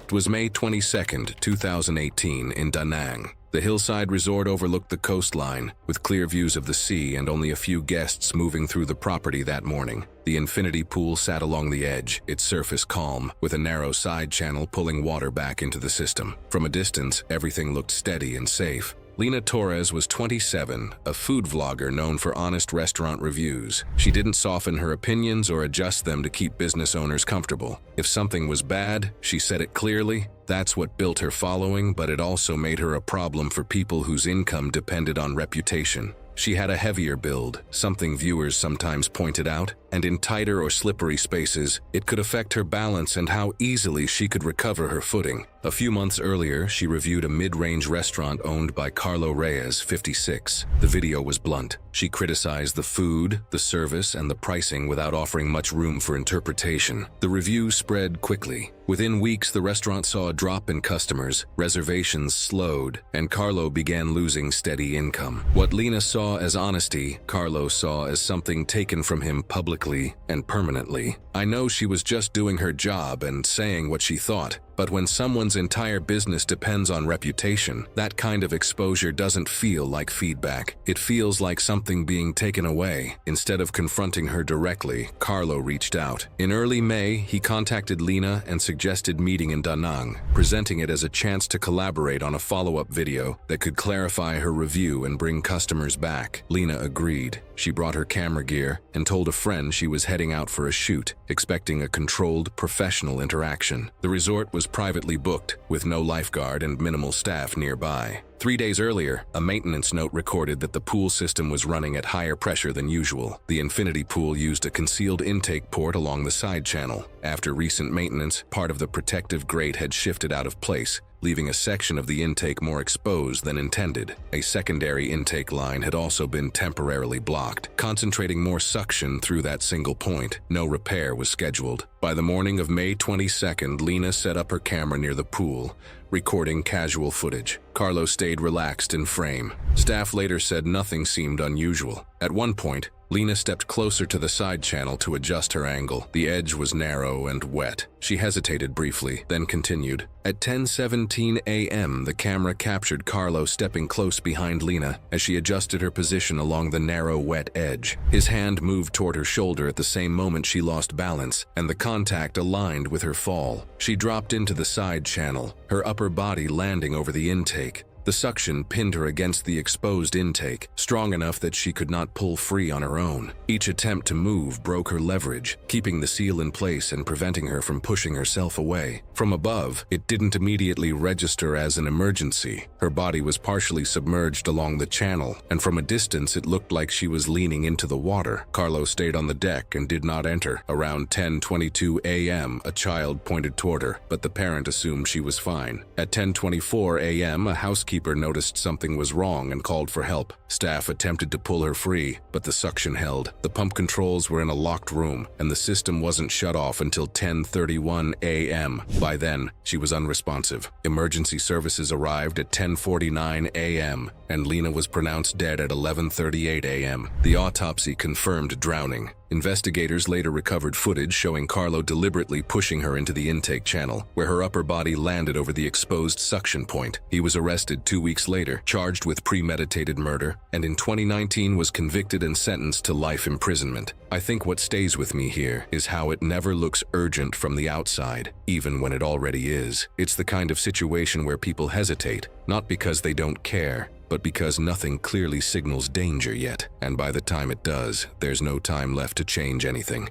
It was May 22, 2018, in Da Nang. The hillside resort overlooked the coastline, with clear views of the sea and only a few guests moving through the property that morning. The infinity pool sat along the edge, its surface calm, with a narrow side channel pulling water back into the system. From a distance, everything looked steady and safe. Lena Torres was 27, a food vlogger known for honest restaurant reviews. She didn't soften her opinions or adjust them to keep business owners comfortable. If something was bad, she said it clearly. That's what built her following, but it also made her a problem for people whose income depended on reputation. She had a heavier build, something viewers sometimes pointed out, and in tighter or slippery spaces, it could affect her balance and how easily she could recover her footing. A few months earlier, she reviewed a mid-range restaurant owned by Carlo Reyes, 56. The video was blunt. She criticized the food, the service, and the pricing without offering much room for interpretation. The review spread quickly. Within weeks, the restaurant saw a drop in customers, reservations slowed, and Carlo began losing steady income. What Lena saw as honesty, Carlo saw as something taken from him publicly and permanently. I know she was just doing her job and saying what she thought, but when someone's entire business depends on reputation, that kind of exposure doesn't feel like feedback. It feels like something being taken away. Instead of confronting her directly, Carlo reached out. In early May, he contacted Lena and suggested meeting in Da Nang, presenting it as a chance to collaborate on a follow-up video that could clarify her review and bring customers back. Lena agreed. She brought her camera gear and told a friend she was heading out for a shoot, expecting a controlled, professional interaction. The resort was privately booked, with no lifeguard and minimal staff nearby. 3 days earlier, a maintenance note recorded that the pool system was running at higher pressure than usual. The infinity pool used a concealed intake port along the side channel. After recent maintenance, part of the protective grate had shifted out of place, leaving a section of the intake more exposed than intended. A secondary intake line had also been temporarily blocked, concentrating more suction through that single point. No repair was scheduled. By the morning of May 22nd, Lena set up her camera near the pool, recording casual footage. Carlo stayed relaxed in frame. Staff later said nothing seemed unusual. At one point, Lena stepped closer to the side channel to adjust her angle. The edge was narrow and wet. She hesitated briefly, then continued. At 10:17 a.m., the camera captured Carlo stepping close behind Lena as she adjusted her position along the narrow, wet edge. His hand moved toward her shoulder at the same moment she lost balance, and the contact aligned with her fall. She dropped into the side channel, her upper body landing over the intake. The suction pinned her against the exposed intake, strong enough that she could not pull free on her own. Each attempt to move broke her leverage, keeping the seal in place and preventing her from pushing herself away. From above, it didn't immediately register as an emergency. Her body was partially submerged along the channel, and from a distance it looked like she was leaning into the water. Carlo stayed on the deck and did not enter. Around 10:22 a.m., a child pointed toward her, but the parent assumed she was fine. At 10:24 a.m., a housekeeper noticed something was wrong and called for help. Staff attempted to pull her free, but the suction held. The pump controls were in a locked room, and the system wasn't shut off until 10:31 a.m. By then, she was unresponsive. Emergency services arrived at 10:49 a.m., and Lena was pronounced dead at 11:38 a.m. The autopsy confirmed drowning. Investigators later recovered footage showing Carlo deliberately pushing her into the intake channel, where her upper body landed over the exposed suction point. He was arrested 2 weeks later, charged with premeditated murder, and in 2019 was convicted and sentenced to life imprisonment. I think what stays with me here is how it never looks urgent from the outside, even when it already is. It's the kind of situation where people hesitate, not because they don't care, but because nothing clearly signals danger yet, and by the time it does, there's no time left to change anything.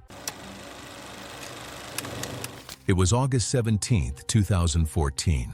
It was August 17, 2014.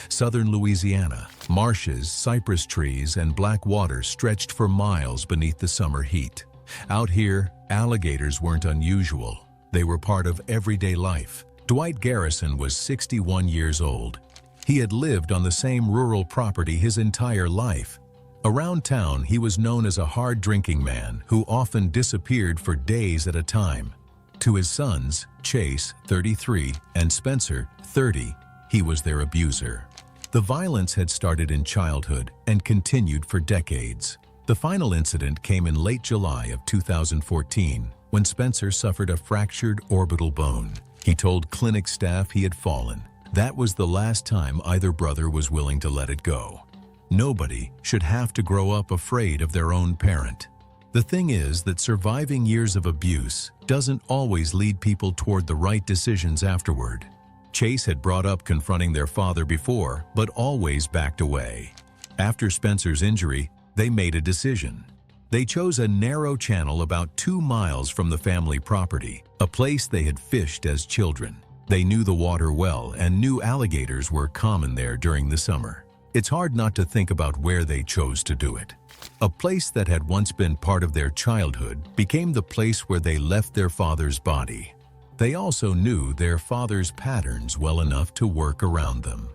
Southern Louisiana, marshes, cypress trees, and black water stretched for miles beneath the summer heat. Out here, alligators weren't unusual. They were part of everyday life. Dwight Garrison was 61 years old. He had lived on the same rural property his entire life. Around town, he was known as a hard-drinking man who often disappeared for days at a time. To his sons, Chase, 33, and Spencer, 30, he was their abuser. The violence had started in childhood and continued for decades. The final incident came in late July of 2014, when Spencer suffered a fractured orbital bone. He told clinic staff he had fallen. That was the last time either brother was willing to let it go. Nobody should have to grow up afraid of their own parent. The thing is that surviving years of abuse doesn't always lead people toward the right decisions afterward. Chase had brought up confronting their father before, but always backed away. After Spencer's injury, they made a decision. They chose a narrow channel about 2 miles from the family property, a place they had fished as children. They knew the water well and knew alligators were common there during the summer. It's hard not to think about where they chose to do it. A place that had once been part of their childhood became the place where they left their father's body. They also knew their father's patterns well enough to work around them.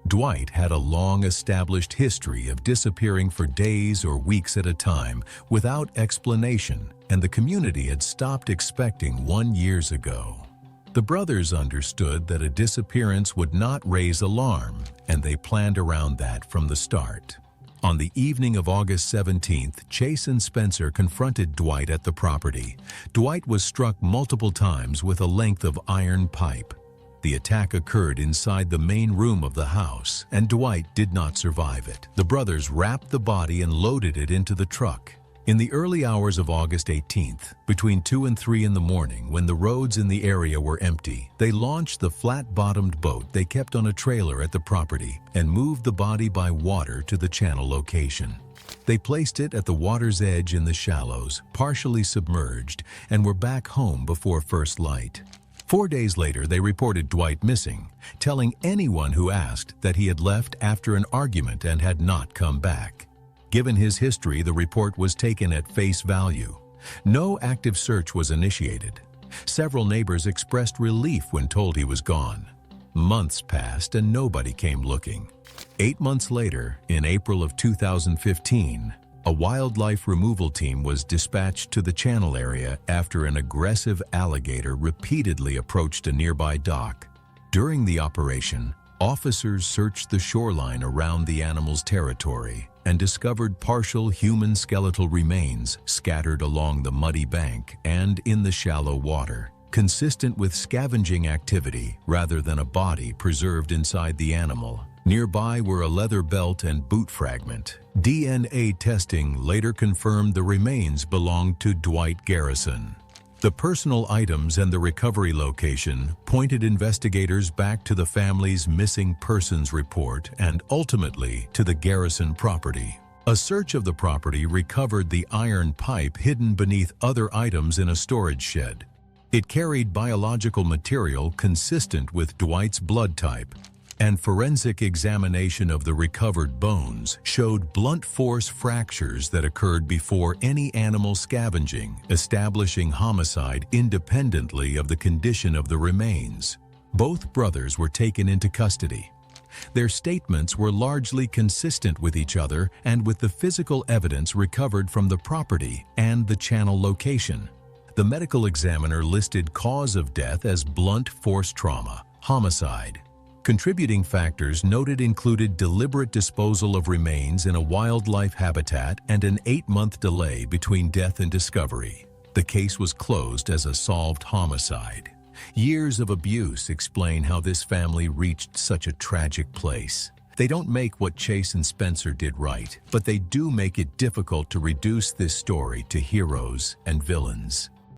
Dwight had a long-established history of disappearing for days or weeks at a time without explanation, and the community had stopped expecting one years ago. The brothers understood that a disappearance would not raise alarm, and they planned around that from the start. On the evening of August 17th, Chase and Spencer confronted Dwight at the property. Dwight was struck multiple times with a length of iron pipe. The attack occurred inside the main room of the house, and Dwight did not survive it. The brothers wrapped the body and loaded it into the truck. In the early hours of August 18th, between 2 and 3 in the morning, when the roads in the area were empty, they launched the flat-bottomed boat they kept on a trailer at the property and moved the body by water to the channel location. They placed it at the water's edge in the shallows, partially submerged, and were back home before first light. 4 days later, they reported Dwight missing, telling anyone who asked that he had left after an argument and had not come back. Given his history, the report was taken at face value. No active search was initiated. Several neighbors expressed relief when told he was gone. Months passed and nobody came looking. 8 months later, in April of 2015, a wildlife removal team was dispatched to the channel area after an aggressive alligator repeatedly approached a nearby dock. During the operation, officers searched the shoreline around the animal's territory and discovered partial human skeletal remains scattered along the muddy bank and in the shallow water, consistent with scavenging activity rather than a body preserved inside the animal. Nearby were a leather belt and boot fragment. DNA testing later confirmed the remains belonged to Dwight Garrison. The personal items and the recovery location pointed investigators back to the family's missing persons report and ultimately to the Garrison property. A search of the property recovered the iron pipe hidden beneath other items in a storage shed. It carried biological material consistent with Dwight's blood type, and forensic examination of the recovered bones showed blunt force fractures that occurred before any animal scavenging, establishing homicide independently of the condition of the remains. Both brothers were taken into custody. Their statements were largely consistent with each other and with the physical evidence recovered from the property and the channel location. The medical examiner listed cause of death as blunt force trauma, homicide. Contributing factors noted included deliberate disposal of remains in a wildlife habitat and an 8-month delay between death and discovery. The case was closed as a solved homicide. Years of abuse explain how this family reached such a tragic place. They don't make what Chase and Spencer did right, but they do make it difficult to reduce this story to heroes and villains.